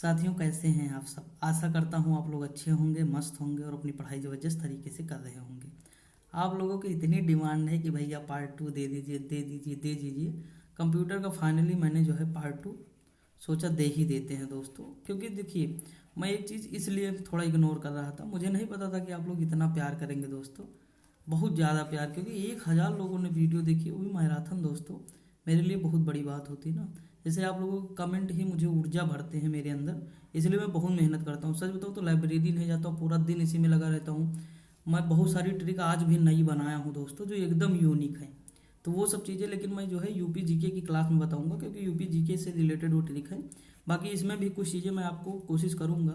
साथियों, कैसे हैं आप सब। आशा करता हूँ आप लोग अच्छे होंगे, मस्त होंगे और अपनी पढ़ाई ज़बरदस्त तरीके से कर रहे होंगे। आप लोगों की इतनी डिमांड है कि भैया पार्ट टू दे दीजिए, दे दीजिए, दे दीजिए। कंप्यूटर का फाइनली मैंने जो है पार्ट टू सोचा दे ही देते हैं दोस्तों। क्योंकि देखिए, मैं एक चीज़ इसलिए थोड़ा इग्नोर कर रहा था, मुझे नहीं पता था कि आप लोग इतना प्यार करेंगे दोस्तों, बहुत ज़्यादा प्यार। क्योंकि 1,000 लोगों ने वीडियो देखी, वो भी मैराथन दोस्तों, मेरे लिए बहुत बड़ी बात होती है ना। जैसे आप लोगों के कमेंट ही मुझे ऊर्जा भरते हैं मेरे अंदर, इसलिए मैं बहुत मेहनत करता हूँ। सच बताऊँ तो लाइब्रेरी नहीं जाता हूँ, पूरा दिन इसी में लगा रहता हूँ। मैं बहुत सारी ट्रिक आज भी नई बनाया हूँ दोस्तों, जो एकदम यूनिक है। तो वो सब चीज़ें लेकिन मैं जो है यूपी जीके की क्लास में बताऊंगा, क्योंकि यूपी जीके से रिलेटेड वो ट्रिक है। बाकी इसमें भी कुछ चीज़ें मैं आपको कोशिश करूंगा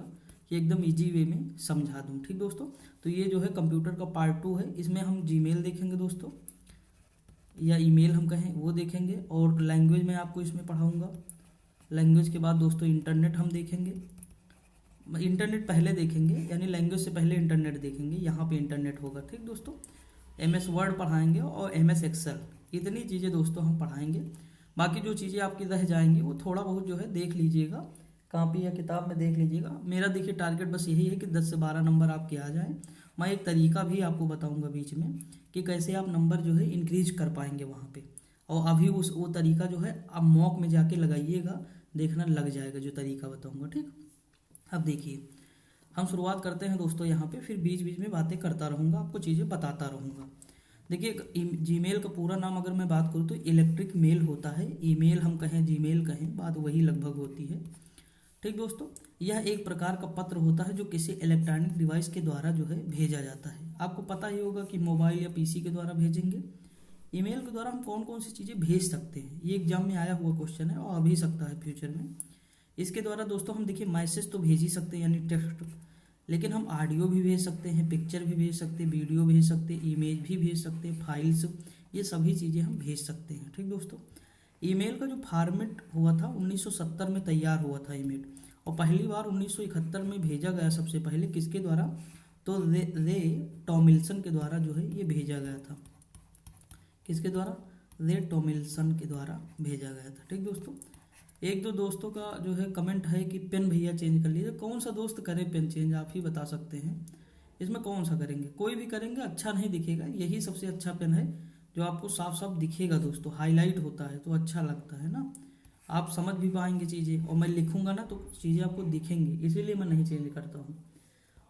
कि एकदम इजी वे में समझा दूं। ठीक दोस्तों, तो ये जो है कंप्यूटर का पार्ट टू है। इसमें हम जीमेल देखेंगे दोस्तों, या ईमेल हम कहें वो देखेंगे, और लैंग्वेज में आपको इसमें पढ़ाऊंगा। लैंग्वेज के बाद दोस्तों इंटरनेट हम देखेंगे। इंटरनेट पहले देखेंगे, यानी लैंग्वेज से पहले इंटरनेट देखेंगे, यहाँ पे इंटरनेट होगा। ठीक दोस्तों, MS वर्ड पढ़ाएंगे और MS एक्सेल, इतनी चीज़ें दोस्तों हम पढ़ाएंगे। बाकी जो चीज़ें आपकी रह जाएंगी वो थोड़ा बहुत जो है देख लीजिएगा, कॉपी या किताब में देख लीजिएगा। मेरा देखिए टारगेट बस यही है कि 10 से 12 नंबर आपके आ जाएँ। मैं एक तरीका भी आपको बताऊंगा बीच में कि कैसे आप नंबर जो है इंक्रीज कर पाएंगे वहाँ पे। और अभी उस वो तरीका जो है आप मॉक में जाके लगाइएगा, देखना लग जाएगा जो तरीका बताऊंगा। ठीक, अब देखिए हम शुरुआत करते हैं दोस्तों यहाँ पे, फिर बीच बीच में बातें करता रहूँगा, आपको चीज़ें बताता रहूँगा। देखिए, जीमेल का पूरा नाम अगर मैं बात करूँ तो इलेक्ट्रिक मेल होता है। ईमेल हम कहें, जीमेल कहें, बात वही लगभग होती है। ठीक दोस्तों, यह एक प्रकार का पत्र होता है जो किसी इलेक्ट्रॉनिक डिवाइस के द्वारा जो है भेजा जाता है। आपको पता ही होगा कि मोबाइल या PC के द्वारा भेजेंगे। ईमेल के द्वारा हम कौन कौन सी चीज़ें भेज सकते हैं, ये एग्जाम में आया हुआ क्वेश्चन है और आ भी सकता है फ्यूचर में। इसके द्वारा दोस्तों हम देखिए मैसेज तो भेज ही सकते हैं, यानी टेक्स्ट, लेकिन हम ऑडियो भी भेज सकते हैं, पिक्चर भी भेज सकते हैं, वीडियो भेज सकते हैं, इमेज भी भेज सकते हैं, फाइल्स, ये सभी चीज़ें हम भेज सकते हैं। ठीक दोस्तों, ईमेल का जो फॉर्मेट हुआ था 1970 में तैयार हुआ था ईमेल, और पहली बार 1971 में भेजा गया सबसे पहले, किसके द्वारा, तो रे टॉमिल्सन के द्वारा जो है ये भेजा गया था। किसके द्वारा, रे टॉमिल्सन के द्वारा भेजा गया था। ठीक दोस्तों, एक दो दोस्तों का जो है कमेंट है कि पेन भैया चेंज कर लीजिए। कौन सा दोस्त करे पेन चेंज, आप ही बता सकते हैं। इसमें कौन सा करेंगे, कोई भी करेंगे अच्छा नहीं दिखेगा। यही सबसे अच्छा पेन है जो आपको साफ साफ दिखेगा दोस्तों, हाईलाइट होता है तो अच्छा लगता है ना, आप समझ भी पाएंगे चीज़ें, और मैं लिखूंगा ना तो चीज़ें आपको दिखेंगी, इसीलिए मैं नहीं चेंज करता हूँ।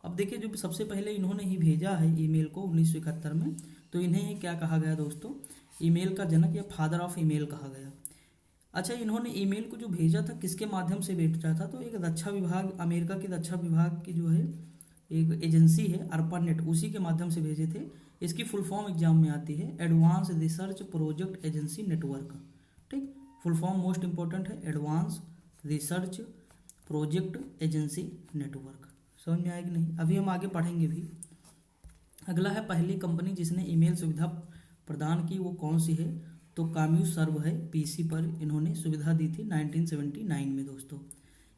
अब देखिए, जो सबसे पहले इन्होंने ही भेजा है ईमेल को 1971 में, तो इन्हें ही क्या कहा गया दोस्तों, ईमेल का जनक या फादर ऑफ ईमेल कहा गया। अच्छा, इन्होंने ईमेल को जो भेजा था किसके माध्यम से भेजा था, तो एक रक्षा विभाग, अमेरिका की रक्षा विभाग की जो है एक एजेंसी है ARPANET, उसी के माध्यम से भेजे थे। इसकी फुल फॉर्म एग्जाम में आती है, advance research project agency network. ठीक, फुल फॉर्म मोस्ट इंपॉर्टेंट है, advance research project agency network. समझ में आएगी नहीं, अभी हम आगे पढ़ेंगे भी। अगला है पहली कंपनी जिसने ईमेल सुविधा प्रदान की, वो कौन सी है, तो काम्यू सर्व है, PC पर इन्होंने सुविधा दी थी 1979 में दोस्तों।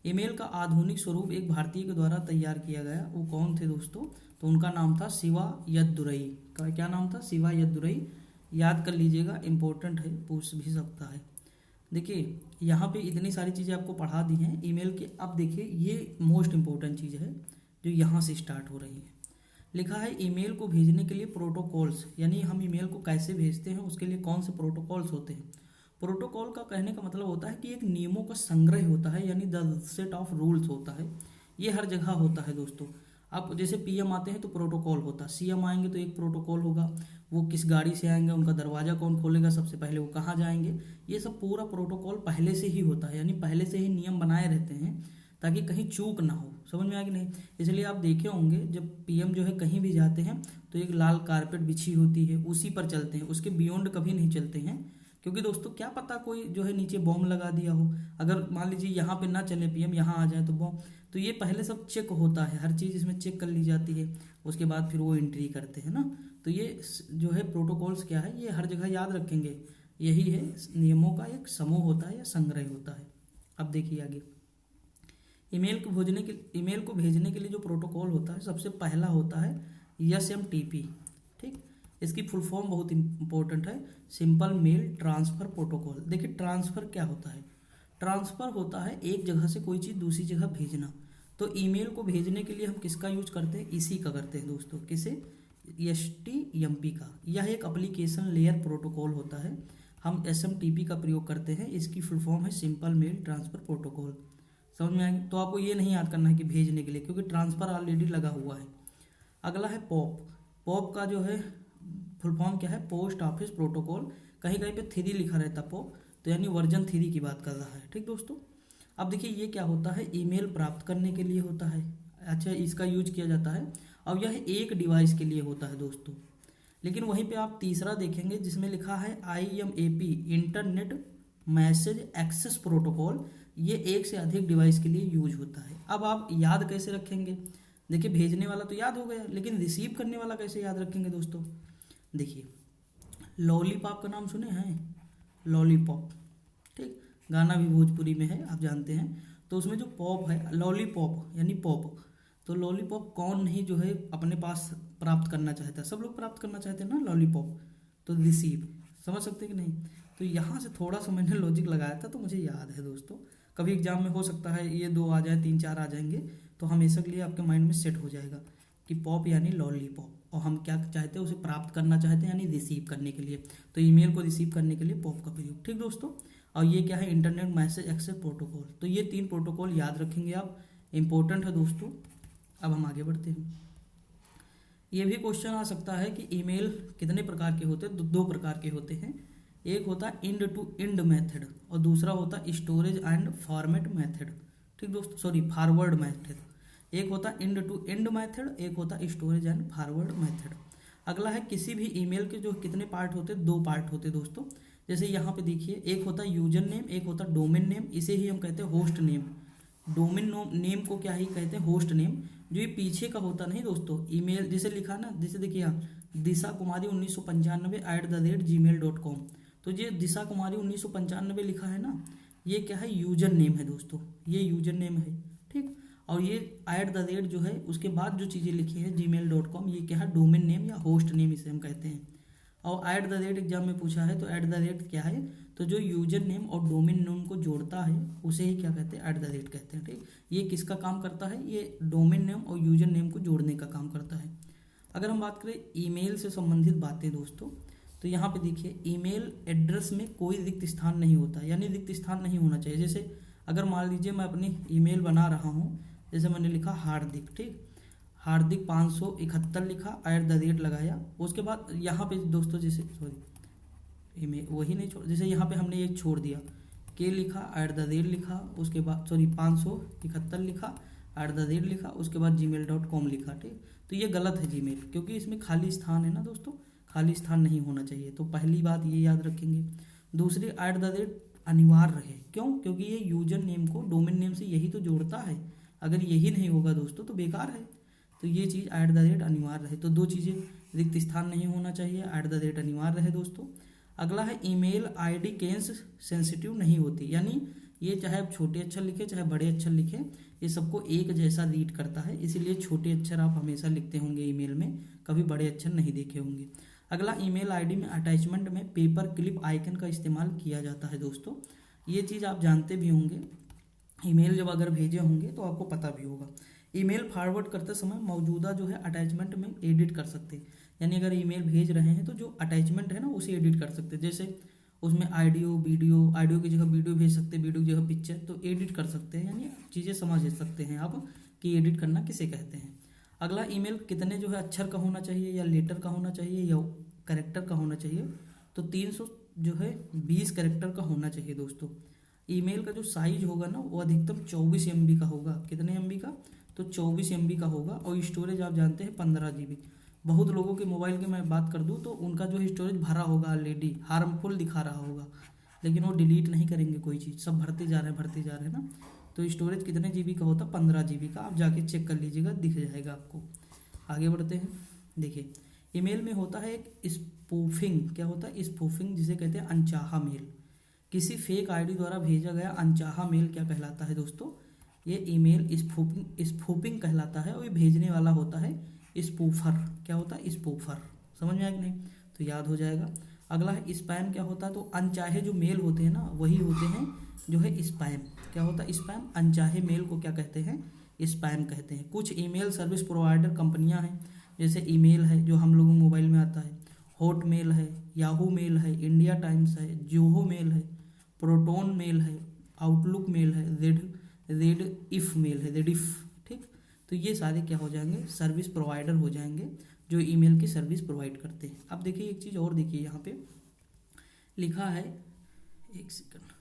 ईमेल का आधुनिक स्वरूप एक भारतीय के द्वारा तैयार किया गया, वो कौन थे दोस्तों, तो उनका नाम था शिवा यद्दुरई। का क्या नाम था, शिवा यद्दुरई, याद कर लीजिएगा, इंपॉर्टेंट है, पूछ भी सकता है। देखिए यहाँ पे इतनी सारी चीज़ें आपको पढ़ा दी हैं ईमेल के। अब देखिए ये मोस्ट इंपॉर्टेंट चीज़ है जो यहाँ से स्टार्ट हो रही है। लिखा है ईमेल को भेजने के लिए प्रोटोकॉल्स, यानी हम ईमेल को कैसे भेजते हैं, उसके लिए कौन से प्रोटोकॉल्स होते हैं। प्रोटोकॉल का कहने का मतलब होता है कि एक नियमों का संग्रह होता है, यानी द सेट ऑफ रूल्स होता है। ये हर जगह होता है दोस्तों। आप जैसे PM आते हैं तो प्रोटोकॉल होता है, CM आएंगे तो एक प्रोटोकॉल होगा, वो किस गाड़ी से आएंगे, उनका दरवाज़ा कौन खोलेगा सबसे पहले, वो कहाँ जाएंगे, ये सब पूरा प्रोटोकॉल पहले से ही होता है, यानी पहले से ही नियम बनाए रहते हैं ताकि कहीं चूक ना हो। समझ में आ कि नहीं, इसलिए आप देखे होंगे जब PM जो है कहीं भी जाते हैं तो एक लाल कारपेट बिछी होती है, उसी पर चलते हैं, उसके बियॉन्ड कभी नहीं चलते हैं। क्योंकि दोस्तों क्या पता कोई जो है नीचे बॉम्ब लगा दिया हो, अगर मान लीजिए यहाँ पे ना चले PM, यहाँ आ जाए तो बॉम्ब, तो ये पहले सब चेक होता है, हर चीज़ इसमें चेक कर ली जाती है, उसके बाद फिर वो एंट्री करते हैं ना। तो ये जो है प्रोटोकॉल्स क्या है, ये हर जगह याद रखेंगे, यही है नियमों का एक समूह होता है या संग्रह होता है। अब देखिए आगे, ईमेल को भेजने के लिए जो प्रोटोकॉल होता है सबसे पहला होता है SMTP। ठीक, इसकी फुल फॉर्म बहुत इंपॉर्टेंट है, सिंपल मेल ट्रांसफ़र प्रोटोकॉल। देखिए ट्रांसफ़र क्या होता है, ट्रांसफ़र होता है एक जगह से कोई चीज़ दूसरी जगह भेजना। तो ईमेल को भेजने के लिए हम किसका यूज करते हैं, इसी का करते हैं दोस्तों, किसे, HTMP का। यह एक एप्लीकेशन लेयर प्रोटोकॉल होता है, हम SMTP का प्रयोग करते हैं। इसकी फुल फॉर्म है सिंपल मेल ट्रांसफ़र प्रोटोकॉल। समझ में आएगी। तो आपको ये नहीं याद करना है कि भेजने के लिए, क्योंकि ट्रांसफ़र ऑलरेडी लगा हुआ है। अगला है पॉप। पॉप का जो है फुल फॉर्म क्या है, पोस्ट ऑफिस प्रोटोकॉल। कहीं कहीं पे 3 लिखा रहता है पॉप, तो यानी वर्जन 3 की बात कर रहा है। ठीक दोस्तों। अब देखिए ये क्या होता है, ईमेल प्राप्त करने के लिए होता है। अच्छा, इसका यूज किया जाता है। अब यह एक डिवाइस के लिए होता है दोस्तों। लेकिन वहीं पे आप तीसरा देखेंगे जिसमें लिखा है IMAP, internet message access protocol. ये एक से अधिक डिवाइस के लिए यूज होता है। अब आप याद कैसे रखेंगे, देखिए भेजने वाला तो याद हो गया, लेकिन रिसीव करने वाला कैसे याद रखेंगे दोस्तों। देखिए लॉलीपॉप का नाम सुने हैं, लॉलीपॉप, ठीक, गाना भी भोजपुरी में है आप जानते हैं। तो उसमें जो पॉप है, लॉलीपॉप यानी पॉप, तो लॉलीपॉप कौन नहीं जो है अपने पास प्राप्त करना चाहता है, सब लोग प्राप्त करना चाहते हैं ना लॉलीपॉप। तो रिसीव, समझ सकते हैं कि नहीं। तो यहाँ से थोड़ा सा मैंने लॉजिक लगाया था तो मुझे याद है दोस्तों। कभी एग्जाम में हो सकता है ये 2 आ जाए, 3 4 आ जाएंगे, तो हमेशा के लिए आपके माइंड में सेट हो जाएगा कि पॉप यानी लॉलीपॉप, और हम क्या चाहते हैं, उसे प्राप्त करना चाहते हैं यानी रिसीव करने के लिए। तो ईमेल को रिसीव करने के लिए पॉप का प्रयोग। ठीक दोस्तों। और ये क्या है, इंटरनेट मैसेज एक्सेस प्रोटोकॉल। तो ये 3 प्रोटोकॉल याद रखेंगे आप, इंपॉर्टेंट है दोस्तों। अब हम आगे बढ़ते हैं। ये भी क्वेश्चन आ सकता है कि ईमेल कितने प्रकार के होते हैं, 2 प्रकार के होते हैं। एक होता है इंड टू इंड मेथड और दूसरा होता है स्टोरेज एंड फॉर्मेट मेथड। ठीक दोस्तों, सॉरी फॉरवर्ड मेथड। एक होता है इंड टू इंड मेथड, एक होता है स्टोरेज एंड फॉरवर्ड मेथड। अगला है किसी भी ईमेल के जो कितने पार्ट होते हैं, 2 पार्ट होते हैं दोस्तों। जैसे यहाँ पे देखिए, एक होता है यूजर नेम, एक होता है डोमेन नेम। इसे ही हम कहते हैं होस्ट नेम। डोमेन नेम को क्या ही कहते हैं, होस्ट नेम। जो ये पीछे का होता नहीं दोस्तों, ईमेल जैसे लिखा ना, जैसे देखिए यहाँ दिशा कुमारी 1995 @gmail.com। तो ये दिशा कुमारी 1995 लिखा है ना, ये क्या है, यूजर नेम है दोस्तों, ये यूजर नेम है। ठीक। और ये @ जो है उसके बाद जो चीज़ें लिखी है gmail.com, ये क्या है, डोमेन नेम या होस्ट नेम इसे हम कहते हैं। और @ एग्जाम में पूछा है तो @ क्या है, तो जो यूजर नेम और डोमेन नेम को जोड़ता है उसे ही क्या कहते हैं, @ कहते हैं। ठीक। ये किसका काम करता है, ये डोमेन नेम और यूजर नेम को जोड़ने का काम करता है। अगर हम बात करें ईमेल से संबंधित बातें दोस्तों, तो यहाँ पे देखिए ईमेल एड्रेस में कोई रिक्त स्थान नहीं होता, यानी रिक्त स्थान नहीं होना चाहिए। जैसे अगर मान लीजिए मैं अपनी ईमेल बना रहा हूँ, जैसे मैंने लिखा हार्दिक, ठीक, हार्दिक 571 लिखा, @ लगाया। उसके बाद यहाँ पे दोस्तों जैसे सॉरी ईमेल वही नहीं छोड़, जैसे यहाँ पे हमने एक छोड़ दिया, के लिखा, @ लिखा, उसके बाद सॉरी 571 लिखा, @ लिखा, उसके बाद gmail.com लिखा। ठीक। तो ये गलत है जीमेल, क्योंकि इसमें खाली स्थान है ना दोस्तों, खाली स्थान नहीं होना चाहिए। तो पहली बात ये याद रखेंगे। दूसरी @ अनिवार्य रहे, क्यों, क्योंकि ये यूजर नेम को डोमेन नेम से यही तो जोड़ता है। अगर यही नहीं होगा दोस्तों तो बेकार है। तो ये चीज़ @ अनिवार्य रहे। तो 2 चीज़ें, रिक्त स्थान नहीं होना चाहिए, @ अनिवार्य रहे दोस्तों। अगला है ईमेल आईडी केस सेंसिटिव नहीं होती, यानी ये चाहे आप छोटे अक्षर लिखें चाहे बड़े अक्षर लिखें, ये सबको एक जैसा रीड करता है। इसीलिए छोटे अक्षर आप हमेशा लिखते होंगे ईमेल में, कभी बड़े अक्षर नहीं देखे होंगे। अगला ईमेल आईडी में अटैचमेंट में पेपर क्लिप आइकन का इस्तेमाल किया जाता है दोस्तों। ये चीज़ आप जानते भी होंगे, ईमेल जब अगर भेजे होंगे तो आपको पता भी होगा। ईमेल फॉरवर्ड करते समय मौजूदा जो है अटैचमेंट में एडिट कर सकते हैं, यानी अगर ईमेल भेज रहे हैं तो जो अटैचमेंट है ना उसे एडिट कर सकते हैं। जैसे उसमें ऑडियो की जगह वीडियो भेज सकते हैं, वीडियो की जगह पिक्चर, तो एडिट कर सकते हैं, यानी चीज़ें समझ सकते हैं आप कि एडिट करना किसे कहते हैं। अगला ईमेल कितने जो है अक्षर का होना चाहिए, या लेटर का होना चाहिए, या कैरेक्टर का होना चाहिए, तो 320 कैरेक्टर का होना चाहिए दोस्तों। ईमेल का जो साइज होगा ना वो अधिकतम 24 MB का होगा। कितने MB का, तो 24 MB का होगा। और स्टोरेज आप जानते हैं 15 GB। बहुत लोगों के मोबाइल की मैं बात कर दूं तो उनका जो स्टोरेज भरा होगा ऑलरेडी, हार्मफुल दिखा रहा होगा, लेकिन वो डिलीट नहीं करेंगे कोई चीज़, सब भरते जा रहे हैं ना। तो स्टोरेज कितने GB का होता, 15 GB का। आप जाके चेक कर लीजिएगा, दिख जाएगा आपको। आगे बढ़ते हैं। देखिए ईमेल में होता है एक स्पूफिंग, क्या होता है, स्पूफिंग, जिसे कहते हैं अनचाहा मेल। किसी फेक आईडी द्वारा भेजा गया अनचाहा मेल क्या कहलाता है दोस्तों, ये ईमेल स्पूफिंग कहलाता है। और ये भेजने वाला होता है स्पूफर। क्या होता है, स्पूफर। समझ में आया कि नहीं, तो याद हो जाएगा। अगला है स्पैम। क्या होता है? तो अनचाहे जो मेल होते हैं ना वही होते हैं जो है स्पैम। क्या होता है स्पैम? अनचाहे मेल को क्या कहते हैं? स्पैम कहते हैं। कुछ ईमेल सर्विस प्रोवाइडर कंपनियां हैं, जैसे ईमेल है जो हम लोगों मोबाइल में आता है, हॉट मेल है, याहू मेल है, इंडिया टाइम्स है, जोहो मेल है, प्रोटोन मेल है, आउटलुक मेल है, रेड इफ मेल है, रेड इफ। ठीक, तो ये सारे क्या हो जाएंगे? सर्विस प्रोवाइडर हो जाएंगे जो ईमेल की सर्विस प्रोवाइड करते हैं। अब देखिए एक चीज़ और देखिए, यहाँ पे लिखा है, एक सेकंड,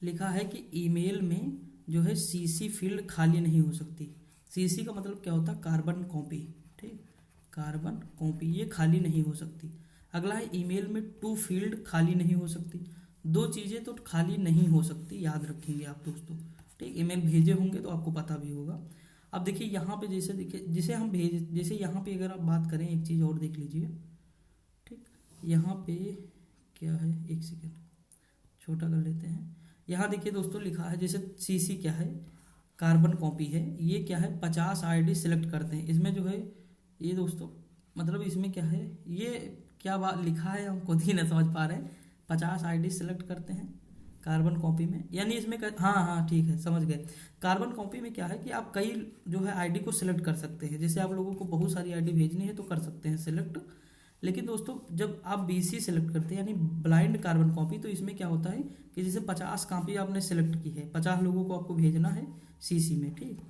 लिखा है कि ईमेल में जो है सीसी फील्ड खाली नहीं हो सकती। सीसी का मतलब क्या होता है? Carbon copy. ठीक, कार्बन कॉपी ये खाली नहीं हो सकती। अगला है ईमेल में टू फील्ड खाली नहीं हो सकती। दो चीज़ें तो खाली नहीं हो सकती, याद रखेंगे आप दोस्तों। ठीक, ईमेल भेजे होंगे तो आपको पता भी होगा। अब देखिए यहाँ पे जैसे देखिए, जिसे हम भेज, जैसे यहाँ पे अगर आप बात करें, एक चीज़ और देख लीजिए। ठीक, यहाँ पे क्या है, एक सेकेंड छोटा कर लेते हैं। यहाँ देखिए दोस्तों लिखा है, जैसे सीसी क्या है? कार्बन कॉपी है। ये क्या है? 50 आईडी सिलेक्ट करते हैं। इसमें जो है ये दोस्तों, मतलब इसमें क्या है, ये क्या बात लिखा है हम खुद ही नहीं समझ पा रहे हैं। 50 आईडी सिलेक्ट करते हैं कार्बन कॉपी में, यानी इसमें हाँ हाँ ठीक है, समझ गए। कार्बन कॉपी में क्या है कि आप कई जो है आईडी को सिलेक्ट कर सकते हैं। जैसे आप लोगों को बहुत सारी आईडी भेजनी है तो कर सकते हैं सिलेक्ट। लेकिन दोस्तों जब आप बीसी सेलेक्ट करते हैं यानी ब्लाइंड कार्बन कॉपी, तो इसमें क्या होता है कि जैसे 50 कॉपी आपने सेलेक्ट की है, 50 लोगों को आपको भेजना है सीसी में। ठीक,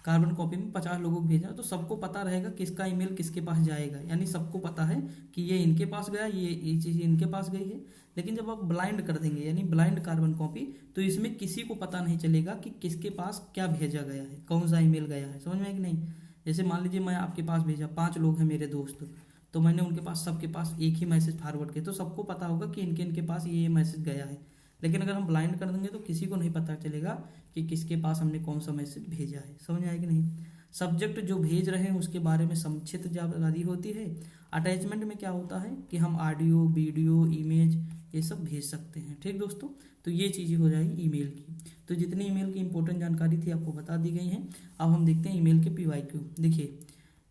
कार्बन कॉपी में 50 लोगों को भेजना, तो सबको पता रहेगा किसका ईमेल किसके पास जाएगा, यानी सबको पता है कि ये इनके पास गया, ये चीज़ इनके पास गई है। लेकिन जब आप ब्लाइंड कर देंगे यानी ब्लाइंड कार्बन कॉपी, तो इसमें किसी को पता नहीं चलेगा कि किसके पास क्या भेजा गया है, कौन सा ईमेल गया है। समझ में है कि नहीं? जैसे मान लीजिए मैं आपके पास भेजा, 5 लोग हैं मेरे दोस्त, तो मैंने उनके पास सबके पास एक ही मैसेज फॉरवर्ड किया, तो सबको पता होगा कि इनके इनके पास ये मैसेज गया है। लेकिन अगर हम ब्लाइंड कर देंगे तो किसी को नहीं पता चलेगा कि किसके पास हमने कौन सा मैसेज भेजा है। समझ में आया कि नहीं? सब्जेक्ट जो भेज रहे हैं उसके बारे में संक्षिप्त जानकारी होती है। अटैचमेंट में क्या होता है कि हम ऑडियो, वीडियो, इमेज ये सब भेज सकते हैं। ठीक दोस्तों, तो ये चीज़ें हो जाएगी ईमेल की। तो जितनी ईमेल की इंपॉर्टेंट जानकारी थी आपको बता दी गई हैं। अब हम देखते हैं ईमेल के PYQ। देखिए,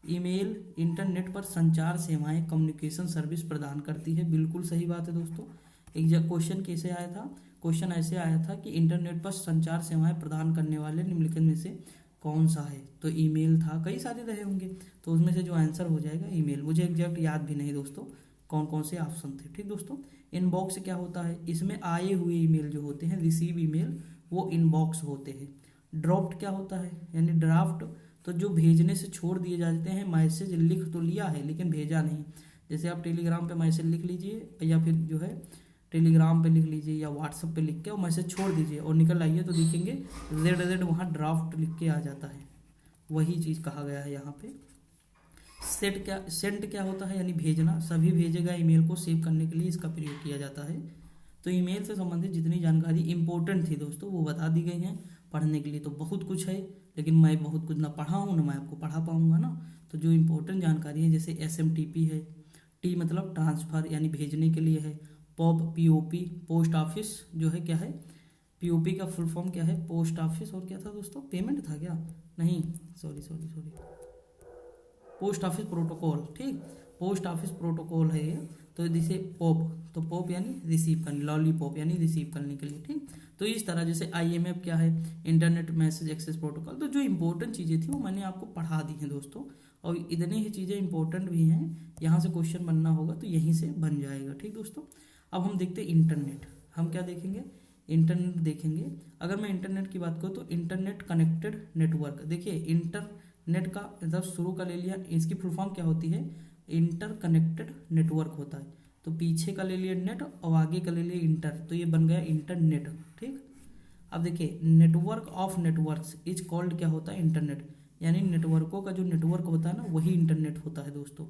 ईमेल इंटरनेट पर संचार सेवाएं कम्युनिकेशन सर्विस प्रदान करती है। बिल्कुल सही बात है दोस्तों। एक जब क्वेश्चन कैसे आया था? क्वेश्चन ऐसे आया था कि इंटरनेट पर संचार सेवाएं प्रदान करने वाले निम्नलिखित में से कौन सा है? तो ईमेल था, कई सारे रहे होंगे, तो उसमें से जो आंसर हो जाएगा ईमेल। मुझे एग्जैक्ट याद भी नहीं दोस्तों कौन कौन से ऑप्शन थे। ठीक दोस्तों, इनबॉक्स क्या होता है? इसमें आए हुए ईमेल जो होते हैं, रिसीव ईमेल, वो इनबॉक्स होते हैं। ड्रॉप्ड क्या होता है? यानी ड्राफ्ट, तो जो भेजने से छोड़ दिए जाते हैं, मैसेज लिख तो लिया है लेकिन भेजा नहीं। जैसे आप टेलीग्राम पे मैसेज लिख लीजिए, या फिर जो है टेलीग्राम पे लिख लीजिए या व्हाट्सएप पे लिख के और मैसेज छोड़ दीजिए और निकल आइए, तो देखेंगे रेड रेड वहाँ ड्राफ्ट लिख के आ जाता है। वही चीज़ कहा गया है यहाँ पे। सेंड क्या होता है? यानी भेजना। सभी भेजे गए ईमेल को सेव करने के लिए इसका प्रयोग किया जाता है। तो ईमेल से संबंधित जितनी जानकारी इंपॉर्टेंट थी दोस्तों वो बता दी गई हैं। पढ़ने के लिए तो बहुत कुछ है, लेकिन मैं बहुत कुछ ना पढ़ा हूँ ना मैं आपको पढ़ा पाऊँगा ना। तो जो इंपॉर्टेंट जानकारी है, जैसे SMTP है, टी मतलब ट्रांसफ़र यानी भेजने के लिए है, POP पोस्ट ऑफिस जो है क्या है, POP का फुल फॉर्म क्या है? पोस्ट ऑफिस, और क्या था दोस्तों? पेमेंट था क्या? नहीं, सॉरी, पोस्ट ऑफिस प्रोटोकॉल। ठीक, पोस्ट ऑफिस प्रोटोकॉल है ये। तो जैसे पॉप, तो पॉप यानी रिसीव करने, लॉलीपॉप यानी रिसीव करने के लिए। ठीक, तो इस तरह जैसे IMF क्या है? Internet message access protocol. तो जो इंपॉर्टेंट चीज़ें थी वो मैंने आपको पढ़ा दी हैं दोस्तों, और इतनी ही चीज़ें इंपॉर्टेंट भी हैं, यहाँ से क्वेश्चन बनना होगा तो यहीं से बन जाएगा। ठीक दोस्तों, अब हम देखते हैं इंटरनेट। हम क्या देखेंगे? इंटरनेट देखेंगे। अगर मैं इंटरनेट की बात करूँ तो इंटरनेट कनेक्टेड नेटवर्क। देखिए, इंटरनेट का मतलब शुरू का ले लिया, इसकी फुल फॉर्म क्या होती है? इंटर कनेक्टेड नेटवर्क होता है। तो पीछे का ले लिया नेट और आगे का ले लिया इंटर, तो ये बन गया इंटरनेट। ठीक, अब देखिए, network of networks is called क्या होता है? इंटरनेट। यानी नेटवर्कों का जो नेटवर्क होता है ना वही इंटरनेट होता है दोस्तों,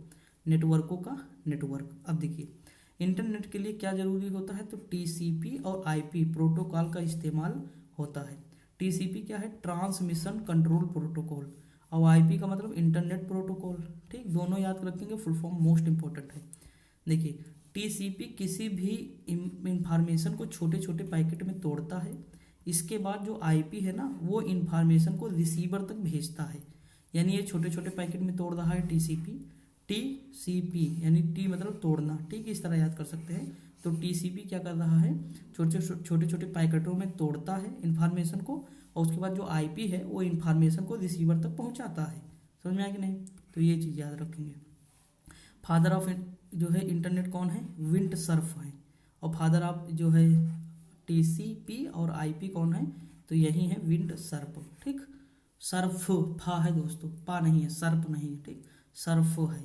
नेटवर्कों का नेटवर्क। अब देखिए, इंटरनेट के लिए क्या जरूरी होता है? तो TCP और IP प्रोटोकॉल का इस्तेमाल होता है। TCP क्या है? ट्रांसमिशन कंट्रोल प्रोटोकॉल, और IP का मतलब इंटरनेट प्रोटोकॉल। ठीक, दोनों याद रखेंगे, फुल फॉर्म मोस्ट इंपॉर्टेंट है। देखिए, TCP किसी भी इंफॉर्मेशन को छोटे छोटे पैकेट में तोड़ता है। इसके बाद जो IP है ना वो इंफॉर्मेशन को रिसीवर तक भेजता है। यानी ये छोटे छोटे पैकेट में तोड़ रहा है TCP, TCP यानी टी मतलब तोड़ना, ठीक, इस तरह याद कर सकते हैं। तो TCP क्या कर रहा है, छोटे छोटे पैकेटों में तोड़ता है इन्फॉर्मेशन को, और उसके बाद जो IP है वो इन्फॉर्मेशन को रिसीवर तक पहुंचाता है। समझ में आया कि नहीं? तो ये चीज़ याद रखेंगे। फादर ऑफ जो है इंटरनेट कौन है, विंड सर्फ है, और फादर ऑफ जो है TCP और IP कौन है, तो यही है विंड सर्फ, ठीक। सर्फ फा है दोस्तों, पा नहीं है, सर्फ नहीं है, ठीक, सर्फ है।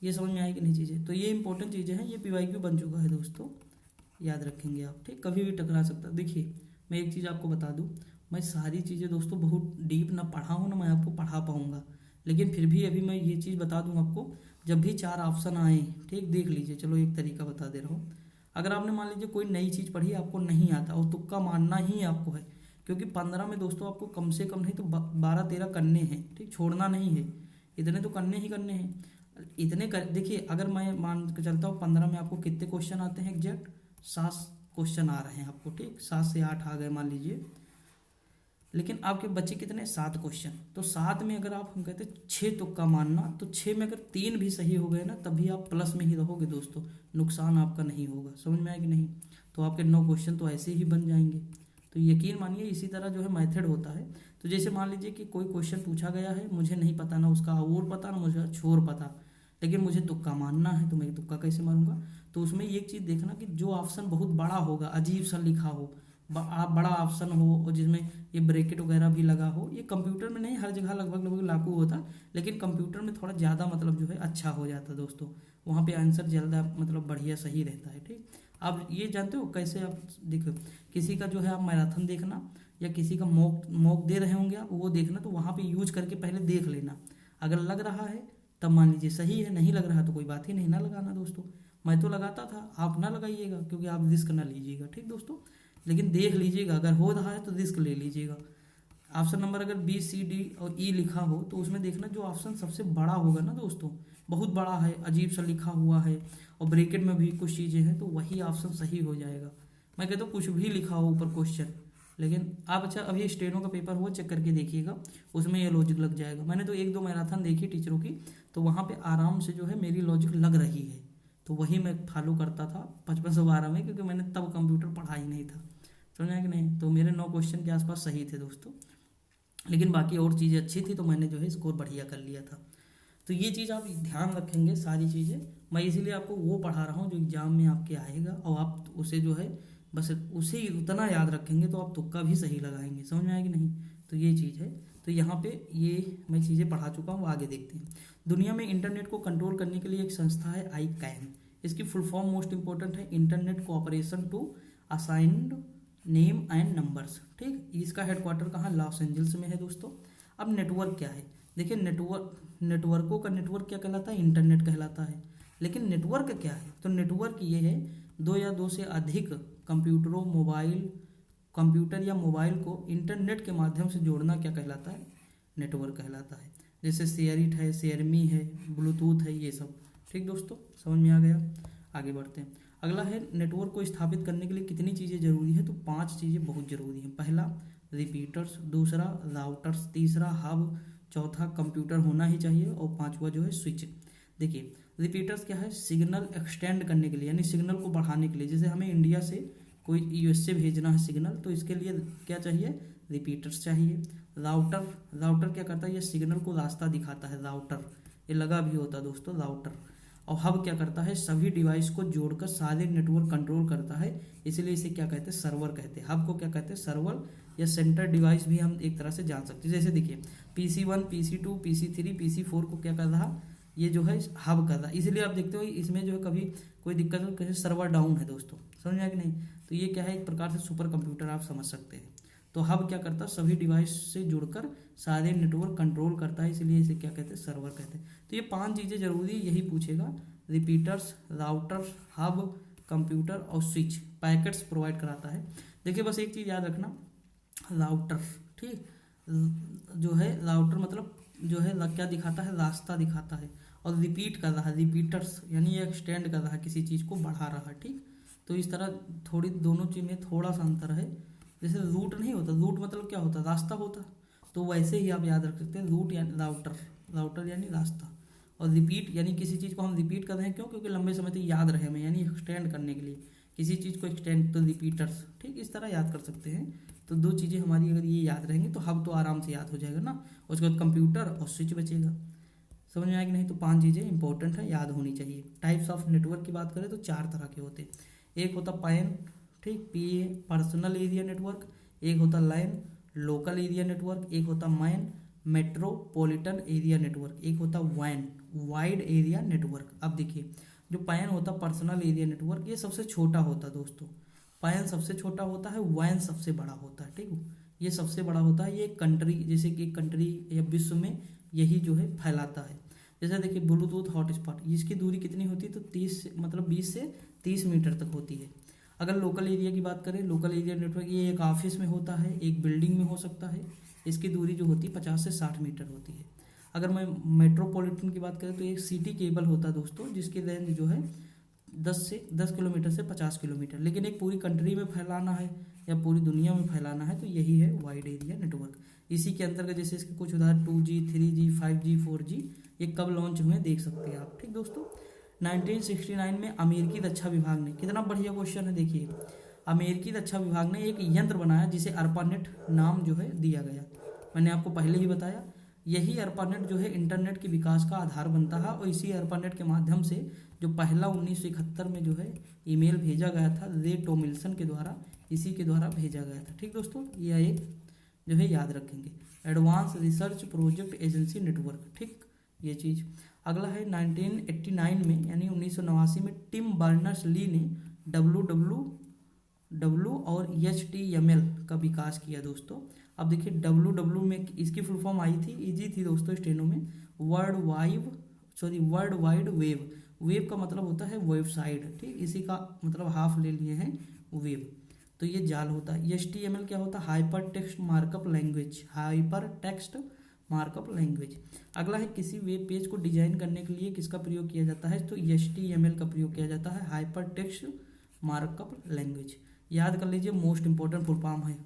ये समझ में आएगी नहीं चीज़ें? तो ये इंपॉर्टेंट चीज़ें हैं, ये PYQ बन चुका है दोस्तों, याद रखेंगे आप, ठीक, कभी भी टकरा सकता है। देखिए मैं एक चीज़ आपको बता दूं, मैं सारी चीज़ें दोस्तों बहुत डीप ना पढ़ा हूँ ना मैं आपको पढ़ा पाऊँगा, लेकिन फिर भी अभी मैं ये चीज़ बता दूँ आपको, जब भी 4 ऑप्शन आए, ठीक, देख लीजिए। चलो एक तरीका बता दे रहा हूँ। अगर आपने मान लीजिए कोई नई चीज़ पढ़ी, आपको नहीं आता और तुक्का मारना ही आपको है, क्योंकि 15 में दोस्तों आपको कम से कम नहीं तो 12-13 करने हैं, ठीक, छोड़ना नहीं है, इतने तो करने ही करने हैं। इतने कर देखिए, अगर मैं मान के चलता हूँ 15 में आपको कितने क्वेश्चन आते हैं एग्जैक्ट 7 क्वेश्चन आ रहे हैं आपको, ठीक, 7 से 8 आ गए मान लीजिए, लेकिन आपके बच्चे कितने 7 क्वेश्चन, तो 7 में अगर आप हम कहते 6 तुक्का मानना, तो 6 में अगर 3 भी सही हो गए ना, तभी आप प्लस में ही रहोगे दोस्तों, नुकसान आपका नहीं होगा। समझ में आया कि नहीं? तो आपके 9 क्वेश्चन तो ऐसे ही बन जाएंगे। तो यकीन मानिए इसी तरह जो है मेथड होता है। तो जैसे मान लीजिए कि कोई क्वेश्चन पूछा गया है, मुझे नहीं पता, ना उसका और पता ना मुझे छोर पता, लेकिन मुझे तुक्का मानना है, तो मैं तुक्का कैसे मारूंगा? तो उसमें एक चीज़ देखना कि जो ऑप्शन बहुत बड़ा होगा, अजीब सा लिखा हो, आप बड़ा ऑप्शन हो और जिसमें ये ब्रैकेट वगैरह भी लगा हो, ये कंप्यूटर में नहीं हर जगह लगभग लगभग लागू होता, लेकिन कंप्यूटर में थोड़ा ज़्यादा मतलब जो है अच्छा हो जाता दोस्तों, वहाँ पे आंसर ज़्यादा मतलब बढ़िया सही रहता है, ठीक। आप ये जानते हो कैसे? आप देखो, किसी का जो है आप मैराथन देखना, या किसी का मॉक मॉक दे रहे होंगे आप, वो देखना, तो वहाँ पे यूज करके पहले देख लेना, अगर लग रहा है तब मान लीजिए सही है, नहीं लग रहा तो कोई बात ही नहीं, ना लगाना दोस्तों। मैं तो लगाता था, आप ना लगाइएगा, क्योंकि आप रिस्क ना लीजिएगा, ठीक दोस्तों, लेकिन देख लीजिएगा, अगर हो रहा है तो रिस्क ले लीजिएगा। ऑप्शन नंबर अगर B C D और E लिखा हो, तो उसमें देखना जो ऑप्शन सबसे बड़ा होगा ना दोस्तों, बहुत बड़ा है, अजीब सा लिखा हुआ है, और ब्रैकेट में भी कुछ चीज़ें हैं, तो वही ऑप्शन सही हो जाएगा। मैं कहता हूँ कुछ भी लिखा हो ऊपर क्वेश्चन, लेकिन आप अच्छा अभी स्टेनो का पेपर हुआ, चेक करके देखिएगा, उसमें ये लॉजिक लग जाएगा। मैंने तो 1-2 मैराथन देखी टीचरों की, तो वहाँ पे आराम से जो है मेरी लॉजिक लग रही है, तो वही मैं फॉलो करता था 55-12 में, क्योंकि मैंने तब कंप्यूटर पढ़ा ही नहीं था। समझा कि नहीं? तो मेरे 9 क्वेश्चन के आसपास सही थे दोस्तों, लेकिन बाकी और चीज़ें अच्छी थी, तो मैंने जो है स्कोर बढ़िया कर लिया था। तो ये चीज़ आप ध्यान रखेंगे सारी चीज़ें, मैं इसीलिए आपको वो पढ़ा रहा हूँ जो एग्जाम में आपके आएगा, और आप उसे जो है बस उसे उतना याद रखेंगे तो आप तुक्का भी सही लगाएंगे। समझ में आएगी नहीं? तो ये चीज़ है। तो यहाँ पे ये मैं चीज़ें पढ़ा चुका हूँ, आगे देखते हैं। दुनिया में इंटरनेट को कंट्रोल करने के लिए एक संस्था है ICANN। इसकी फुल फॉर्म मोस्ट इंपॉर्टेंट है, internet cooperation to assigned name and numbers, ठीक। इसका हेडक्वार्टर कहाँ, लॉस एंजल्स में है दोस्तों। अब नेटवर्क क्या है? देखिए नेटवर्कों का नेटवर्क क्या कहलाता है, इंटरनेट कहलाता है। लेकिन नेटवर्क क्या है? तो नेटवर्क ये है, 2 या 2 से अधिक कंप्यूटर या मोबाइल को इंटरनेट के माध्यम से जोड़ना क्या कहलाता है, नेटवर्क कहलाता है। जैसे शेयरिट है, शेयरमी है, ब्लूटूथ है, ये सब, ठीक दोस्तों, समझ में आ गया? आगे बढ़ते हैं। अगला है, नेटवर्क को स्थापित करने के लिए कितनी चीज़ें जरूरी है? तो 5 चीज़ें बहुत जरूरी हैं। पहला रिपीटर्स, दूसरा राउटर्स, तीसरा हब, चौथा कंप्यूटर होना ही चाहिए, और 5वां जो है स्विच। देखिए रिपीटर्स क्या है, सिग्नल एक्सटेंड करने के लिए, यानी सिग्नल को बढ़ाने के लिए। जैसे हमें इंडिया से कोई USA भेजना है सिग्नल, तो इसके लिए क्या चाहिए, रिपीटर्स चाहिए। राउटर क्या करता है, ये सिग्नल को रास्ता दिखाता है, राउटर ये लगा भी होता है दोस्तों, राउटर। और हब क्या करता है, सभी डिवाइस को जोड़कर सारे नेटवर्क कंट्रोल करता है, इसलिए इसे क्या कहते हैं, सर्वर कहते हैं। हब को क्या कहते हैं, सर्वर या सेंटर डिवाइस भी हम एक तरह से जान सकते हैं। जैसे देखिए PC1, PC2, PC3, PC4 को क्या कर रहा, ये जो है हब कर रहा है। इसलिए आप देखते हो इसमें जो है कभी कोई दिक्कत हो, कैसे सर्वर डाउन है दोस्तों, समझ में आया कि नहीं? तो ये क्या है, एक प्रकार से सुपर कंप्यूटर आप समझ सकते हैं। तो हब क्या करता है, सभी डिवाइस से जुड़कर सारे नेटवर्क कंट्रोल करता है, इसलिए इसे क्या कहते हैं, सर्वर कहते हैं। तो ये 5 चीज़ें जरूरी, यही पूछेगा। रिपीटर्स, राउटर्स, हब, कंप्यूटर और स्विच पैकेट्स प्रोवाइड कराता है। देखिए बस एक चीज़ याद रखना, राउटर, ठीक, जो है राउटर मतलब जो है क्या दिखाता है, रास्ता दिखाता है, और रिपीट कर रहा है, रिपीटर्स यानी एक्सटेंड कर रहा है, किसी चीज़ को बढ़ा रहा है, ठीक। तो इस तरह थोड़ी दोनों चीज़ में थोड़ा सा अंतर है। जैसे रूट नहीं होता, रूट मतलब क्या होता, रास्ता होता, तो वैसे ही आप याद रख सकते हैं, रूट यानी राउटर यानी रास्ता, और रिपीट यानी किसी चीज़ को हम रिपीट कर रहे हैं, क्यों? क्योंकि लंबे समय तक याद रहे हमें, यानी एक्सटेंड करने के लिए किसी चीज़ को एक्सटेंड, तो रिपीटर्स, ठीक, इस तरह याद कर सकते हैं। तो दो चीज़ें हमारी अगर ये याद रहेंगी तो हब तो आराम से याद हो जाएगा ना। उसके बाद कंप्यूटर और स्विच बचेगा। समझ में आएगी नहीं? तो 5 चीज़ें इंपॉर्टेंट है, याद होनी चाहिए। टाइप्स ऑफ नेटवर्क की बात करें तो 4 तरह के होते हैं। एक होता पैन, ठीक, PA पर्सनल एरिया नेटवर्क, एक होता लैन लोकल एरिया नेटवर्क, एक होता मैन मेट्रोपॉलिटन एरिया नेटवर्क, एक होता वैन वाइड एरिया नेटवर्क। अब देखिए, जो पैन होता पर्सनल एरिया नेटवर्क, ये सबसे छोटा होता है दोस्तों। पैन सबसे छोटा होता है, वैन सबसे बड़ा होता है, ठीक है, ये सबसे बड़ा होता है। ये कंट्री, जैसे कि कंट्री या विश्व में यही जो है फैलाता है। जैसे देखिए ब्लूटूथ हॉटस्पॉट, इसकी दूरी कितनी होती है? तो 20 से 30 मीटर तक होती है। अगर लोकल एरिया की बात करें, लोकल एरिया नेटवर्क ये एक ऑफिस में होता है, एक बिल्डिंग में हो सकता है, इसकी दूरी जो होती है 50 से 60 मीटर होती है। अगर मैं मेट्रोपॉलिटन की बात करें तो एक सिटी केबल होता है दोस्तों, जिसकी रेंज जो है 10 किलोमीटर से 50 किलोमीटर। लेकिन एक पूरी कंट्री में फैलाना है या पूरी दुनिया में फैलाना है तो यही है वाइड एरिया नेटवर्क। इसी के अंतर्गत जैसे इसके कुछ उदाहरण 2G 3G 5G 4G ये कब लॉन्च हुए देख सकते हैं आप, ठीक दोस्तों। 1969 में अमेरिकी रक्षा विभाग ने, कितना बढ़िया क्वेश्चन है देखिए, अमेरिकी रक्षा विभाग ने एक यंत्र बनाया जिसे अर्पानेट नाम जो है दिया गया। मैंने आपको पहले ही बताया, यही अर्पानेट जो है इंटरनेट के विकास का आधार बनता है। और इसी अर्पानेट के माध्यम से जो पहला 1971 में जो है ईमेल भेजा गया था रे टॉमिल्सन के द्वारा, इसी के द्वारा भेजा गया था, ठीक दोस्तों। यह एक जो है याद रखेंगे, advance research project agency network, ठीक, ये चीज़। अगला है 1989 में यानी 1989 में टिम बर्नर्स ली ने डब्ल्यू और HTML का विकास किया दोस्तों। अब देखिए डब्ल्यू में इसकी फुल फॉर्म आई थी, इजी थी दोस्तों स्टेनो में, वर्ल्ड वाइड वेब। वेब का मतलब होता है वेबसाइट, ठीक, इसी का मतलब हाफ ले लिए हैं वेब, तो ये जाल होता है। HTML क्या होता है? Hyper text markup language, hyper text markup language. अगला है किसी वेब पेज को डिजाइन करने के लिए किसका प्रयोग किया जाता है? तो HTML का प्रयोग किया जाता है, हाइपर टेक्स्ट मार्कअप लैंग्वेज। याद कर लीजिए, मोस्ट इंपॉर्टेंट फुल फॉर्म है।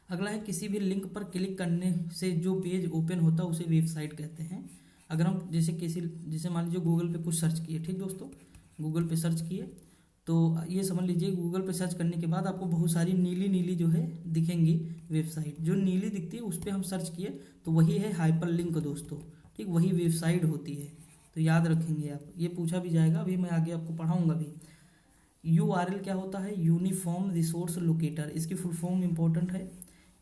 अगला है किसी भी लिंक पर क्लिक करने से जो पेज ओपन होता है उसे वेबसाइट कहते हैं। अगर हम जैसे मान लीजिए गूगल पे कुछ सर्च किए, ठीक दोस्तों, गूगल पे सर्च किए तो ये समझ लीजिए गूगल पे सर्च करने के बाद आपको बहुत सारी नीली नीली जो है दिखेंगी वेबसाइट, जो नीली दिखती है उस पर हम सर्च किए तो वही है हाइपर लिंक दोस्तों, ठीक, वही वेबसाइट होती है। तो याद रखेंगे आप, ये पूछा भी जाएगा, अभी मैं आगे आपको पढ़ाऊंगा भी। URL क्या होता है? यूनिफॉर्म रिसोर्स लोकेटर, इसकी फुल फॉर्म इंपॉर्टेंट है,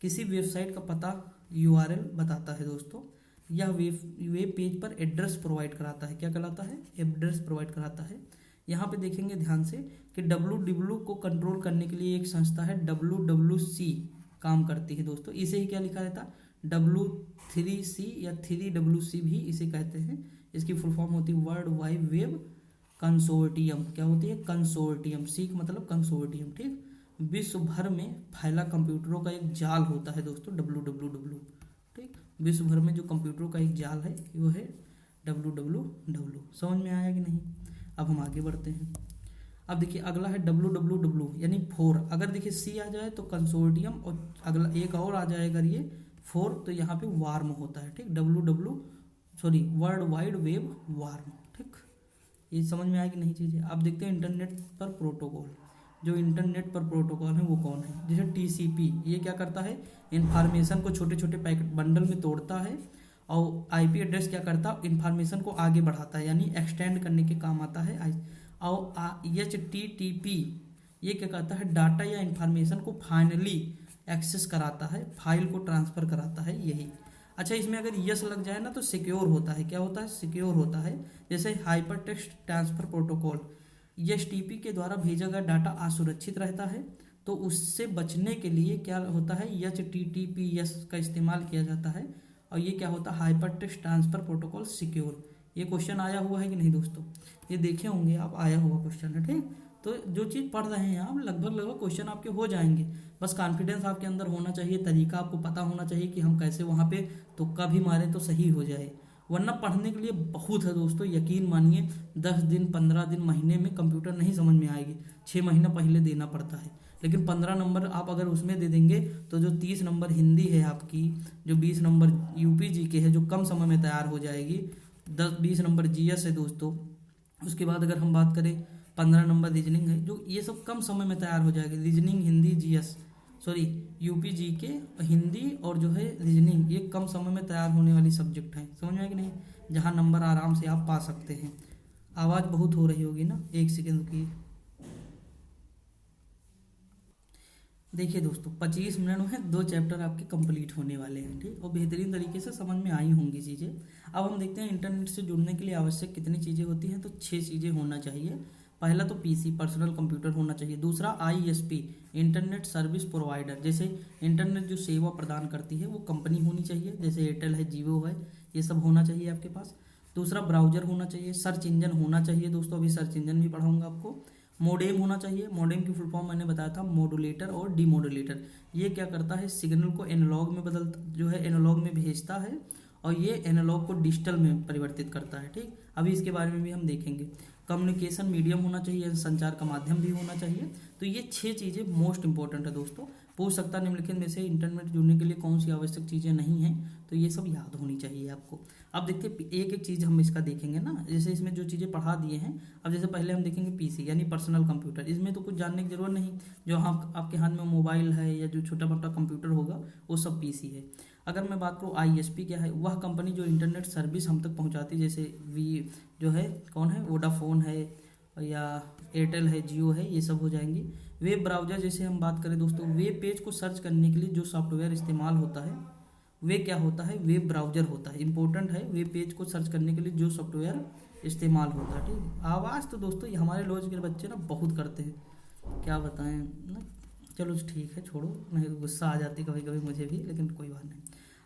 किसी वेबसाइट का पता URL बताता है दोस्तों। यह वेब पेज पर एड्रेस प्रोवाइड कराता है, क्या कहलाता है? एड्रेस प्रोवाइड कराता है। यहाँ पे देखेंगे ध्यान से कि WW को कंट्रोल करने के लिए एक संस्था है WWC काम करती है दोस्तों, इसे ही क्या लिखा रहता है? W3C या 3WC भी इसे कहते हैं। इसकी फुल फॉर्म होती है वर्ल्ड वाइड वेब कंसोर्टियम, क्या होती है? कंसोर्टियम, सी का मतलब कंसोर्टियम, ठीक। विश्व भर में फैला कंप्यूटरों का एक जाल होता है दोस्तों WWW, ठीक, विश्व भर में जो कंप्यूटरों का एक जाल है वो है WWW। समझ में आया कि नहीं? अब हम आगे बढ़ते हैं। अब देखिए अगला है WWW यानी 4, अगर देखिए C आ जाए तो कंसोर्टियम और अगला एक और आ जाए अगर ये 4 तो यहाँ पे वार्म होता है, ठीक, वर्ल्ड वाइड वेब वार्म, ठीक। ये समझ में आएगी नहीं चीज़ें। अब देखते हैं इंटरनेट पर प्रोटोकॉल, जो इंटरनेट पर प्रोटोकॉल है वो कौन है? जैसे TCP, ये क्या करता है? इन्फॉर्मेशन को छोटे छोटे पैकेट बंडल में तोड़ता है, और IP एड्रेस क्या करता है? इन्फॉर्मेशन को आगे बढ़ाता है, यानी एक्सटेंड करने के काम आता है। और HTTP ये क्या करता है? डाटा या इन्फॉर्मेशन को फाइनली एक्सेस कराता है, फाइल को ट्रांसफर कराता है, यही। अच्छा, इसमें अगर यस लग जाए ना तो सिक्योर होता है, क्या होता है? सिक्योर होता है। जैसे hyper text transfer protocol, HTTP के द्वारा भेजा गया डाटा असुरक्षित रहता है, तो उससे बचने के लिए क्या होता है? HTTPS का इस्तेमाल किया जाता है, और ये क्या होता है? Hyper text transfer protocol secure. ये क्वेश्चन आया हुआ है कि नहीं दोस्तों? ये देखे होंगे आप, आया हुआ क्वेश्चन है, ठीक। तो जो चीज़ पढ़ रहे हैं आप लगभग क्वेश्चन आपके हो जाएंगे, बस कॉन्फिडेंस आपके अंदर होना चाहिए, तरीका आपको पता होना चाहिए कि हम कैसे वहाँ पे तुक्का भी मारें तो सही हो जाए। वरना पढ़ने के लिए बहुत है दोस्तों, यकीन मानिए 10 दिन 15 दिन महीने में कंप्यूटर नहीं समझ में आएगी, 6 महीना पहले देना पड़ता है। लेकिन 15 नंबर आप अगर उसमें दे देंगे तो जो 30 नंबर हिंदी है आपकी, जो 20 नंबर UP GK है जो कम समय में तैयार हो जाएगी, 10-20 नंबर जीएस है दोस्तों। उसके बाद अगर हम बात करें 15 नंबर रीजनिंग है, जो ये सब कम समय में तैयार हो जाएगी। Reasoning, Hindi, GS, sorry UP GK, Hindi और जो है रीजनिंग, ये कम समय में तैयार होने वाली सब्जेक्ट हैं। समझ में आया कि नहीं, जहाँ नंबर आराम से आप पा सकते हैं। आवाज़ बहुत हो रही होगी ना, एक सेकेंड की। देखिए दोस्तों 25 मिनट में 2 चैप्टर आपके कंप्लीट होने वाले हैं, ठीक, और बेहतरीन तरीके से समझ में आई होंगी चीज़ें। अब हम देखते हैं इंटरनेट से जुड़ने के लिए आवश्यक कितनी चीज़ें होती हैं। तो 6 चीज़ें होना चाहिए। पहला तो पीसी, पर्सनल कंप्यूटर होना चाहिए। दूसरा आईएसपी, इंटरनेट सर्विस प्रोवाइडर, जैसे इंटरनेट जो सेवा प्रदान करती है वो कंपनी होनी चाहिए, जैसे एयरटेल है, जियो है, ये सब होना चाहिए आपके पास। दूसरा ब्राउजर होना चाहिए। सर्च इंजन होना चाहिए दोस्तों, अभी सर्च इंजन भी पढ़ाऊंगा आपको। मोडेम होना चाहिए। मोडेम की फुल फॉर्म मैंने बताया था, मॉड्यूलेटर और डीमॉड्यूलेटर। ये क्या करता है, सिग्नल को एनालॉग में बदलता, जो है एनालॉग में भेजता है, और ये एनालॉग को डिजिटल में परिवर्तित करता है, ठीक। अभी इसके बारे में भी हम देखेंगे। कम्युनिकेशन मीडियम होना चाहिए, संचार का माध्यम भी होना चाहिए। तो ये 6 चीज़ें मोस्ट इंपॉर्टेंट है दोस्तों। पूछ सकता है निम्नलिखित में से इंटरनेट जुड़ने के लिए कौन सी आवश्यक चीज़ें नहीं हैं, तो ये सब याद होनी चाहिए आपको। अब देखते हैं एक एक चीज़ हम इसका देखेंगे ना, जैसे इसमें जो चीज़ें पढ़ा दिए हैं। अब जैसे पहले हम देखेंगे पीसी यानी पर्सनल कंप्यूटर। इसमें तो कुछ जानने की जरूरत नहीं, जो आपके हाथ में मोबाइल है या जो छोटा मोटा कंप्यूटर होगा वो सब पीसी है। अगर मैं बात करूँ आईएसपी क्या है, वह कंपनी जो इंटरनेट सर्विस हम तक पहुँचाती है, जैसे वी जो है कौन है, वोडाफोन है या एयरटेल है, जियो है, ये सब हो जाएंगी। वेब ब्राउज़र जैसे हम बात करें दोस्तों, वेब पेज को सर्च करने के लिए जो सॉफ्टवेयर इस्तेमाल होता है वे क्या होता है, वेब ब्राउज़र होता है। इंपॉर्टेंट है, वेब पेज को सर्च करने के लिए जो सॉफ्टवेयर इस्तेमाल होता है, ठीक है। आवाज़ तो दोस्तों ये हमारे लॉज के बच्चे ना बहुत करते हैं, क्या बताएं ना। चलो ठीक है, छोड़ो, नहीं तो गुस्सा आ जाती कभी कभी मुझे भी, लेकिन कोई बात नहीं।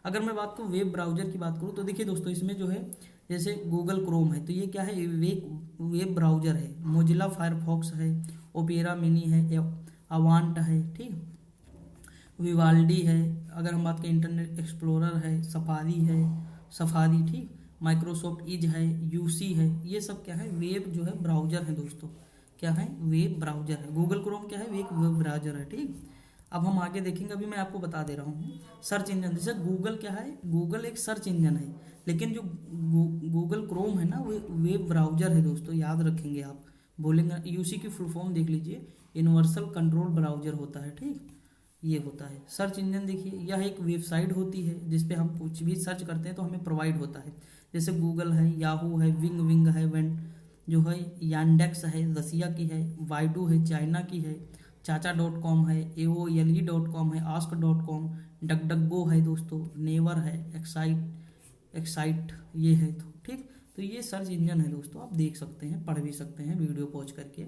अगर मैं बात करूँ वेब ब्राउज़र की बात करूँ, तो देखिए दोस्तों इसमें जो है जैसे गूगल क्रोम है, तो ये क्या है, वेब ब्राउज़र है। मोजिला फायरफॉक्स है, ओपेरा मिनी है, अवांट है, ठीक, विवाल्डी है। अगर हम बात करें इंटरनेट एक्सप्लोरर है, सफारी, ठीक, माइक्रोसॉफ्ट इज है, यूसी है, ये सब क्या है, वेब जो है ब्राउज़र है दोस्तों। क्या है, वेब ब्राउज़र है। गूगल क्रोम क्या है, एक वेब ब्राउज़र है, ठीक। अब हम आगे देखेंगे, अभी मैं आपको बता दे रहा हूँ। सर्च इंजन जैसे गूगल क्या है, गूगल एक सर्च इंजन है, लेकिन जो गूगल क्रोम है ना वो वेब ब्राउज़र है दोस्तों, याद रखेंगे आप। बोलेंगे यूसी की फुल फॉर्म देख लीजिए, यूनिवर्सल कंट्रोल ब्राउज़र होता है, ठीक, ये होता है। सर्च इंजन देखिए, यह एक वेबसाइट होती है जिसपे हम कुछ भी सर्च करते हैं तो हमें प्रोवाइड होता है। जैसे गूगल है, याहू है, विंग है, वेंट जो है, यांडेक्स है, रसिया की है, वाइडू है, चाइना की है, चाचा.com है, AOLE.com है, ask.com, डगडगो है दोस्तों, नेवर है, एक्साइट ये है, तो ठीक। तो ये सर्च इंजन है दोस्तों, आप देख सकते हैं, पढ़ भी सकते हैं वीडियो पॉज करके।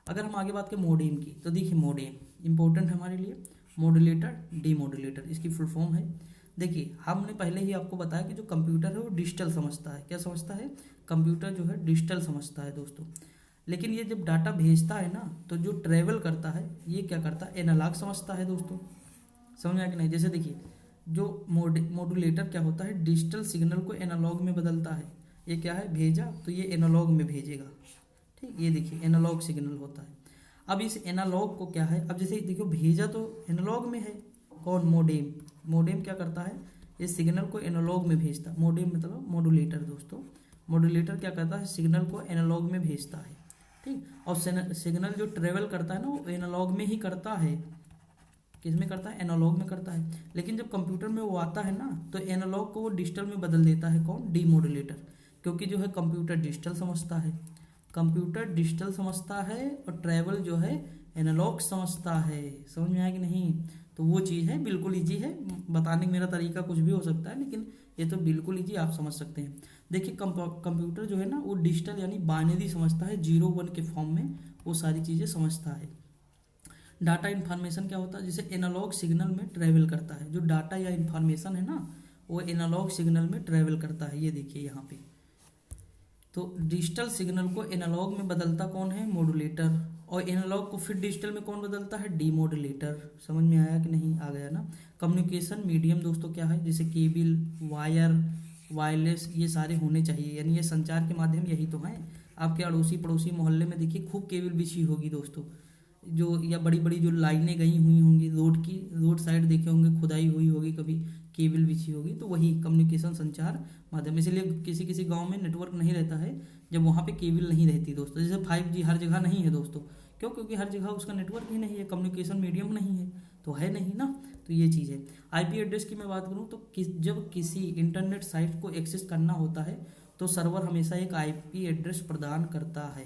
अगर हम आगे बात करें मोडेम की, तो देखिए मोडेम इंपॉर्टेंट है हमारे लिए। मॉड्यूलेटर, डीमॉड्यूलेटर, इसकी फुल फॉर्म है। देखिए हमने पहले ही आपको बताया कि जो कंप्यूटर है वो डिजिटल समझता है। क्या समझता है, कंप्यूटर जो है डिजिटल समझता है दोस्तों। लेकिन ये जब डाटा भेजता है ना, तो जो ट्रेवल करता है ये क्या करता है, एनालॉग समझता है दोस्तों। समझ में आया कि नहीं। जैसे देखिए जो मॉड्यूलेटर क्या होता है, डिजिटल सिग्नल को एनालॉग में बदलता है। ये क्या है, भेजा तो ये एनालॉग में भेजेगा, ठीक, ये देखिए एनालॉग सिग्नल होता है। अब इस एनालॉग को क्या है, अब जैसे देखो भेजा तो एनालॉग में है, कौन, मोडेम। मोडेम क्या करता है, इस सिग्नल को एनालॉग में भेजता है। मोडेम मतलब मॉड्यूलेटर दोस्तों। मॉड्यूलेटर क्या करता है, सिग्नल को एनालॉग में भेजता है, ठीक। और सिग्नल जो ट्रेवल करता है ना वो एनालॉग में ही करता है। किस में करता है, एनालॉग में करता है। लेकिन जब कंप्यूटर में वो आता है ना, तो एनालॉग को वो डिजिटल में बदल देता है, कौन, डीमॉड्यूलेटर। क्योंकि जो है कंप्यूटर डिजिटल समझता है, कंप्यूटर डिजिटल समझता है, और ट्रैवल जो है एनालॉग समझता है। समझ में आया कि नहीं। तो वो चीज़ है, बिल्कुल ईजी है, बताने का मेरा तरीका कुछ भी हो सकता है, लेकिन ये तो बिल्कुल ईजी, आप समझ सकते हैं। देखिए कंप्यूटर जो है ना वो डिजिटल यानी बाइनरी समझता है, 0-1 के फॉर्म में वो सारी चीज़ें समझता है। डाटा इन्फॉर्मेशन क्या होता है, जैसे एनालॉग सिग्नल में ट्रेवल करता है। जो डाटा या इन्फॉर्मेशन है ना वो एनालॉग सिग्नल में ट्रेवल करता है, ये देखिए यहाँ पे। तो डिजिटल सिग्नल को एनालॉग में बदलता कौन है, मॉड्यूलेटर। और एनालॉग को फिर डिजिटल में कौन बदलता है, डीमॉड्यूलेटर। समझ में आया कि नहीं, आ गया ना। कम्युनिकेशन मीडियम दोस्तों क्या है, जैसे केबल, वायर, वायरलेस, ये सारे होने चाहिए, यानी ये संचार के माध्यम यही तो हैं। आपके अड़ोसी पड़ोसी मोहल्ले में देखिए खूब केबल बिछी होगी दोस्तों, जो या बड़ी बड़ी जो लाइनें गई हुई होंगी रोड की, रोड साइड देखे होंगे खुदाई हुई होगी, कभी केबल बिछी होगी, तो वही कम्युनिकेशन संचार माध्यम। इसलिए किसी किसी गांव में नेटवर्क नहीं रहता है जब वहाँ पे केबल नहीं रहती दोस्तों। जैसे 5G हर जगह नहीं है दोस्तों, क्यों? क्योंकि हर जगह उसका नेटवर्क ही नहीं है, कम्युनिकेशन मीडियम नहीं है, तो है नहीं ना। तो ये चीज़ है। आईपी एड्रेस की मैं बात करूँ तो जब किसी इंटरनेट साइट को एक्सेस करना होता है तो सर्वर हमेशा एक आईपी एड्रेस प्रदान करता है।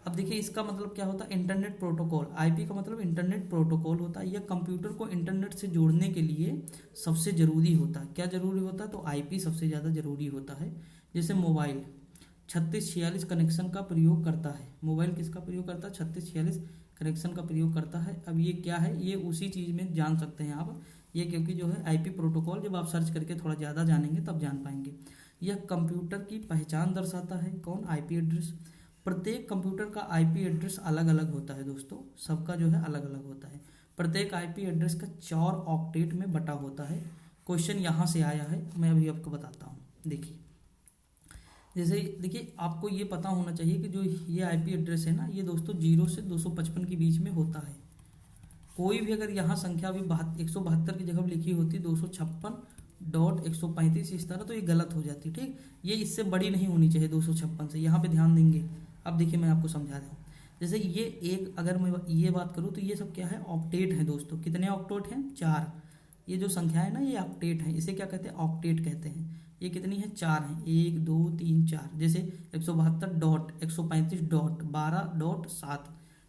अब देखिए इसका मतलब क्या होता है, इंटरनेट प्रोटोकॉल। आईपी का मतलब इंटरनेट प्रोटोकॉल होता है। यह कंप्यूटर को इंटरनेट से जोड़ने के लिए सबसे ज़रूरी होता है। क्या ज़रूरी होता है? तो आईपी सबसे ज़्यादा ज़रूरी होता है। जैसे मोबाइल 3646 कनेक्शन का प्रयोग करता है। मोबाइल किसका प्रयोग करता है? 3646 कनेक्शन का प्रयोग करता है। अब ये क्या है, ये उसी चीज़ में जान सकते हैं आप ये, क्योंकि जो है आईपी प्रोटोकॉल जब आप सर्च करके थोड़ा ज़्यादा जानेंगे तब जान पाएंगे। यह कंप्यूटर की पहचान दर्शाता है। कौन? IP address. प्रत्येक कंप्यूटर का आईपी एड्रेस अलग अलग होता है दोस्तों, सबका जो है अलग अलग होता है। प्रत्येक आईपी एड्रेस का 4 ऑक्टेट में बटा होता है। क्वेश्चन यहाँ से आया है, मैं अभी आपको बताता हूँ। देखिए जैसे देखिए आपको ये पता होना चाहिए कि जो ये आईपी एड्रेस है ना, ये दोस्तों 0 से 255 के बीच में होता है। कोई भी अगर यहाँ संख्या भी 172 की जगह लिखी होती 256.135 इस तरह, तो ये गलत हो जाती। ठीक, ये इससे बड़ी नहीं होनी चाहिए 256 से, यहाँ पे ध्यान देंगे। अब देखिए मैं आपको समझा रहा हूँ। जैसे ये एक, अगर मैं ये बात करूँ तो ये सब क्या है? ऑक्टेट है दोस्तों। कितने ऑक्टेट हैं? 4। ये जो संख्या है ना, ये ऑक्टेट है। इसे क्या कहते हैं? ऑक्टेट कहते हैं। ये कितनी है? 4 हैं। 1 2 3 4। जैसे 172.135.12.7।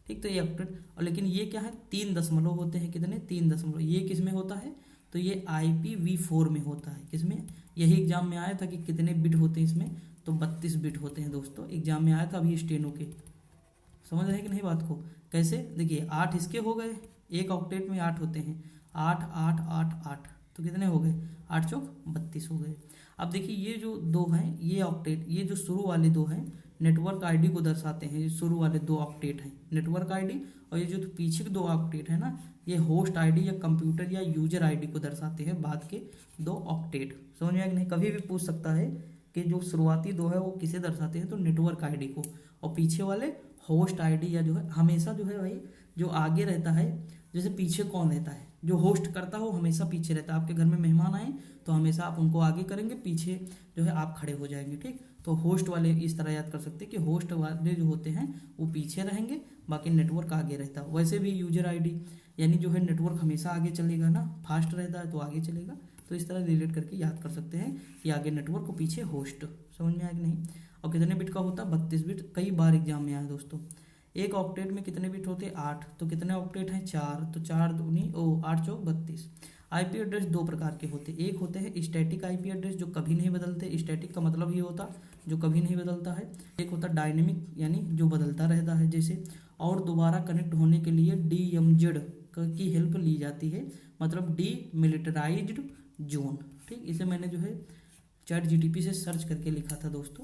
ठीक, तो ये ऑक्टेट। और लेकिन ये क्या है? 3 दशमलव होते हैं। कितने? 3 दशमलव। ये किस में होता है? तो ये IPv4 में होता है। किसमें? यही एग्जाम में आया था कि कितने बिट होते हैं इसमें, तो 32 बिट होते हैं दोस्तों। एग्जाम में आया था अभी स्टेनो के। समझ रहे हैं कि नहीं बात को? कैसे? देखिए 8 इसके हो गए, एक ऑक्टेट में 8 होते हैं। 8 8 8 8, तो कितने हो गए? 8 चौक 32 हो गए। अब देखिए ये जो दो हैं, ये ऑक्टेट, ये जो शुरू वाले दो हैं नेटवर्क आईडी को दर्शाते हैं। ये शुरू वाले 2 ऑक्टेट हैं नेटवर्क आईडी, और ये जो पीछे के 2 ऑक्टेट है ना, ये होस्ट आईडी या कंप्यूटर या यूजर आईडी को दर्शाते हैं, बाद के 2 ऑक्टेट। समझ में आया कि नहीं? कभी भी पूछ सकता है कि जो शुरुआती 2 है वो किसे दर्शाते हैं, तो नेटवर्क आईडी को, और पीछे वाले होस्ट आईडी या जो है, हमेशा जो है भाई जो आगे रहता है, जैसे पीछे कौन रहता है? जो होस्ट करता है वो हमेशा पीछे रहता है। आपके घर में मेहमान आए तो हमेशा आप उनको आगे करेंगे, पीछे जो है आप खड़े हो जाएंगे। ठीक, तो होस्ट वाले इस तरह याद कर सकते हैं कि होस्ट वाले जो होते हैं वो पीछे रहेंगे, बाकी नेटवर्क आगे रहता है। वैसे भी यूजर आईडी यानी जो है नेटवर्क हमेशा आगे चलेगा ना, फास्ट रहता है तो आगे चलेगा। तो इस तरह रिलेट करके याद कर सकते हैं कि आगे नेटवर्क और पीछे होस्ट। समझ में आया कि नहीं? और कितने बिट का होता है? 32 बिट। कई बार एग्जाम में आया दोस्तों। एक ऑक्टेट में कितने बिट होते हैं? 8। तो कितने ऑक्टेट हैं? 4। तो 4 दूनी 8 चौक 32। आईपी एड्रेस 2 प्रकार के होते हैं। एक होते हैं स्टैटिक आईपी एड्रेस, जो कभी नहीं बदलते। स्टैटिक का मतलब ये होता जो कभी नहीं बदलता है। एक होता डायनेमिक, यानी जो बदलता रहता है। जैसे और दोबारा कनेक्ट होने के लिए DMZ की हेल्प ली जाती है, मतलब डीमिलिटराइज्ड जोन। ठीक, इसे मैंने जो है ChatGPT से सर्च करके लिखा था दोस्तों,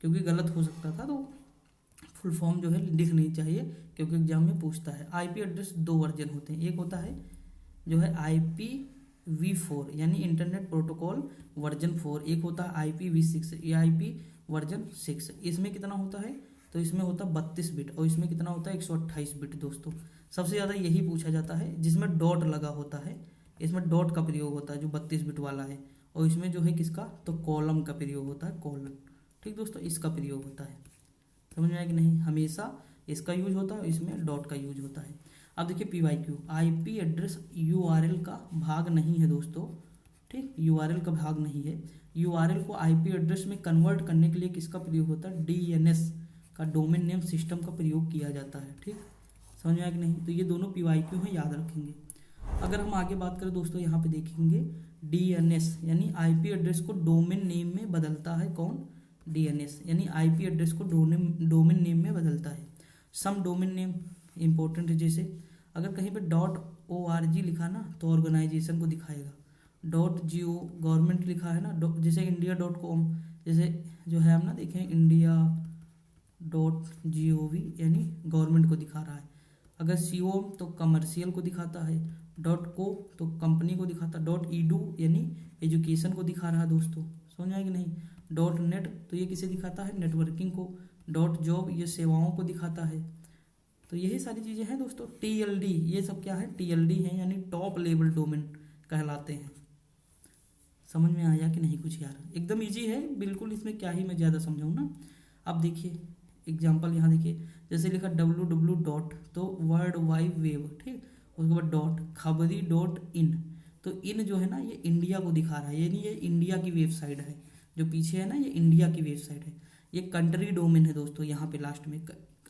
क्योंकि गलत हो सकता था, तो फुल फॉर्म जो है लिख नहीं चाहिए, क्योंकि एग्जाम में पूछता है। आईपी एड्रेस 2 वर्जन होते हैं। एक होता है जो है IPv4 यानी इंटरनेट प्रोटोकॉल वर्जन 4। एक होता है IPv6 या IP वर्जन 6। इसमें कितना होता है? तो इसमें होता है 32 बिट, और इसमें कितना होता है? 128 बिट दोस्तों। सबसे ज़्यादा यही पूछा जाता है जिसमें डॉट लगा होता है। इसमें डॉट का प्रयोग होता है जो 32 बिट वाला है, और इसमें जो है किसका? तो कॉलम का प्रयोग होता है, कॉलन। ठीक दोस्तों, इसका प्रयोग होता है। समझ में आया कि नहीं? हमेशा इसका यूज होता है, इसमें डॉट का यूज होता है। अब देखिए PYQ, आईपी एड्रेस URL का भाग नहीं है दोस्तों। ठीक, URL का भाग नहीं है। URL को आईपी एड्रेस में कन्वर्ट करने के लिए किसका प्रयोग होता है? DNS का, डोमेन नेम सिस्टम का प्रयोग किया जाता है। ठीक, समझ में आया कि नहीं? तो ये दोनों PYQ हैं, याद रखेंगे। अगर हम आगे बात करें दोस्तों, यहाँ पे देखेंगे DNS यानी आईपी एड्रेस को डोमेन नेम में बदलता है। कौन? DNS यानी आईपी एड्रेस को डोमेन नेम में बदलता है। सम डोमेन नेम इंपॉर्टेंट है। जैसे अगर कहीं पे .org लिखा ना, तो ऑर्गेनाइजेशन को दिखाएगा। .go गवर्नमेंट लिखा है ना, जैसे India.com, जैसे जो है हम ना देखें India.gov यानी गवर्नमेंट को दिखा रहा है। अगर com तो कमर्शियल को दिखाता है। .co तो कंपनी को दिखाता है। .edu यानी एजुकेशन को दिखा रहा है दोस्तों। समझ आए कि नहीं? .net तो ये किसे दिखाता है? नेटवर्किंग को। .job ये सेवाओं को दिखाता है। तो यही सारी चीज़ें हैं दोस्तों। TLD ये सब क्या है, TLD है यानी टॉप लेवल डोमेन कहलाते हैं। समझ में आया कि नहीं कुछ यार, एकदम इजी है बिल्कुल, इसमें क्या ही मैं ज़्यादा समझाऊँ ना। अब देखिए एग्जाम्पल यहाँ देखिए, जैसे लिखा www डॉट तो वर्ल्ड वाइड वेब, ठीक, उसके बाद डॉट खबरी डॉट इन, तो इन जो है ना ये इंडिया को दिखा रहा है, यानी ये इंडिया की वेबसाइट है, जो पीछे है ना ये इंडिया की वेबसाइट है। ये कंट्री डोमेन है दोस्तों, यहाँ पे लास्ट में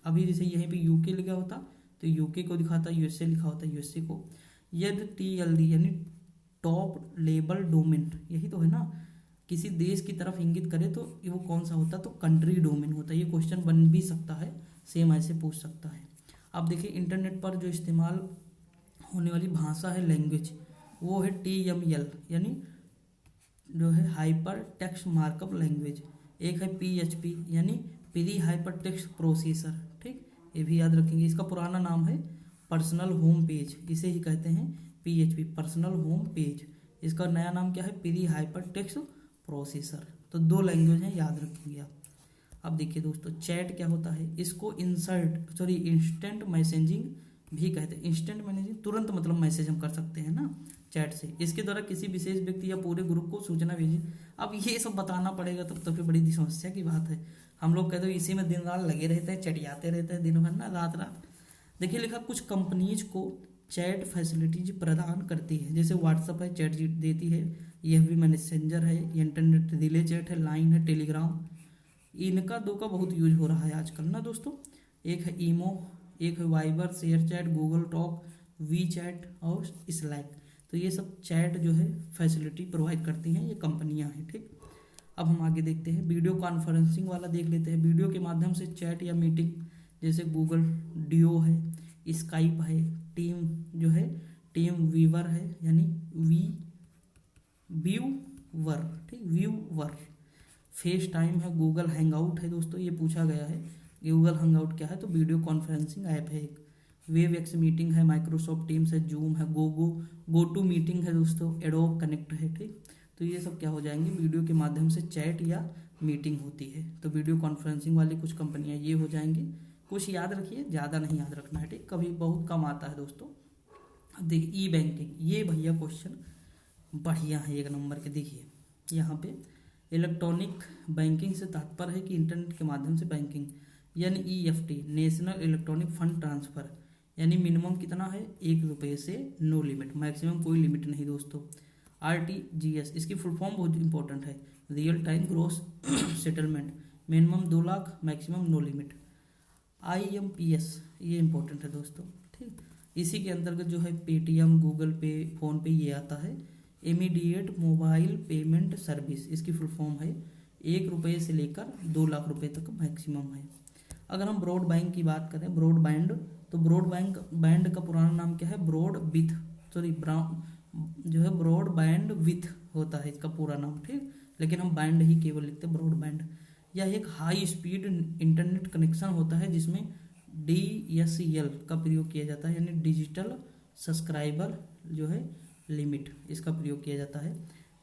अभी जैसे यहीं पे यूके लिखा होता तो यूके को दिखाता, यूएसए लिखा होता यूएसए को। यदि TLD यानी टॉप लेवल डोमेन, यही तो है ना, किसी देश की तरफ इंगित करे तो वो कौन सा होता है, तो कंट्री डोमेन होता है। ये क्वेश्चन बन भी सकता है, सेम ऐसे पूछ सकता है। अब देखिए इंटरनेट पर जो इस्तेमाल होने वाली भाषा है, लैंग्वेज, वो है TML यानी जो है हाइपर टेक्स्ट मार्कअप लैंग्वेज। एक है PHP यानी प्री हाइपर टेक्स्ट प्रोसेसर, ठीक, ये भी याद रखेंगे। इसका पुराना नाम है पर्सनल होम पेज, इसे ही कहते हैं PHP पर्सनल होम पेज। इसका नया नाम क्या है, प्री हाइपर टेक्स्ट प्रोसेसर। तो 2 लैंग्वेज हैं, याद रखेंगे आप। अब देखिए दोस्तों चैट क्या होता है, इसको इंस्टेंट मैसेजिंग भी कहते हैं। इंस्टेंट मैसेजिंग तुरंत मतलब मैसेज हम कर सकते हैं ना चैट से, इसके द्वारा किसी विशेष व्यक्ति या पूरे ग्रुप को सूचना भेजी। अब ये सब बताना पड़ेगा तो फिर बड़ी समस्या की बात है। हम लोग कहते हैं इसी में दिन रात लगे रहते हैं, चटियाते रहते हैं दिन भर ना, रात रात। देखिए लिखा कुछ कंपनीज को चैट फैसिलिटीज प्रदान करती है, जैसे व्हाट्सअप है चैट देती है, यह भी मैसेंजर है, इंटरनेट रिले चैट है, लाइन है, टेलीग्राम। इनका 2 का बहुत यूज हो रहा है आजकल ना दोस्तों। एक है ईमो, एक है Viber, ShareChat, Google Talk, WeChat और स्लैक। तो ये सब चैट जो है फैसिलिटी प्रोवाइड करती हैं, ये कंपनियां हैं, ठीक। अब हम आगे देखते हैं, वीडियो कॉन्फ्रेंसिंग वाला देख लेते हैं। वीडियो के माध्यम से चैट या मीटिंग, जैसे गूगल डियो है, स्काइप है, टीम जो है टीम वीवर है यानी व्यूवर, ठीक, व्यूवर। फेस टाइम है, गूगल हैंगआउट है दोस्तों, ये पूछा गया है गूगल हैंगआउट क्या है, तो वीडियो कॉन्फ्रेंसिंग ऐप है एक। वेब एक्स मीटिंग है, माइक्रोसॉफ्ट टीम्स है, जूम है, गो टू मीटिंग है दोस्तों, एडोब कनेक्ट है, ठीक। तो ये सब क्या हो जाएंगे, वीडियो के माध्यम से चैट या मीटिंग होती है। तो वीडियो कॉन्फ्रेंसिंग वाली कुछ कंपनियां ये हो जाएंगी। कुछ याद रखिए, ज़्यादा नहीं याद रखना है, ठीक, कभी बहुत कम आता है दोस्तों। अब देखिए E-बैंकिंग, ये भैया क्वेश्चन बढ़िया है 1 नंबर के। देखिए यहाँ पे इलेक्ट्रॉनिक बैंकिंग से तात्पर्य है कि इंटरनेट के माध्यम से बैंकिंग, यानी EFT national electronic fund transfer, यानी मिनिमम कितना है, 1 रुपये से नो लिमिट, मैक्सिमम कोई लिमिट नहीं दोस्तों। RTGS इसकी फुल फॉर्म बहुत इंपॉर्टेंट है, real time gross settlement, minimum 2 lakh, maximum no limit. IMPS ये इंपॉर्टेंट है दोस्तों, ठीक। इसी के अंतर्गत जो है पेटीएम, गूगल पे, फोन पे ये आता है, इमीडिएट मोबाइल पेमेंट सर्विस, इसकी फुल फॉर्म है 1 रुपये से लेकर 2 लाख रुपए तक मैक्सिमम है। अगर हम ब्रॉडबैंड की बात करें, ब्रॉडबैंड, तो ब्रॉडबैंड का पुराना नाम क्या है, जो है ब्रॉडबैंड विथ होता है इसका पूरा नाम, ठीक, लेकिन हम बैंड ही केवल लिखते हैं, ब्रॉडबैंड। यह एक हाई स्पीड इंटरनेट कनेक्शन होता है जिसमें DSL का प्रयोग किया जाता है, यानी डिजिटल सब्सक्राइबर जो है लिमिट, इसका प्रयोग किया जाता है।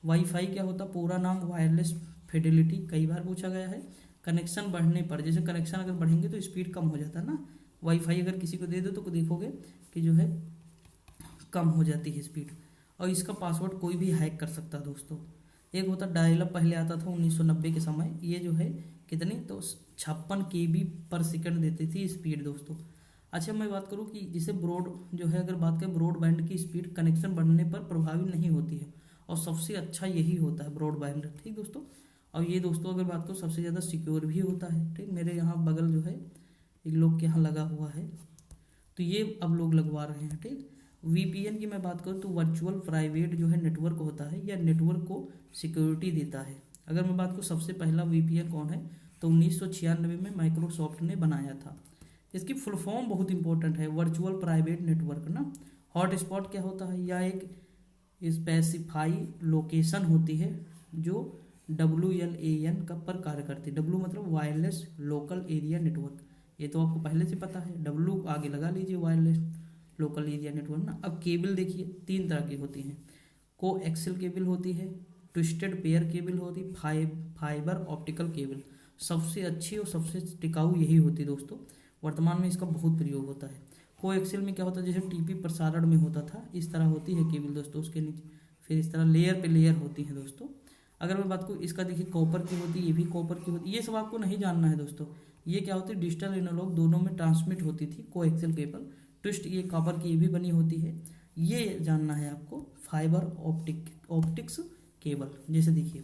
वाईफाई क्या होता है, पूरा नाम वायरलेस फिडेलिटी, कई बार पूछा गया है। कनेक्शन बढ़ने पर, जैसे कनेक्शन अगर बढ़ेंगे तो स्पीड कम हो जाता है ना, वाईफाई अगर किसी को दे दो तो देखोगे कि जो है कम हो जाती है स्पीड। और इसका पासवर्ड कोई भी हैक कर सकता है दोस्तों। एक होता डायल अप, पहले आता था 1990 के समय, ये जो है कितनी, तो 56 KB पर सेकंड देती थी स्पीड दोस्तों। अच्छा मैं बात करूँ कि जिसे ब्रॉड जो है, अगर बात करें ब्रॉडबैंड की स्पीड कनेक्शन बढ़ने पर प्रभावी नहीं होती है, और सबसे अच्छा यही होता है ब्रॉडबैंड, ठीक दोस्तों। और ये दोस्तों अगर बात करो सबसे ज़्यादा सिक्योर भी होता है, ठीक। मेरे यहाँ बगल जो है एक लोग के यहाँ लगा हुआ है, तो ये अब लोग लगवा रहे हैं, ठीक। VPN की मैं बात करूँ तो वर्चुअल प्राइवेट जो है नेटवर्क होता है, या नेटवर्क को सिक्योरिटी देता है। अगर मैं बात करूँ सबसे पहला VPN कौन है, तो 1996 में माइक्रोसॉफ्ट ने बनाया था। इसकी फुल फॉर्म बहुत इंपॉर्टेंट है, वर्चुअल प्राइवेट नेटवर्क ना। हॉटस्पॉट क्या होता है, या एक स्पेसिफाई लोकेशन होती है जो WLAN का पर कार्य करती है। W मतलब वायरलेस लोकल एरिया नेटवर्क, ये तो आपको पहले से पता है, W आगे लगा लीजिए, वायरलेस लोकल एरिया नेटवर्क ना। अब केबल देखिए 3 तरह की होती हैं, कोएक्सियल केबल होती है, ट्विस्टेड पेयर केबल होती है, फाइबर ऑप्टिकल केबल। सबसे अच्छी और सबसे टिकाऊ यही होती है दोस्तों, वर्तमान में इसका बहुत प्रयोग होता है। कोएक्सियल में क्या होता है, जैसे टीपी प्रसारण में होता था इस तरह होती है केबल दोस्तों, उसके नीचे फिर इस तरह लेयर पे लेयर होती है दोस्तों। अगर मैं बात करूँ इसका, देखिए कॉपर की होती है, ये भी कॉपर की होती है, ये सब आपको नहीं जानना है दोस्तों। ये क्या होती है, डिजिटल एनालॉग दोनों में ट्रांसमिट होती थी कोएक्सियल केबल। ट्विस्ट ये कॉपर की ये भी बनी होती है। ये जानना है आपको फाइबर ऑप्टिक्स केबल। जैसे देखिए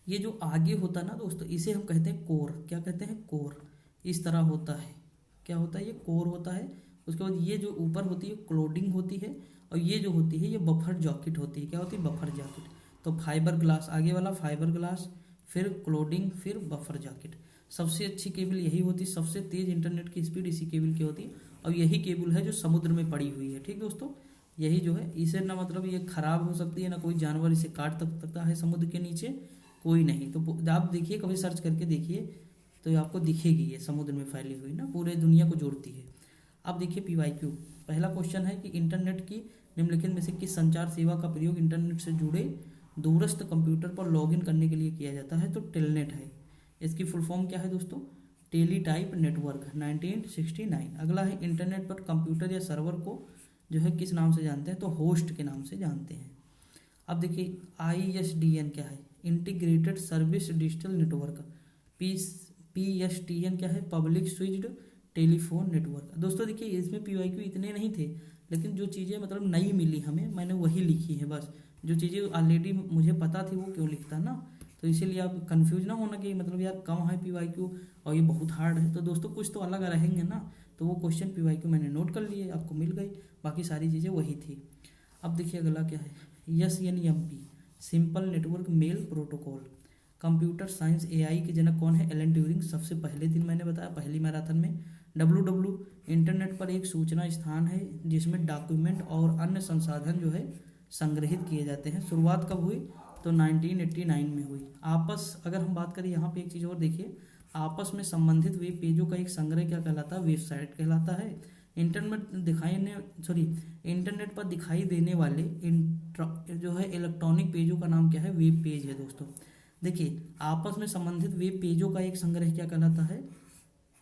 ये जो आगे होता है ना दोस्तों, इसे हम कहते हैं कोर। क्या कहते हैं, कोर। इस तरह होता है, क्या होता है, ये कोर होता है। उसके बाद ये जो ऊपर होती है क्लोडिंग होती है, और ये जो होती है ये बफर जैकेट होती है। क्या होती है, बफर जैकेट। तो फाइबर ग्लास आगे वाला फाइबर ग्लास, फिर क्लोडिंग, फिर बफर जैकेट। सबसे अच्छी केबल यही होती है, सबसे तेज इंटरनेट की स्पीड इसी केबल की होती है, और यही केबल है जो समुद्र में पड़ी हुई है। ठीक दोस्तों, यही जो है, इसे ना मतलब ये खराब हो सकती है, ना कोई जानवर इसे काट सकता है समुद्र के नीचे, कोई नहीं। तो आप देखिए, कभी सर्च करके देखिए तो आपको दिखेगी, ये समुद्र में फैली हुई ना, पूरे दुनिया को जोड़ती है। अब देखिए PYQ, पहला क्वेश्चन है कि इंटरनेट की निम्नलिखित में से किस संचार सेवा का प्रयोग इंटरनेट से जुड़े दूरस्थ कंप्यूटर पर लॉगिन करने के लिए किया जाता है, तो टेलनेट है। इसकी फुल फॉर्म क्या है दोस्तों, टेलीटाइप नेटवर्क 1969। अगला है इंटरनेट पर कंप्यूटर या सर्वर को जो है किस नाम से जानते हैं, तो होस्ट के नाम से जानते हैं। अब देखिए ISDN क्या है, integrated service digital network. PSTN क्या है, पब्लिक स्विच्ड टेलीफोन नेटवर्क। दोस्तों देखिए इसमें PYQ इतने नहीं थे, लेकिन जो चीज़ें मतलब नई मिली हमें, मैंने वही लिखी है बस। जो चीज़ें ऑलरेडी मुझे पता थी वो क्यों लिखता ना, तो इसीलिए आप कंफ्यूज ना होना कि मतलब यार कम है PYQ और ये बहुत हार्ड है। तो दोस्तों कुछ तो अलग रहेंगे ना, तो वो क्वेश्चन PYQ मैंने नोट कर लिए, आपको मिल गई, बाकी सारी चीज़ें वही थी। अब देखिए अगला क्या है, SNMP simple network mail protocol. Computer science AI के जनक कौन है, एलन ट्यूरिंग। सबसे पहले दिन मैंने बताया पहली मैराथन में। WW इंटरनेट पर एक सूचना स्थान है जिसमें डॉक्यूमेंट और अन्य संसाधन जो है संग्रहित किए जाते हैं। शुरुआत कब हुई, तो 1989 में हुई। आपस अगर हम बात करें यहाँ पे एक चीज़ और देखिए, आपस में संबंधित वेब पेजों का एक संग्रह क्या कहलाता है, वेबसाइट कहलाता है। इंटरनेट पर दिखाई देने वाले जो है इलेक्ट्रॉनिक पेजों का नाम क्या है, वेब पेज है दोस्तों। देखिए आपस में संबंधित वेब पेजों का एक संग्रह क्या कहलाता है,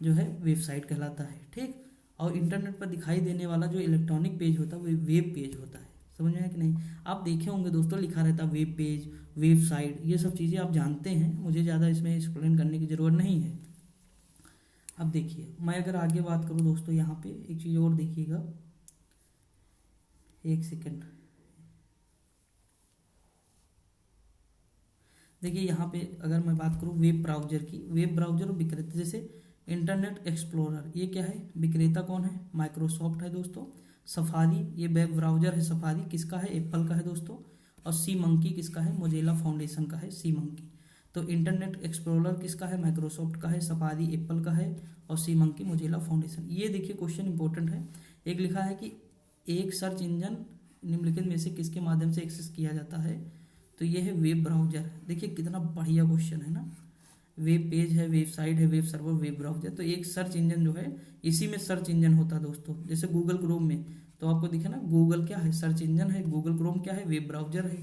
जो है वेबसाइट कहलाता है। ठीक, और इंटरनेट पर दिखाई देने वाला जो इलेक्ट्रॉनिक पेज होता है वो वेब पेज होता है। समझ में है कि नहीं, आप देखे होंगे दोस्तों लिखा रहता है वेब पेज, वेबसाइट, ये सब चीज़ें आप जानते हैं, मुझे ज़्यादा इसमें एक्सप्लेन करने की ज़रूरत नहीं है। अब देखिए मैं अगर आगे बात करूँ दोस्तों, यहाँ पे एक चीज़ और देखिएगा, एक सेकेंड। देखिए यहाँ पे अगर मैं बात करूँ वेब ब्राउज़र की, वेब ब्राउज़र विक्रेता, जैसे इंटरनेट एक्सप्लोरर, ये क्या है, विक्रेता कौन है, माइक्रोसॉफ्ट है दोस्तों। सफारी, ये वेब ब्राउज़र है सफारी, किसका है, एप्पल का है दोस्तों। और सी मंकी किसका है, मोजिला फाउंडेशन का है सी मंकी। तो इंटरनेट एक्सप्लोरर किसका है, माइक्रोसॉफ्ट का है, सफारी एप्पल का है, और सी मंकी मोजिला फाउंडेशन। ये देखिए क्वेश्चन इंपॉर्टेंट है। एक लिखा है कि एक सर्च इंजन निम्नलिखित में से किसके माध्यम से एक्सेस किया जाता है, तो ये है वेब ब्राउज़र। देखिए कितना बढ़िया क्वेश्चन है ना, वेब पेज है, वेबसाइट है, वेब सर्वर, वेब ब्राउज़र। तो एक सर्च इंजन जो है, इसी में सर्च इंजन होता है दोस्तों। जैसे गूगल क्रोम में तो आपको दिखे ना, गूगल क्या है, सर्च इंजन है, गूगल क्रोम क्या है, वेब ब्राउज़र है।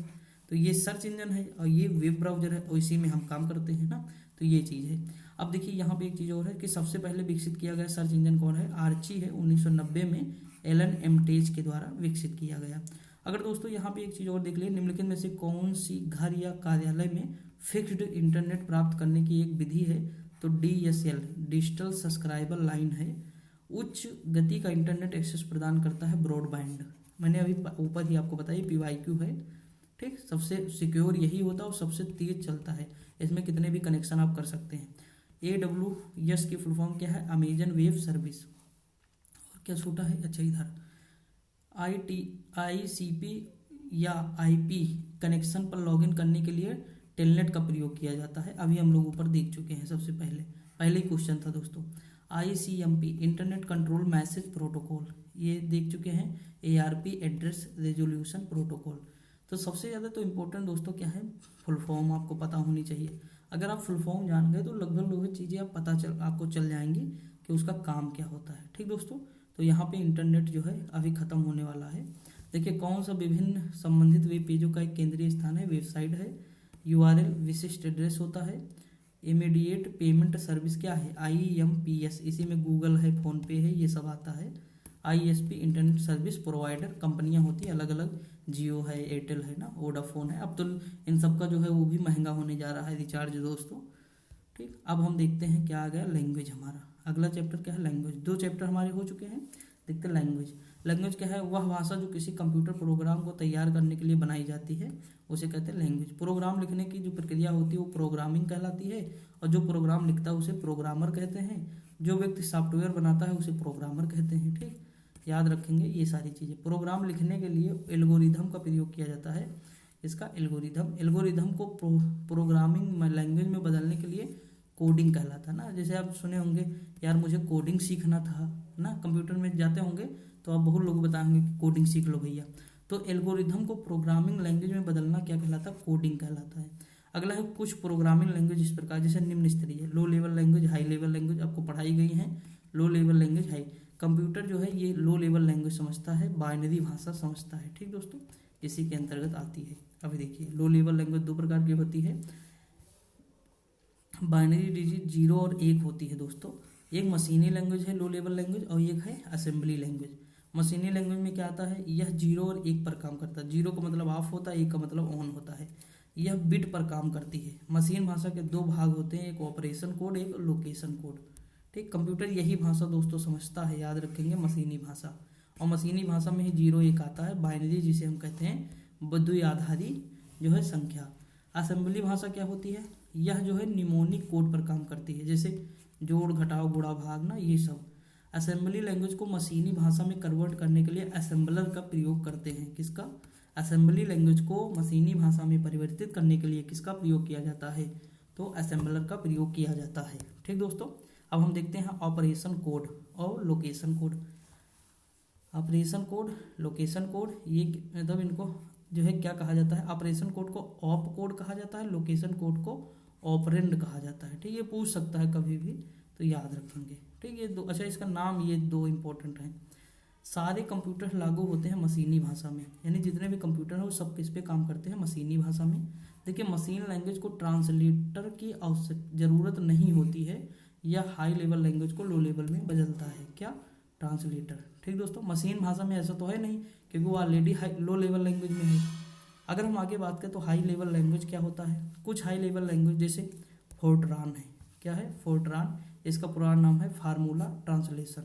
तो ये सर्च इंजन है और ये वेब ब्राउज़र है, और इसी में हम काम करते हैं ना, तो ये चीज़ है। अब देखिए यहाँ पे एक चीज़ और है कि सबसे पहले विकसित किया गया सर्च इंजन कौन है, आर्ची है, 1990 में एलन एमटेज के द्वारा विकसित किया गया। अगर दोस्तों यहाँ पे एक चीज़ और देख लीजिए, निम्नलिखित में से कौन सी घर या कार्यालय में फिक्स्ड इंटरनेट प्राप्त करने की एक विधि है, तो DSL डिजिटल सब्सक्राइबर लाइन है। उच्च गति का इंटरनेट एक्सेस प्रदान करता है ब्रॉडबैंड। मैंने अभी ऊपर ही आपको बताया PYQ है। ठीक, सबसे सिक्योर यही होता है और सबसे तेज चलता है, इसमें कितने भी कनेक्शन आप कर सकते हैं। AWS की फुल फॉर्म क्या है, अमेजन वेब सर्विस। और क्या छूटा है, अच्छा इधर ICP या IP कनेक्शन पर लॉगिन करने के लिए टेलनेट का प्रयोग किया जाता है। अभी हम लोग ऊपर देख चुके हैं, सबसे पहले ही क्वेश्चन था दोस्तों। ICMP internet control message protocol, ये देख चुके हैं। ARP address resolution protocol. तो सबसे ज़्यादा तो इम्पोर्टेंट दोस्तों क्या है, फुल फॉर्म आपको पता होनी चाहिए। अगर आप फुल फॉर्म जान गए तो लगभग चीज़ें आप आपको चल जाएंगी कि उसका काम क्या होता है। ठीक दोस्तों, तो यहाँ पे इंटरनेट जो है अभी ख़त्म होने वाला है। देखिए कौन सा विभिन्न संबंधित वेब पेजों का एक केंद्रीय स्थान है, वेबसाइट है। URL विशिष्ट एड्रेस होता है। इमीडिएट पेमेंट सर्विस क्या है, IMPS, इसी में गूगल है, फ़ोनपे है, ये सब आता है। ISP इंटरनेट सर्विस प्रोवाइडर कंपनियां होती है अलग अलग, जियो है, एयरटेल है ना, वोडाफोन है। अब तो इन सब का जो है वो भी महंगा होने जा रहा है रिचार्ज दोस्तों। ठीक, अब हम देखते हैं क्या आ गया, लैंग्वेज हमारा। अगला चैप्टर क्या है, लैंग्वेज। 2 चैप्टर हमारे हो चुके हैं। देखते हैं लैंग्वेज। लैंग्वेज क्या है, वह भाषा जो किसी कंप्यूटर प्रोग्राम को तैयार करने के लिए बनाई जाती है, उसे कहते हैं लैंग्वेज। प्रोग्राम लिखने की जो प्रक्रिया होती है वो प्रोग्रामिंग कहलाती है, और जो प्रोग्राम लिखता है उसे प्रोग्रामर कहते हैं। जो व्यक्ति सॉफ्टवेयर बनाता है उसे प्रोग्रामर कहते हैं। ठीक, याद रखेंगे ये सारी चीज़ें। प्रोग्राम लिखने के लिए एल्गोरिथम का प्रयोग किया जाता है। इसका एल्गोरिथम को प्रोग्रामिंग लैंग्वेज में बदलने के लिए कोडिंग कहलाता है ना। जैसे आप सुने होंगे, यार मुझे कोडिंग सीखना था ना, कंप्यूटर में जाते होंगे तो आप बहुत लोग बताएंगे कि कोडिंग सीख लो भैया। तो एल्गोरिथम को प्रोग्रामिंग लैंग्वेज में बदलना क्या कहलाता है, कोडिंग कहलाता है। अगला है कुछ प्रोग्रामिंग लैंग्वेज इस प्रकार, जैसे निम्न स्तरीय, low level language, high level language आपको पढ़ाई गई है। Low level language, high. Computer जो है ये लो लेवल लैंग्वेज समझता है, बाइनरी भाषा समझता है। ठीक दोस्तों, इसी के अंतर्गत आती है। अभी देखिए, लो लेवल लैंग्वेज 2 प्रकार की होती है। बाइनरी डिजिट 0 और 1 होती है दोस्तों। एक मशीनी लैंग्वेज है लो लेवल लैंग्वेज, और एक है असेंबली लैंग्वेज। मशीनी लैंग्वेज में क्या आता है, यह 0 और 1 पर काम करता है। 0 का मतलब ऑफ होता है, 1 का मतलब ऑन होता है। यह बिट पर काम करती है। मशीन भाषा के 2 भाग होते हैं, एक ऑपरेशन कोड, एक लोकेशन कोड। ठीक, कंप्यूटर यही भाषा दोस्तों समझता है, याद रखेंगे, मशीनी भाषा। और मशीनी भाषा में ही 0 1 आता है, बाइनरी जिसे हम कहते हैं द्विआधारी जो है संख्या। असेंबली भाषा क्या होती है, यह जो है निमोनिक कोड पर काम करती है, जैसे जोड़ घटाव गुणा भाग ना, ये सब। असेंबली लैंग्वेज को मशीनी भाषा में कन्वर्ट करने के लिए असेंबलर का प्रयोग करते हैं। किसका, असेंबली लैंग्वेज को मशीनी भाषा में परिवर्तित करने के लिए किसका प्रयोग किया जाता है, तो असेंबलर का प्रयोग किया जाता है। ठीक दोस्तों, अब हम देखते हैं ऑपरेशन कोड और location code. Operation code, location code, ये मतलब इनको जो है क्या कहा जाता है, ऑपरेशन कोड को ऑप कोड कहा जाता है, लोकेशन कोड को ऑपरेंड कहा जाता है। ठीक, ये पूछ सकता है कभी भी, तो याद रखेंगे। ठीक, ये 2, अच्छा इसका नाम, ये 2 इंपॉर्टेंट हैं। सारे कंप्यूटर लागू होते हैं मशीनी भाषा में, यानी जितने भी कंप्यूटर हैं वो सब किस पे काम करते हैं, मशीनी भाषा में। देखिए, मशीन लैंग्वेज को ट्रांसलेटर की आवश्यक जरूरत नहीं होती है, यह हाई लेवल लैंग्वेज को लो लेवल में बदलता है। क्या, ट्रांसलेटर। ठीक दोस्तों, मशीन भाषा में ऐसा तो है नहीं, क्योंकि वो ऑलरेडी लो लेवल लैंग्वेज में है। अगर हम आगे बात करें तो हाई लेवल लैंग्वेज क्या होता है, कुछ हाई लेवल लैंग्वेज जैसे फोर्ट्रान है। क्या है, फोर्ट्रान, इसका पुराना नाम है फार्मूला ट्रांसलेशन।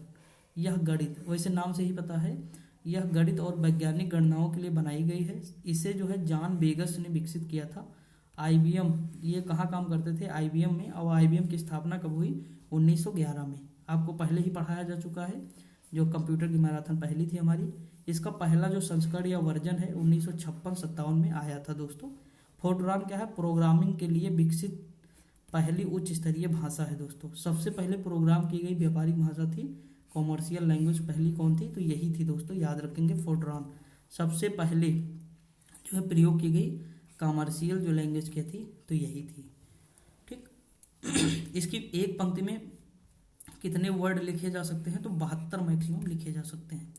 यह गणित, वैसे नाम से ही पता है, यह गणित और वैज्ञानिक गणनाओं के लिए बनाई गई है। इसे जो है जॉन बेगस ने विकसित किया था। IBM, ये कहाँ काम करते थे, IBM में। और IBM की स्थापना कब हुई, 1911 में। आपको पहले ही पढ़ाया जा चुका है, जो कंप्यूटर की मैराथन पहली थी हमारी। इसका पहला जो संस्करण या वर्जन है 1956-57 में आया था दोस्तों। फोर्ट्रान क्या है, प्रोग्रामिंग के लिए विकसित पहली उच्च स्तरीय भाषा है दोस्तों। सबसे पहले प्रोग्राम की गई व्यापारिक भाषा थी, कॉमर्शियल लैंग्वेज पहली कौन थी, तो यही थी दोस्तों, याद रखेंगे, फोर्ट्रान। सबसे पहले जो है प्रयोग की गई कॉमर्शियल जो लैंग्वेज की थी, तो यही थी। ठीक, इसकी एक पंक्ति में कितने वर्ड लिखे जा सकते हैं, तो 72 मैक्सिमम लिखे जा सकते हैं।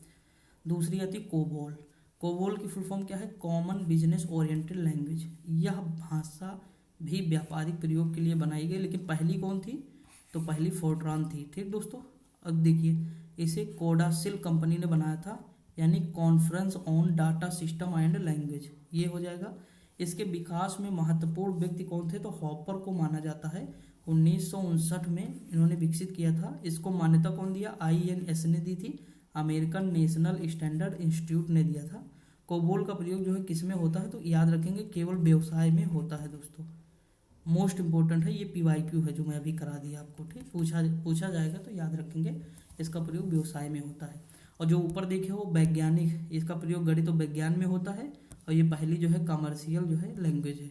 दूसरी आती कोबोल। कोबोल की फुल फॉर्म क्या है, कॉमन बिजनेस ओरिएंटेड लैंग्वेज। यह भाषा भी व्यापारिक प्रयोग के लिए बनाई गई, लेकिन पहली कौन थी, तो पहली फोर्ट्रान थी। ठीक दोस्तों, अब देखिए, इसे कोडासिल कंपनी ने बनाया था, यानी conference on data system and language, ये हो जाएगा। इसके विकास में महत्वपूर्ण व्यक्ति कौन थे, तो हॉपर को माना जाता है। 1959 में इन्होंने विकसित किया था। इसको मान्यता कौन दिया, INS ने दी थी, अमेरिकन नेशनल स्टैंडर्ड इंस्टीट्यूट ने दिया था। कोबोल का प्रयोग जो है किस में होता है, तो याद रखेंगे केवल व्यवसाय में होता है दोस्तों। मोस्ट इंपॉर्टेंट है, ये PYQ है जो मैं अभी करा दिया आपको। ठीक, पूछा जाएगा तो याद रखेंगे, इसका प्रयोग व्यवसाय में होता है। और जो ऊपर देखे वो वैज्ञानिक, इसका प्रयोग गणित और विज्ञान में होता है, और ये पहली जो है कमर्शियल जो है लैंग्वेज है।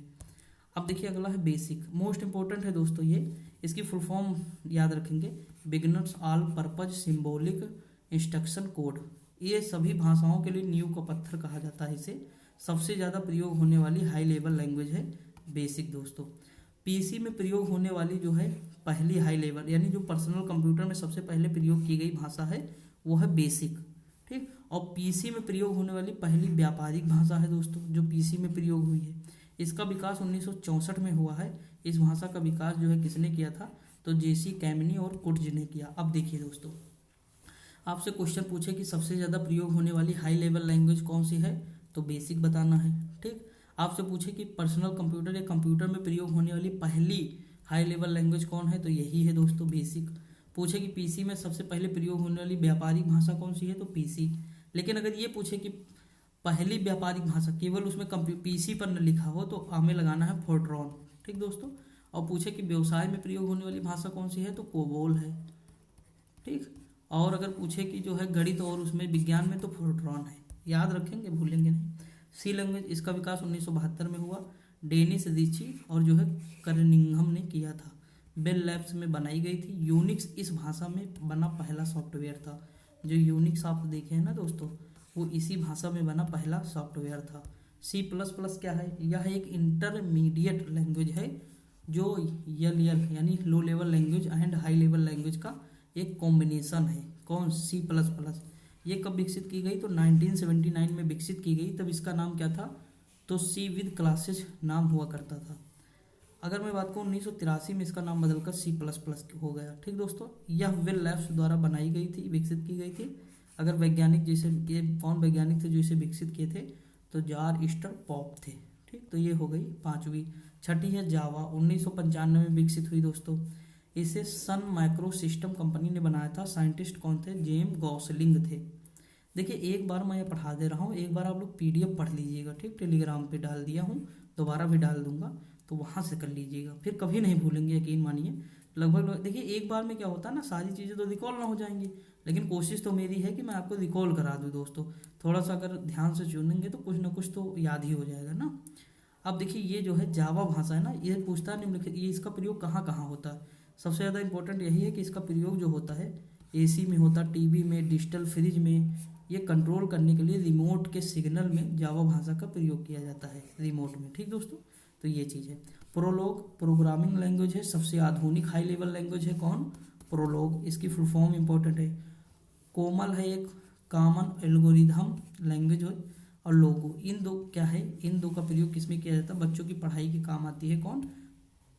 अब देखिए अगला है बेसिक, मोस्ट इंपॉर्टेंट है दोस्तों ये। इसकी फुल फॉर्म याद रखेंगे, beginners all purpose symbolic instruction code. ये सभी भाषाओं के लिए नींव का पत्थर कहा जाता है इसे। सबसे ज़्यादा प्रयोग होने वाली हाई लेवल लैंग्वेज है बेसिक दोस्तों। PC में प्रयोग होने वाली जो है पहली हाई लेवल, यानी जो पर्सनल कंप्यूटर में सबसे पहले प्रयोग की गई भाषा है वो है बेसिक। ठीक, और PC में प्रयोग होने वाली पहली व्यापारिक भाषा है दोस्तों, जो PC में प्रयोग हुई है। इसका विकास 1964 में हुआ है। इस भाषा का विकास जो है किसने किया था, तो जेसी कैमनी और कुट्ज ने किया। अब देखिए दोस्तों, आपसे क्वेश्चन पूछे कि सबसे ज़्यादा प्रयोग होने वाली हाई लेवल लैंग्वेज कौन सी है, तो बेसिक बताना है। ठीक, आपसे पूछे कि पर्सनल कंप्यूटर या कंप्यूटर में प्रयोग होने वाली पहली हाई लेवल लैंग्वेज कौन है, तो यही है दोस्तों बेसिक। पूछे कि पीसी में सबसे पहले प्रयोग होने वाली व्यापारिक भाषा कौन सी है, तो पीसी। लेकिन अगर ये पूछे कि पहली व्यापारिक भाषा, केवल उसमें पीसी पर न लिखा हो, तो हमें लगाना है फोर्ट्रॉन। ठीक दोस्तों, और पूछे कि व्यवसाय में प्रयोग होने वाली भाषा कौन सी है, तो कोबोल है। ठीक, और अगर पूछे कि जो है गणित और उसमें विज्ञान में, तो फोर्ट्रॉन है। याद रखेंगे, भूलेंगे नहीं। सी लैंग्वेज, इसका विकास 1972 में हुआ। डेनिस रिची और जो है कर्निंघम ने किया था। बेल लैब्स में बनाई गई थी। यूनिक्स इस भाषा में बना पहला सॉफ्टवेयर था। जो यूनिक्स आप देखे हैं ना दोस्तों, वो इसी भाषा में बना पहला सॉफ्टवेयर था। सी प्लस प्लस क्या है, यह एक इंटरमीडिएट लैंग्वेज है जो यल यानी low level language and high level language का एक कॉम्बिनेशन है। कौन, सी प्लस प्लस। ये कब विकसित की गई, तो 1979 में विकसित की गई। तब इसका नाम क्या था, तो सी विद क्लासेस नाम हुआ करता था। अगर मैं बात करूँ 1983 में इसका नाम बदलकर सी प्लस प्लस हो गया। ठीक दोस्तों, यह बेल लैब्स द्वारा बनाई गई थी, विकसित की गई थी। अगर वैज्ञानिक जैसे, ये कौन वैज्ञानिक थे जो इसे विकसित किए थे, तो जार ईस्टर पॉप थे। ठीक, तो ये हो गई पांचवी। छठी है जावा, 1995 में विकसित हुई दोस्तों। इसे सन माइक्रो सिस्टम कंपनी ने बनाया था। साइंटिस्ट कौन थे, जेम गॉसलिंग थे। देखिए, एक बार मैं ये पढ़ा दे रहा हूँ, एक बार आप लोग पीडीएफ पढ़ लीजिएगा। ठीक, टेलीग्राम पे डाल दिया हूँ, दोबारा भी डाल दूंगा, तो वहाँ से कर लीजिएगा, फिर कभी नहीं भूलेंगे, यकीन मानिए। लगभग देखिए, एक बार में क्या होता है ना, सारी चीज़ें तो रिकॉल ना हो जाएंगी, लेकिन कोशिश तो मेरी है कि मैं आपको रिकॉल करा दूँ दोस्तों। थोड़ा सा अगर ध्यान से चुनेंगे तो कुछ ना कुछ तो याद ही हो जाएगा ना। अब देखिए, ये जो है जावा भाषा है ना, ये पूछता है निम्नलिखित, ये इसका प्रयोग कहाँ कहाँ होता है। सबसे ज़्यादा इंपॉर्टेंट यही है कि इसका प्रयोग जो होता है एसी में होता, टीवी में, डिजिटल फ्रिज में। ये कंट्रोल करने के लिए रिमोट के सिग्नल में जावा भाषा का प्रयोग किया जाता है, रिमोट में। ठीक दोस्तों, तो ये चीज़ है। प्रोलोग प्रोग्रामिंग लैंग्वेज है, सबसे आधुनिक हाई लेवल लैंग्वेज है। कौन, प्रोलोग। इसकी फुल फॉर्म इंपॉर्टेंट है। कोमल है एक कॉमन एल्गोरिथम लैंग्वेज है। और लोगो, इन दो क्या है, इन दो का प्रयोग किसमें किया जाता है, बच्चों की पढ़ाई के काम आती है। कौन,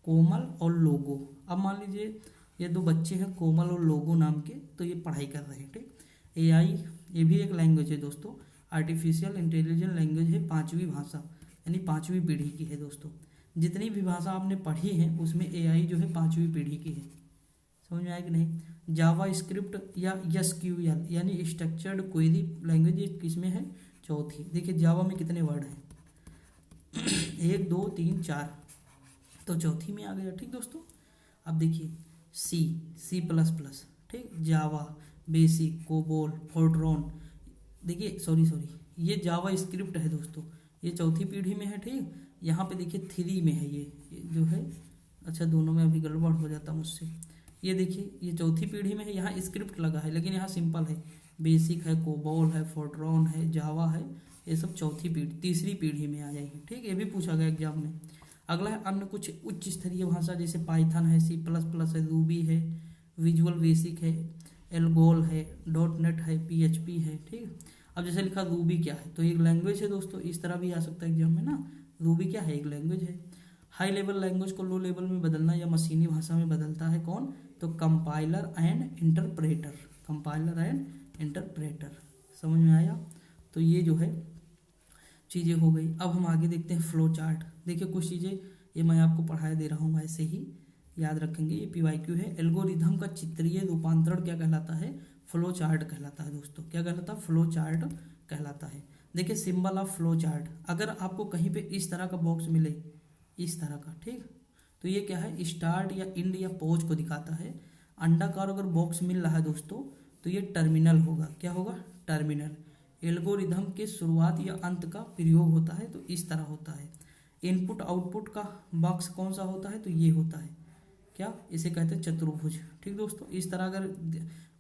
कोमल और लोगो। अब मान लीजिए ये दो बच्चे हैं कोमल और लोगो नाम के, तो ये पढ़ाई कर रहे हैं। ठीक, एआई ये भी एक लैंग्वेज है दोस्तों, आर्टिफिशियल इंटेलिजेंस लैंग्वेज है, पांचवी भाषा यानी पांचवी पीढ़ी की है दोस्तों। जितनी भी भाषा आपने पढ़ी है उसमें एआई जो है पांचवी पीढ़ी की है। समझ में आया कि नहीं। जावा स्क्रिप्ट या एसक्यूएल यानी स्ट्रक्चर्ड क्वेरी लैंग्वेज, ये किसमें है, चौथी। देखिए जावा में कितने वर्ड हैं, 1 2 3 4, तो चौथी में आ गया। ठीक दोस्तों, अब देखिए सी प्लस प्लस, ठीक, जावा, बेसिक, कोबोल, फोर्ट्रॉन। देखिए सॉरी ये जावा स्क्रिप्ट है दोस्तों, ये चौथी पीढ़ी में है। ठीक, यहाँ पे देखिए 3 में है ये जो है, अच्छा दोनों में अभी गड़बड़ हो जाता मुझसे। ये देखिए ये चौथी पीढ़ी में है, यहाँ स्क्रिप्ट लगा है, लेकिन यहाँ सिंपल है। बेसिक है, कोबोल है, फोर्ट्रॉन है, जावा है, ये सब चौथी पीढ़ी, तीसरी पीढ़ी में आ जाएगी। ठीक, ये भी पूछा गया एग्जाम में। अगला है अन्य कुछ उच्च स्तरीय भाषा, जैसे पाइथन है, सी प्लस प्लस है, रूबी है, विजुअल बेसिक है, एल्गोल है, डॉट नेट है, पीएचपी है। ठीक, अब जैसे लिखा रूबी क्या है, तो एक लैंग्वेज है दोस्तों, इस तरह भी आ सकता है एग्जाम में ना। रूबी क्या है, एक लैंग्वेज है। हाई लेवल लैंग्वेज को लो लेवल में बदलना या मशीनी भाषा में बदलता है कौन, तो compiler and interpreter. Compiler and interpreter, समझ में आया। तो ये जो है चीज़ें हो गई। अब हम आगे देखते हैं फ्लो चार्ट। देखिए कुछ चीज़ें ये मैं आपको पढ़ाया दे रहा हूँ, ऐसे ही याद रखेंगे। ये पीवाईक्यू है। एल्गोरिथम का चित्रीय रूपांतरण क्या कहलाता है, फ्लो चार्ट कहलाता है दोस्तों। क्या कहलाता है, फ्लो चार्ट कहलाता है। देखिए सिंबल ऑफ फ्लो चार्ट, अगर आपको कहीं पे इस तरह का बॉक्स मिले, इस तरह का, ठीक, तो ये क्या है, स्टार्ट या इंड या पॉज को दिखाता है। अंडाकार अगर बॉक्स मिल रहा है दोस्तों, तो ये टर्मिनल होगा। क्या होगा, टर्मिनल। एल्गोरिथम के शुरुआत या अंत का प्रयोग होता है, तो इस तरह होता है। इनपुट आउटपुट का बॉक्स कौन सा होता है, तो ये होता है। क्या, इसे कहते हैं चतुर्भुज। ठीक दोस्तों, इस तरह अगर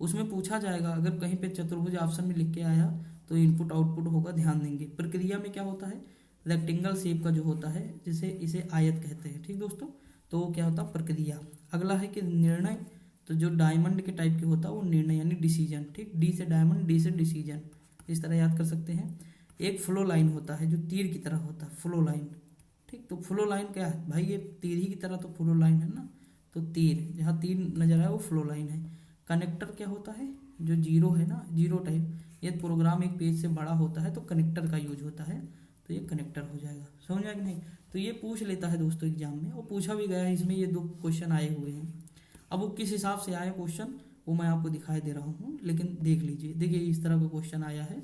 उसमें पूछा जाएगा, अगर कहीं पे चतुर्भुज ऑप्शन में लिख के आया, तो इनपुट आउटपुट होगा, ध्यान देंगे। प्रक्रिया में क्या होता है, रेक्टेंगल शेप का जो होता है, जिसे इसे आयत कहते हैं। ठीक दोस्तों, तो वो क्या होता है, प्रक्रिया। अगला है कि निर्णय, तो जो डायमंड के टाइप के होता है वो निर्णय यानी डिसीजन। ठीक, डी से डायमंड, डी से डिसीजन, इस तरह याद कर सकते हैं। एक फ्लो लाइन होता है जो तीर की तरह होता है, फ्लो लाइन। ठीक, तो फ्लो लाइन क्या है भाई, ये तीर ही की तरह तो फ्लो लाइन है ना, तो तीर जहाँ तीर नजर आए वो फ्लो लाइन है। कनेक्टर क्या होता है, जो जीरो है ना, जीरो टाइप, ये प्रोग्राम एक पेज से बड़ा होता है तो कनेक्टर का यूज होता है, तो ये कनेक्टर हो जाएगा। समझ में कि नहीं, तो ये पूछ लेता है दोस्तों एग्जाम में, और पूछा भी गया है, इसमें ये 2 क्वेश्चन आए हुए हैं। अब वो किस हिसाब से आए क्वेश्चन वो मैं आपको दिखाई दे रहा हूँ, लेकिन देख लीजिए। देखिए इस तरह का क्वेश्चन आया है,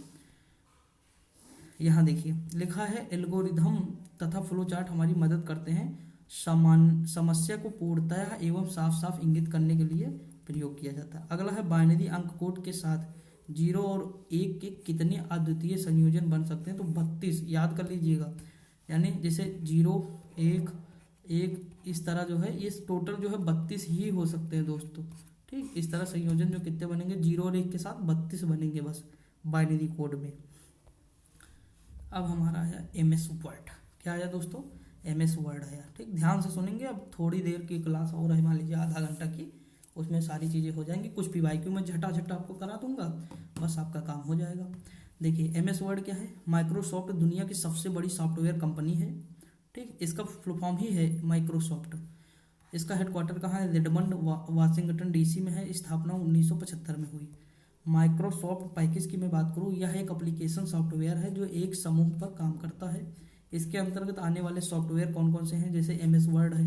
यहाँ देखिए लिखा है एल्गोरिथम तथा फ्लो चार्ट हमारी मदद करते हैं समान समस्या को पूर्णतः एवं साफ साफ इंगित करने के लिए प्रयोग किया जाता है। अगला है बाइनरी अंक कोड के साथ 0 और 1 के कितने अद्वितीय संयोजन बन सकते हैं, तो 32 याद कर लीजिएगा। यानी जैसे 0 1 1 इस तरह जो है ये टोटल जो है 32 ही हो सकते हैं दोस्तों। ठीक, इस तरह संयोजन जो कितने बनेंगे, 0 और 1 के साथ 32 बनेंगे बस बाइनरी कोड में। अब हमारा आया MS वर्ड, क्या आया दोस्तों, MS वर्ड आया। ठीक, ध्यान से सुनेंगे, अब थोड़ी देर की क्लास और है, मान लीजिए आधा घंटा की, उसमें सारी चीज़ें हो जाएंगी। कुछ PYQ में झटा आपको करा दूंगा, बस आपका काम हो जाएगा। देखिए MS वर्ड क्या है, माइक्रोसॉफ्ट दुनिया की सबसे बड़ी सॉफ्टवेयर कंपनी है। ठीक, इसका फुल फॉर्म ही है माइक्रोसॉफ्ट। इसका हेडक्वार्टर कहाँ है, रिडमंड वाशिंगटन DC में है। स्थापना 1975 में हुई। माइक्रोसॉफ्ट पैकेज की मैं बात करूँ, यह एक एप्लीकेशन सॉफ्टवेयर है जो एक समूह पर काम करता है। इसके अंतर्गत आने वाले सॉफ्टवेयर कौन कौन से हैं, जैसे MS वर्ड है,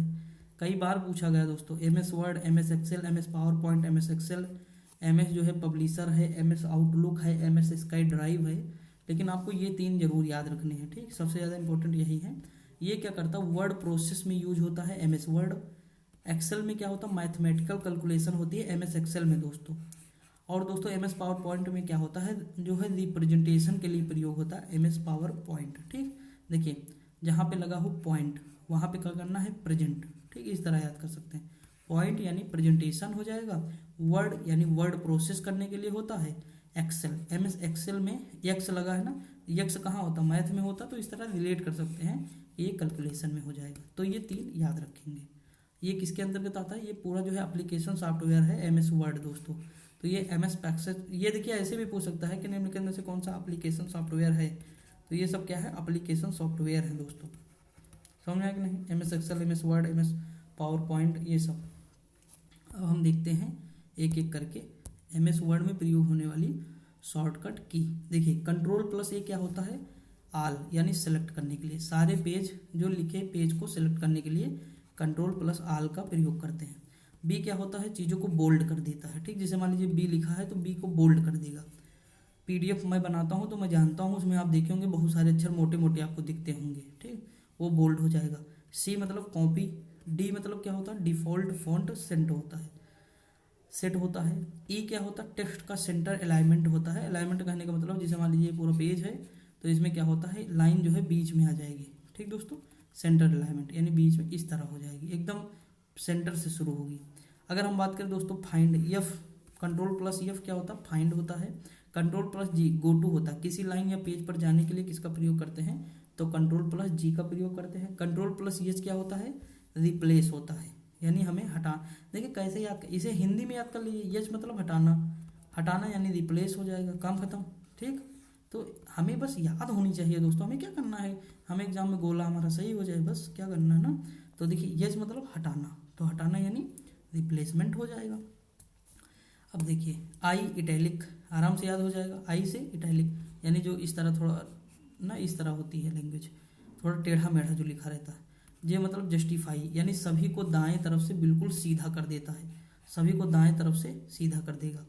कई बार पूछा गया दोस्तों, MS Word, MS Excel, MS PowerPoint, MS Excel, MS जो है पब्लिशर है, MS आउटलुक है, MS स्काई ड्राइव है। लेकिन आपको ये 3 जरूर याद रखने हैं। ठीक, सबसे ज़्यादा इंपॉर्टेंट यही है। ये क्या करता है, वर्ड प्रोसेस में यूज होता है MS वर्ड। एक्सेल में क्या होता है, मैथमेटिकल कैलकुलेशन होती है MS एक्सेल में दोस्तों। और दोस्तों MS पावर पॉइंट में क्या होता है, जो है रिप्रेजेंटेशन के लिए प्रयोग होता है MS पावर पॉइंट। ठीक, देखिए जहाँ पे लगा हो पॉइंट वहाँ पे क्या करना है, प्रेजेंट। ठीक, इस तरह याद कर सकते हैं। पॉइंट यानी प्रेजेंटेशन हो जाएगा, वर्ड यानी वर्ड प्रोसेस करने के लिए होता है एक्सेल। MS एक्सेल में यक्स लगा है ना, यक्स कहाँ होता, मैथ में होता, तो इस तरह रिलेट कर सकते हैं, ये कैलकुलेशन में हो जाएगा। तो ये 3 याद रखेंगे। ये किसके अंतर्गत आता है, ये पूरा जो है एप्लीकेशन सॉफ्टवेयर है MS वर्ड दोस्तों। तो ये MS पैक्सेज, ये देखिए ऐसे भी पूछ सकता है कि निम्नलिखित में से कौन सा एप्लीकेशन सॉफ्टवेयर है, तो ये सब क्या है, एप्लीकेशन सॉफ्टवेयर है दोस्तों। समझ में आया कि नहीं, MS Excel, MS Word, MS PowerPoint, ये सब। अब हम देखते हैं एक एक करके MS वर्ड में प्रयोग होने वाली शॉर्टकट की। देखिए Ctrl+A क्या होता है, आल यानी सेलेक्ट करने के लिए, सारे पेज जो लिखे पेज को सेलेक्ट करने के लिए Ctrl+AL का प्रयोग करते हैं। B क्या होता है, चीज़ों को बोल्ड कर देता है। ठीक, जैसे मान लीजिए B लिखा है तो B को बोल्ड कर देगा। PDF मैं बनाता हूँ तो मैं जानता हूँ उसमें आप देखे होंगे बहुत सारे अक्षर मोटे मोटे आपको दिखते होंगे। ठीक, वो बोल्ड हो जाएगा। C मतलब कॉपी। D मतलब क्या होता है, डिफॉल्ट फॉन्ट सेट होता है, सेट होता है। E क्या होता है, टेक्स्ट का सेंटर अलाइनमेंट होता है। अलाइनमेंट कहने का मतलब जैसे मान लीजिए पूरा पेज है तो इसमें क्या होता है, लाइन जो है बीच में आ जाएगी। ठीक दोस्तों, सेंटर अलाइनमेंट यानी बीच में इस तरह हो जाएगी, एकदम सेंटर से शुरू होगी। अगर हम बात करें दोस्तों फाइंड, F Ctrl+F क्या होता है, फाइंड होता है। Ctrl+G गो टू होता है, किसी लाइन या पेज पर जाने के लिए किसका प्रयोग करते हैं, तो Ctrl+G का प्रयोग करते हैं। Ctrl+H क्या होता है, रिप्लेस होता है, यानी हमें हटा। देखिए कैसे याद कर, इसे हिंदी में याद कर लीजिए, यच मतलब हटाना, हटाना यानी रिप्लेस हो जाएगा, काम खत्म। ठीक, तो हमें बस याद होनी चाहिए दोस्तों, हमें क्या करना है, हमें एग्जाम में गोला हमारा सही हो जाए, बस क्या करना है ना। तो देखिए यच मतलब हटाना, तो हटाना यानी रिप्लेसमेंट हो जाएगा। अब देखिए आई इटैलिक, आराम से याद हो जाएगा, आई से इटैलिक यानी जो इस तरह थोड़ा ना इस तरह होती है लैंग्वेज, थोड़ा टेढ़ा मेढ़ा जो लिखा रहता है। ये मतलब जस्टिफाई यानी सभी को दाएं तरफ से बिल्कुल सीधा कर देता है, सभी को दाएं तरफ से सीधा कर देगा।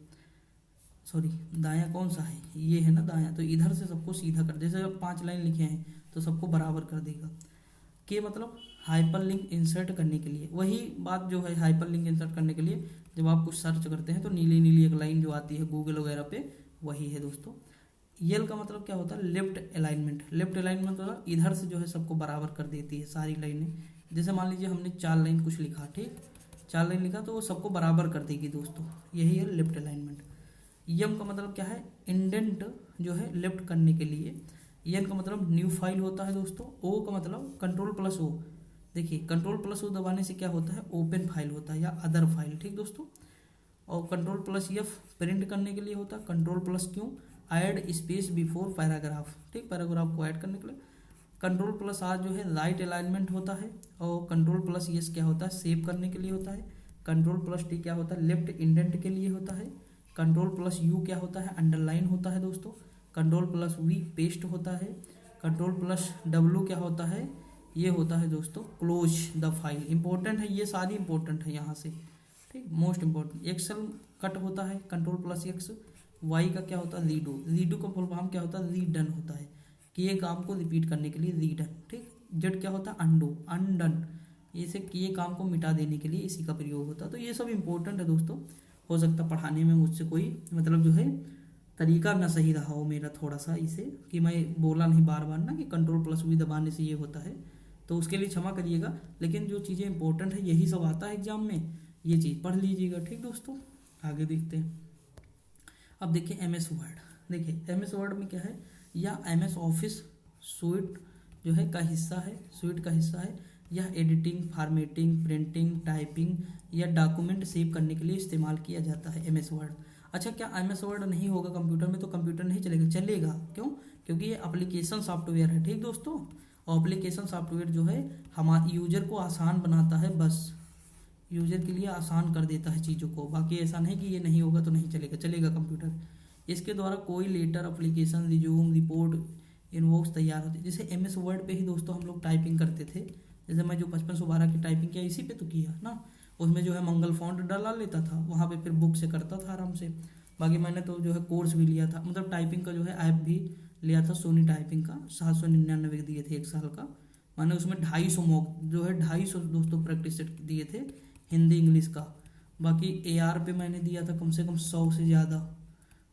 सॉरी, दायां कौन सा है, ये है ना दायां, तो इधर से सबको सीधा कर, जैसे 5 लाइन लिखे हैं तो सबको बराबर कर देगा। के मतलब हाइपरलिंक इंसर्ट करने के लिए, वही बात जो है हाइपरलिंक इंसर्ट करने के लिए जब आप कुछ सर्च करते हैं तो नीली नीली एक लाइन जो आती है गूगल वगैरह पे, वही है दोस्तों। यल का मतलब क्या होता है, लेफ्ट अलाइनमेंट। लेफ्ट अलाइनमेंट मतलब इधर से जो है सबको बराबर कर देती है सारी लाइनें। जैसे मान लीजिए हमने 4 लाइन कुछ लिखा, ठीक 4 लाइन लिखा तो वो सबको बराबर कर देगी दोस्तों, यही है लेफ्ट अलाइनमेंट। यम का मतलब क्या है, इंडेंट जो है लेफ्ट करने के लिए। एन का मतलब न्यू फाइल होता है दोस्तों। ओ का मतलब Ctrl+O, देखिए Ctrl+O दबाने से क्या होता है, ओपन फाइल होता है या अदर फाइल। ठीक दोस्तों, और Ctrl+F प्रिंट करने के लिए होता है। Ctrl+Q add space before paragraph, ठीक पैराग्राफ को ऐड करने के लिए। कंट्रोल प्लस आर जो है राइट अलाइनमेंट होता है, और कंट्रोल प्लस एस क्या होता है, सेव करने के लिए होता है। कंट्रोल प्लस टी क्या होता है, लेफ्ट इंडेंट के लिए होता है। कंट्रोल प्लस यू क्या होता है, अंडरलाइन होता है दोस्तों। कंट्रोल प्लस वी पेस्ट होता है। कंट्रोल प्लस डब्ल्यू क्या होता है, ये होता है दोस्तों क्लोज द फाइल। इंपॉर्टेंट है, ये सारी इंपॉर्टेंट है यहाँ से, ठीक, मोस्ट इंपॉर्टेंट। एक्सेल कट होता है, कंट्रोल प्लस एक्स। वाई का क्या होता है, रीडो। रीडो का फुल फॉर्म क्या होता है, रीडन होता है, किए काम को रिपीट करने के लिए रीडन, ठीक। जेड क्या होता है, अंडो, अनडन, इसे किए काम को मिटा देने के लिए इसी का प्रयोग होता है। तो ये सब इंपॉर्टेंट है दोस्तों। हो सकता है पढ़ाने में मुझसे कोई मतलब जो है तरीका ना सही रहा हो मेरा थोड़ा सा, इसे कि मैं बोला नहीं बार बार ना कि कंट्रोल प्लस वी दबाने से ये होता है, तो उसके लिए क्षमा करिएगा। लेकिन जो चीज़ें इंपॉर्टेंट है यही सब आता है एग्जाम में, ये चीज़ पढ़ लीजिएगा, ठीक दोस्तों। आगे देखते हैं। अब देखिए एम एस वर्ड। देखिए एम एस वर्ड में क्या है, या एम एस ऑफिस सूट जो है का हिस्सा है, सूट का हिस्सा है। यह एडिटिंग, फॉर्मेटिंग, प्रिंटिंग, टाइपिंग या डॉक्यूमेंट सेव करने के लिए इस्तेमाल किया जाता है एम एस वर्ड। अच्छा, क्या एम एस वर्ड नहीं होगा कंप्यूटर में, तो कंप्यूटर नहीं चलेगा? चलेगा, क्यों? क्योंकि ये एप्लीकेशन सॉफ्टवेयर है, ठीक दोस्तों। और एप्लीकेशन सॉफ्टवेयर जो है हमारे यूजर को आसान बनाता है, बस यूजर के लिए आसान कर देता है चीज़ों को। बाकी ऐसा नहीं कि ये नहीं होगा तो नहीं चलेगा, चलेगा कंप्यूटर। इसके द्वारा कोई letter, application, resume, report, invoice तैयार होते हैं। जैसे एम एस वर्ड पे ही दोस्तों हम लोग टाइपिंग करते थे। जैसे मैं जो 5512 की टाइपिंग किया इसी पे तो किया ना, उसमें जो है मंगल फॉन्ट डाला लेता था वहाँ पे, फिर बुक से करता था आराम से। बाकी मैंने तो जो है कोर्स भी लिया था, मतलब टाइपिंग का जो है ऐप भी लिया था, सोनी टाइपिंग का, 799 दिए थे 1 साल का। मैंने उसमें 250 मॉक जो है 250 दोस्तों प्रैक्टिस सेट दिए थे हिंदी इंग्लिश का। बाकी AR पे मैंने दिया था कम से कम 100 से ज़्यादा।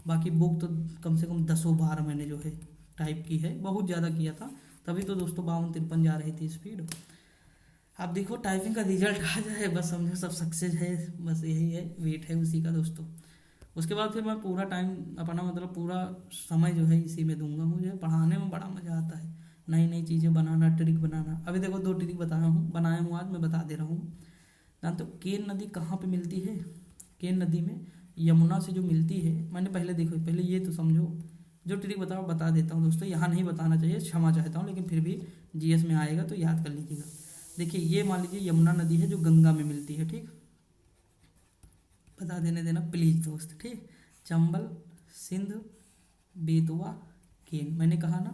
बाकी बुक तो कम से कम 10 बार मैंने जो है टाइप की है, बहुत ज़्यादा किया था, तभी तो दोस्तों 52-53 जा रही थी स्पीड। अब देखो टाइपिंग का रिजल्ट आ जाए, बस समझो सब सक्सेस है, बस यही है, वेट है उसी का दोस्तों। उसके बाद फिर मैं पूरा टाइम अपना मतलब पूरा समय जो है इसी में दूंगा। मुझे पढ़ाने में बड़ा मज़ा आता है, नई नई चीज़ें बनाना, ट्रिक बनाना। अभी देखो 2 ट्रिक बनाया हूँ आज, मैं बता दे रहा हूँ। जानते हो केन नदी कहाँ पे मिलती है? केन नदी में यमुना से जो मिलती है, मैंने पहले देखो, पहले ये तो समझो, जो ट्रिक बता देता हूँ दोस्तों। यहाँ नहीं बताना चाहिए, क्षमा चाहता हूँ, लेकिन फिर भी GS में आएगा तो याद कर लीजिएगा। देखिए ये मान लीजिए यमुना नदी है जो गंगा में मिलती है, ठीक, बता देना प्लीज़ दोस्त, ठीक। चंबल, सिंध, बेतवा, केन, मैंने कहा ना,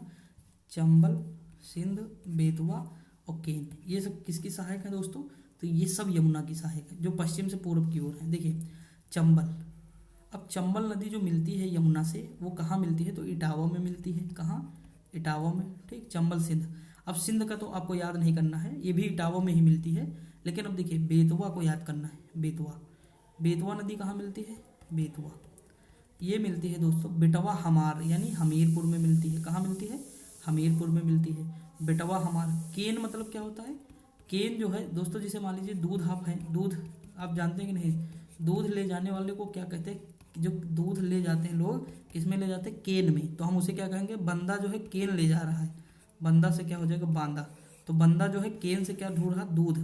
चंबल, सिंध, बेतवा और केन, ये सब किसकी सहायक है दोस्तों? तो ये सब यमुना की सहायक है, जो पश्चिम से पूर्व की ओर है। देखिए चंबल, अब चंबल नदी जो मिलती है यमुना से, वो कहाँ मिलती है? तो इटावा में मिलती है। कहाँ? इटावा में, ठीक। चंबल सिंध, अब सिंध का तो आपको याद नहीं करना है, ये भी इटावा में ही मिलती है। लेकिन अब देखिए बेतवा को याद करना है। बेतवा, बेतवा नदी कहाँ मिलती है? बेतवा, ये मिलती है दोस्तों बेटवा हमार, यानी हमीरपुर में मिलती है। कहाँ मिलती है? हमीरपुर में मिलती है बेटवा हमार। केन मतलब क्या होता है? केन जो है दोस्तों, जिसे मान लीजिए दूध आप हैं, दूध आप जानते हैं कि नहीं? दूध ले जाने वाले को क्या कहते हैं? जो दूध ले जाते हैं लोग, किस में ले जाते हैं? केन में। तो हम उसे क्या कहेंगे? बंदा जो है केन ले जा रहा है, बंदा से क्या हो जाएगा? बांदा। तो बंदा जो है केन से क्या ढूंढ रहा? दूध,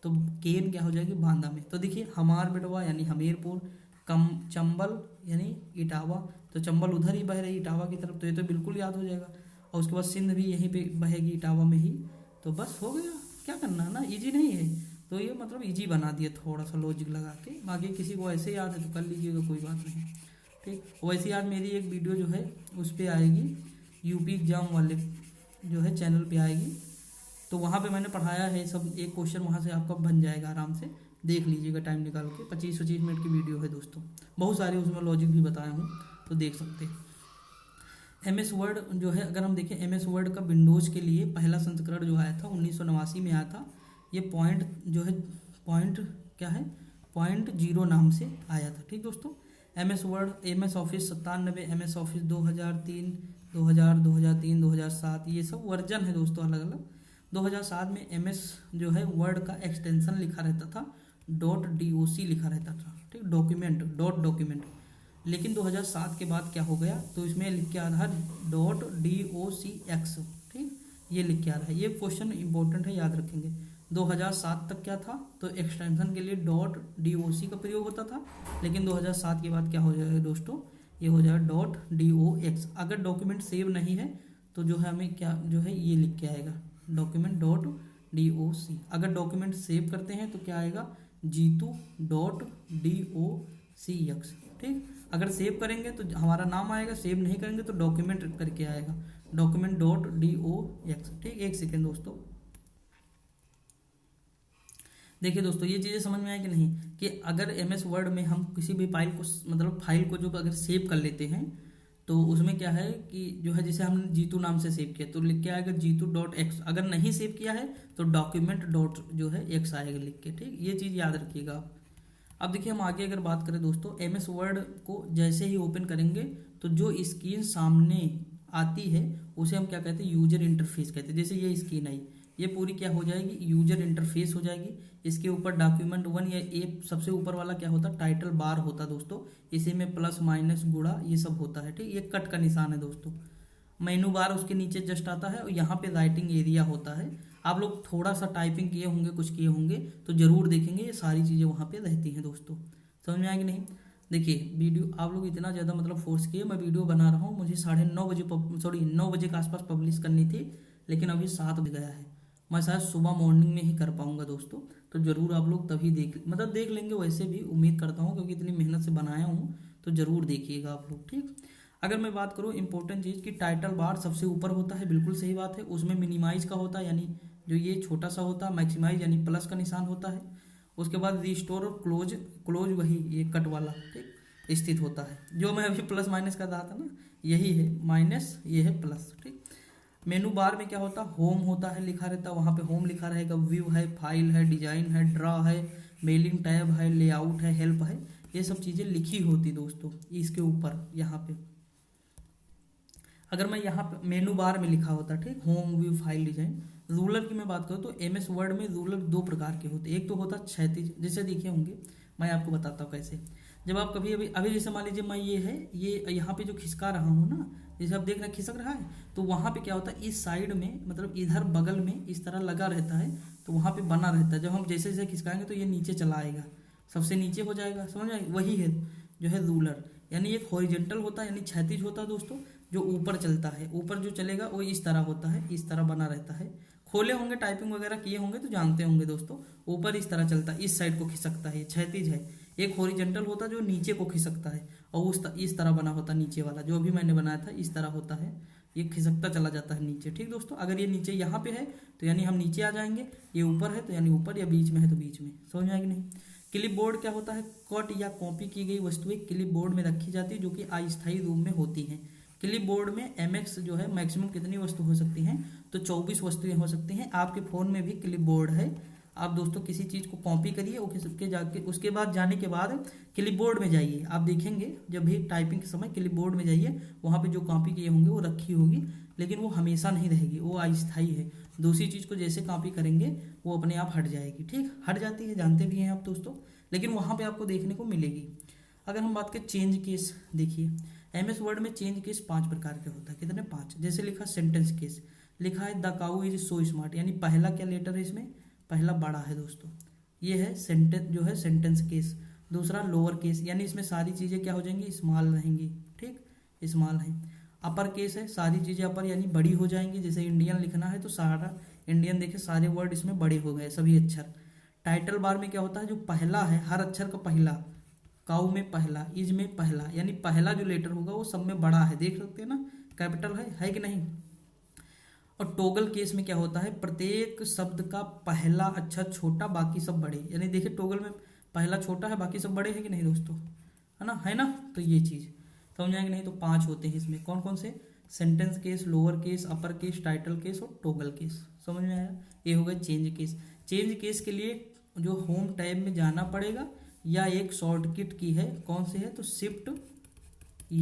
तो केन क्या हो जाएगी? बांदा में। तो देखिए हमार बेटवा यानी हमीरपुर, कम चंबल यानी इटावा, तो चंबल उधर ही बह रही इटावा की तरफ, तो ये तो बिल्कुल याद हो जाएगा। और उसके बाद सिंध भी यहीं पे बहेगी इटावा में ही, तो बस हो गया। क्या करना है ना, इजी नहीं है, तो ये मतलब इजी बना दिया थोड़ा सा लॉजिक लगा के। बाकी किसी को ऐसे याद है तो कर लीजिएगा, कोई बात नहीं, ठीक। वैसे आज मेरी एक वीडियो जो है उस पर आएगी, यूपी एग्जाम वाले जो है चैनल पे आएगी, तो वहाँ पे मैंने पढ़ाया है सब। एक क्वेश्चन वहाँ से आपका बन जाएगा, आराम से देख लीजिएगा टाइम निकाल के। 25-25 मिनट की वीडियो है दोस्तों, बहुत सारे उसमें लॉजिक भी बताया हूँ, तो देख सकते हैं। MS वर्ड जो है, अगर हम देखें MS वर्ड का विंडोज़ के लिए पहला संस्करण जो आया था 1989 में आया था। ये पॉइंट जो है, पॉइंट क्या है? .0 नाम से आया था, ठीक दोस्तों। MS Word, MS office 97, MS office 2003, 2000, 2003, 2007, ये सब वर्जन है दोस्तों अलग अलग। 2007 में MS जो है वर्ड का एक्सटेंशन लिखा रहता था, .doc लिखा रहता था, ठीक, डॉक्यूमेंट, डॉक्यूमेंट। लेकिन 2007 के बाद क्या हो गया? तो इसमें लिख के आ रहा है .docx, ठीक, ये लिख के आ रहा है। ये क्वेश्चन इंपॉर्टेंट है, याद रखेंगे। 2007 तक क्या था? तो एक्सटेंशन के लिए .doc का प्रयोग होता था, लेकिन 2007 के बाद क्या हो जाएगा दोस्तों? ये हो जाएगा .dox। अगर डॉक्यूमेंट सेव नहीं है तो जो है हमें क्या जो है ये लिख के आएगा document.doc। अगर डॉक्यूमेंट सेव करते हैं तो क्या आएगा jitu.docx। ठीक, अगर सेव करेंगे तो हमारा नाम आएगा, सेव नहीं करेंगे तो डॉक्यूमेंट करके आएगा document.dox। ठीक, एक सेकेंड दोस्तों, देखिए दोस्तों ये चीज़ें समझ में आए कि नहीं, कि अगर MS वर्ड में हम किसी भी फाइल को मतलब फाइल को जो अगर सेव कर लेते हैं तो उसमें क्या है कि जो है जैसे हमने जीतू नाम से सेव किया तो लिख के आएगा jitu.x। अगर नहीं सेव किया है तो डॉक्यूमेंट डॉट जो है x आएगा लिख के। ठीक, ये चीज़ याद रखिएगा आप। अब देखिए हम आगे अगर बात करें दोस्तों, MS वर्ड को जैसे ही ओपन करेंगे तो जो स्क्रीन सामने आती है उसे हम क्या कहते हैं, यूजर इंटरफेस कहते हैं। जैसे ये स्क्रीन आई, ये पूरी क्या हो जाएगी, यूजर इंटरफेस हो जाएगी। इसके ऊपर डॉक्यूमेंट 1 या ए सबसे ऊपर वाला क्या होता है, टाइटल बार होता है दोस्तों। इसी में प्लस माइनस गुणा ये सब होता है। ठीक, ये कट का निशान है दोस्तों। मेनू बार उसके नीचे जस्ट आता है और यहाँ पे राइटिंग एरिया होता है। आप लोग थोड़ा सा टाइपिंग किए होंगे, कुछ किए होंगे तो जरूर देखेंगे ये सारी चीज़ें वहाँ पे रहती हैं दोस्तों। समझ में आएगी नहीं। देखिए वीडियो आप लोग इतना ज़्यादा मतलब फोर्स किए, मैं वीडियो बना रहा हूँ, मुझे 9:30 बजे 9 बजे के आसपास पब्लिश करनी थी, लेकिन अभी 7 बज गया है। मैं शायद सुबह मॉर्निंग में ही कर पाऊंगा दोस्तों। तो ज़रूर आप लोग तभी देख लेंगे, वैसे भी उम्मीद करता हूँ क्योंकि इतनी मेहनत से बनाया हूँ, तो ज़रूर देखिएगा आप लोग। ठीक, अगर मैं बात करूँ इंपॉर्टेंट चीज़ की, टाइटल बार सबसे ऊपर होता है, बिल्कुल सही बात है। उसमें मिनिमाइज का होता है, यानी जो ये छोटा सा होता है, मैक्सिमाइज यानी प्लस का निशान होता है। उसके बाद रिस्टोर और क्लोज वही ये कट वाला ठीक स्थित होता है। जो मैं अभी प्लस माइनस कर रहा था ना, यही है माइनस, ये है प्लस। ठीक, मेनू बार में क्या होता है, होम होता है, लिखा रहता है, वहाँ पे होम लिखा रहेगा, व्यू है, फाइल है, डिजाइन है, ड्रा है, मेलिंग टैब है, लेआउट है, हेल्प है, ये सब चीज़ें लिखी होती दोस्तों इसके ऊपर यहाँ पे। अगर मैं यहाँ पे मेनू बार में लिखा होता, ठीक, home, view, file, design. Ruler की मैं बात करूँ तो MS वर्ड में रूलर 2 प्रकार के होते हैं। एक तो होता क्षैतिज, जैसे देखे होंगे, मैं आपको बताता हूँ कैसे। जब आप कभी अभी जैसे मान लीजिए मैं ये यहाँ पे जो खिसका रहा हूँ ना, जैसे आप देख रहे हैं खिसक रहा है, तो वहाँ पे क्या होता है, इस साइड में मतलब इधर बगल में इस तरह लगा रहता है, तो वहाँ पे बना रहता है। जब हम जैसे जैसे खिसकाएंगे तो ये नीचे चला आएगा, सबसे नीचे हो जाएगा। समझ में, वही है जो है रूलर। यानी एक हॉरिजेंटल होता है, यानी क्षैतिज होता है दोस्तों, जो ऊपर चलता है। ऊपर जो चलेगा वो इस तरह होता है, इस तरह बना रहता है। खोले होंगे, टाइपिंग वगैरह किए होंगे तो जानते होंगे दोस्तों। ऊपर इस तरह चलता है, इस साइड को खिसकता है, ये क्षैतिज है। एक हॉरिजेंटल होता है जो नीचे को खिसकता है, और इस तरह बना होता है नीचे वाला, जो अभी मैंने बनाया था इस तरह होता है, ये खिसकता चला जाता है नीचे। ठीक दोस्तों, अगर ये नीचे यहाँ पे है तो यानी हम नीचे आ जाएंगे, ये ऊपर है तो यानी ऊपर, या बीच में है तो बीच में। समझ में आएगी नहीं। क्लिप बोर्ड क्या होता है, कट या कॉपी की गई वस्तुएं क्लिप बोर्ड में रखी जाती है, जो कि अस्थायी रूप में होती हैं। क्लिप बोर्ड में MX जो है मैक्सिमम कितनी वस्तु हो सकती हैं, तो 24 वस्तुएं हो सकती हैं। आपके फ़ोन में भी क्लिप बोर्ड है। आप दोस्तों किसी चीज़ को कॉपी करिए, उसके बाद जाने के बाद क्लिप बोर्ड में जाइए, आप देखेंगे जब भी टाइपिंग के समय क्लिप बोर्ड में जाइए, वहाँ पे जो कॉपी किए होंगे वो रखी होगी, लेकिन वो हमेशा नहीं रहेगी, वो अस्थायी है। दूसरी चीज़ को जैसे कॉपी करेंगे वो अपने आप हट जाएगी। ठीक, हट जाती है, जानते भी हैं आप दोस्तों, लेकिन वहाँ पर आपको देखने को मिलेगी। अगर हम बात करें चेंज केस, देखिए MS वर्ड में चेंज केस 5 प्रकार के होता है। कितने, 5। जैसे लिखा सेंटेंस केस, लिखा है the cow is so smart, यानी पहला क्या लेटर है इसमें, पहला बड़ा है दोस्तों, ये है सेंटेंस जो है सेंटेंस केस। दूसरा लोअर केस, यानी इसमें सारी चीज़ें क्या हो जाएंगी, स्मॉल रहेंगी। ठीक, स्मॉल है। अपर केस है, सारी चीज़ें अपर यानी बड़ी हो जाएंगी। जैसे इंडियन लिखना है तो सारा इंडियन, देखे सारे वर्ड इसमें बड़े हो गए, सभी अक्षर। टाइटल बार में क्या होता है, जो पहला है हर अक्षर का पहला, काऊ में पहला, इज में पहला, यानी पहला जो लेटर होगा वो सब में बड़ा है, देख सकते हैं ना, कैपिटल है कि नहीं। और टोगल केस में क्या होता है, प्रत्येक शब्द का पहला अक्षर छोटा, बाकी सब बड़े। यानी देखिए टोगल में पहला छोटा है, बाकी सब बड़े हैं कि नहीं दोस्तों, है ना। तो ये चीज़ समझ आएंगे नहीं। तो 5 होते हैं इसमें, कौन कौन से, sentence case, lower case, upper case, title case और टोगल केस। समझ में आया। ये हो गया चेंज केस। चेंज केस के लिए जो होम टैब में जाना पड़ेगा, या एक शॉर्टकट की है, कौन सी है, तो शिफ्ट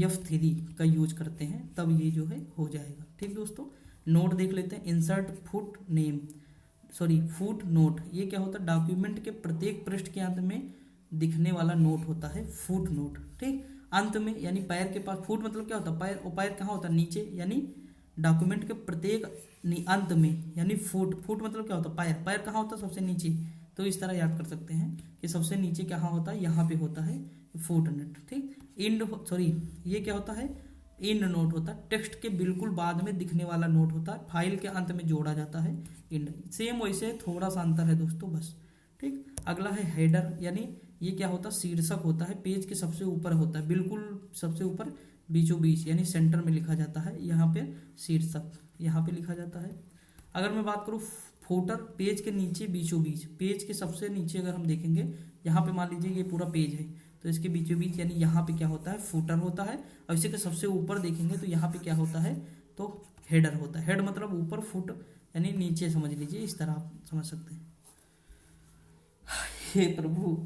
F3 का यूज करते हैं, तब ये जो है हो जाएगा। ठीक दोस्तों, नोट देख लेते हैं। इंसर्ट फुट नोट, ये क्या होता है, डॉक्यूमेंट के प्रत्येक पृष्ठ के अंत में दिखने वाला नोट होता है, फुट नोट। ठीक, अंत में यानी पैर के पास, फुट मतलब क्या होता है, पैर, और पैर कहाँ होता है, नीचे, यानी डॉक्यूमेंट के प्रत्येक अंत में, यानी फुट मतलब क्या होता है, पैर, पैर कहाँ होता है, सबसे नीचे। तो इस तरह याद कर सकते हैं कि सबसे नीचे कहाँ होता है, यहाँ पे होता है फुट नोट। ठीक, ये क्या होता है, इंड नोट होता है, टेक्स्ट के बिल्कुल बाद में दिखने वाला नोट होता है, फाइल के अंत में जोड़ा जाता है इंड। सेम वैसे थोड़ा सा अंतर है दोस्तों बस। ठीक, अगला है हेडर, यानी ये क्या होता है, शीर्षक होता है, पेज के सबसे ऊपर होता है, बिल्कुल सबसे ऊपर बीचों बीच यानी सेंटर में लिखा जाता है, यहाँ पे शीर्षक यहाँ पे लिखा जाता है। अगर मैं बात करूँ फुटर, पेज के नीचे बीचों बीच, पेज के सबसे नीचे अगर हम देखेंगे, यहाँ पे मान लीजिए ये पूरा पेज है, तो इसके बीचों बीच यानी यहाँ पे क्या होता है, फुटर होता है। और इसी के सबसे ऊपर देखेंगे तो यहाँ पे क्या होता है, तो हेडर होता है। हेड मतलब ऊपर, फुट यानी नीचे, समझ लीजिए, इस तरह आप समझ सकते हैं। हे प्रभु,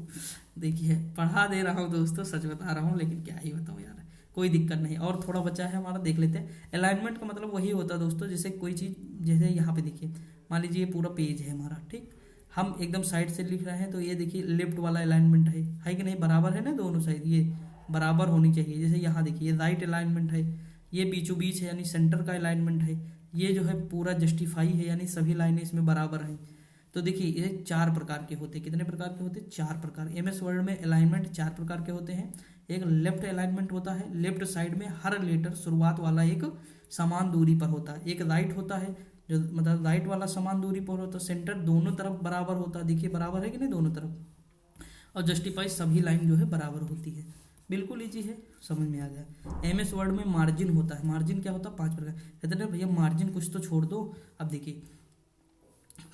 देखिए पढ़ा दे रहा हूँ दोस्तों, सच बता रहा हूँ, लेकिन क्या ही बताऊँ यार, कोई दिक्कत नहीं। और थोड़ा बचा है हमारा, देख लेते हैं। अलाइनमेंट का मतलब वही होता है दोस्तों, जैसे कोई चीज़, जैसे यहाँ पे देखिए, मान लीजिए ये पूरा पेज है हमारा, ठीक, हम एकदम साइड से लिख रहे हैं तो ये देखिए लेफ्ट वाला अलाइनमेंट है कि नहीं, बराबर है ना दोनों साइड, ये बराबर होनी चाहिए। जैसे यहाँ देखिए ये राइट अलाइनमेंट है, ये बीचों बीच है यानी सेंटर का अलाइनमेंट है, ये जो है पूरा जस्टिफाई है यानी सभी लाइनें इसमें बराबर हैं। तो देखिए ये 4 प्रकार के होते हैं। कितने प्रकार के होते हैं, 4 प्रकार। MS वर्ड में अलाइनमेंट 4 प्रकार के होते हैं। एक लेफ्ट अलाइनमेंट होता है, लेफ्ट साइड में हर लेटर शुरुआत वाला एक समान दूरी पर होता है। एक राइट होता है, जो मतलब राइट वाला समान दूरी पर होता है। सेंटर दोनों तरफ बराबर होता है, देखिए बराबर है कि नहीं दोनों तरफ। और जस्टिफाई सभी लाइन जो है बराबर होती है। बिल्कुल ईजी है, समझ में आ गया। MS वर्ड में मार्जिन होता है। मार्जिन क्या होता है, 5 प्रकार। कहते हैं भैया मार्जिन कुछ तो छोड़ दो। अब देखिए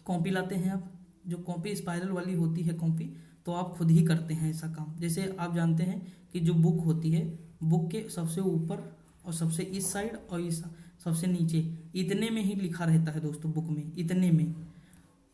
कॉपी लाते हैं आप, जो कॉपी स्पाइरल वाली होती है कॉपी, तो आप खुद ही करते हैं ऐसा काम। जैसे आप जानते हैं कि जो बुक होती है, बुक के सबसे ऊपर और सबसे इस साइड और इस सबसे नीचे, इतने में ही लिखा रहता है दोस्तों बुक में, इतने में।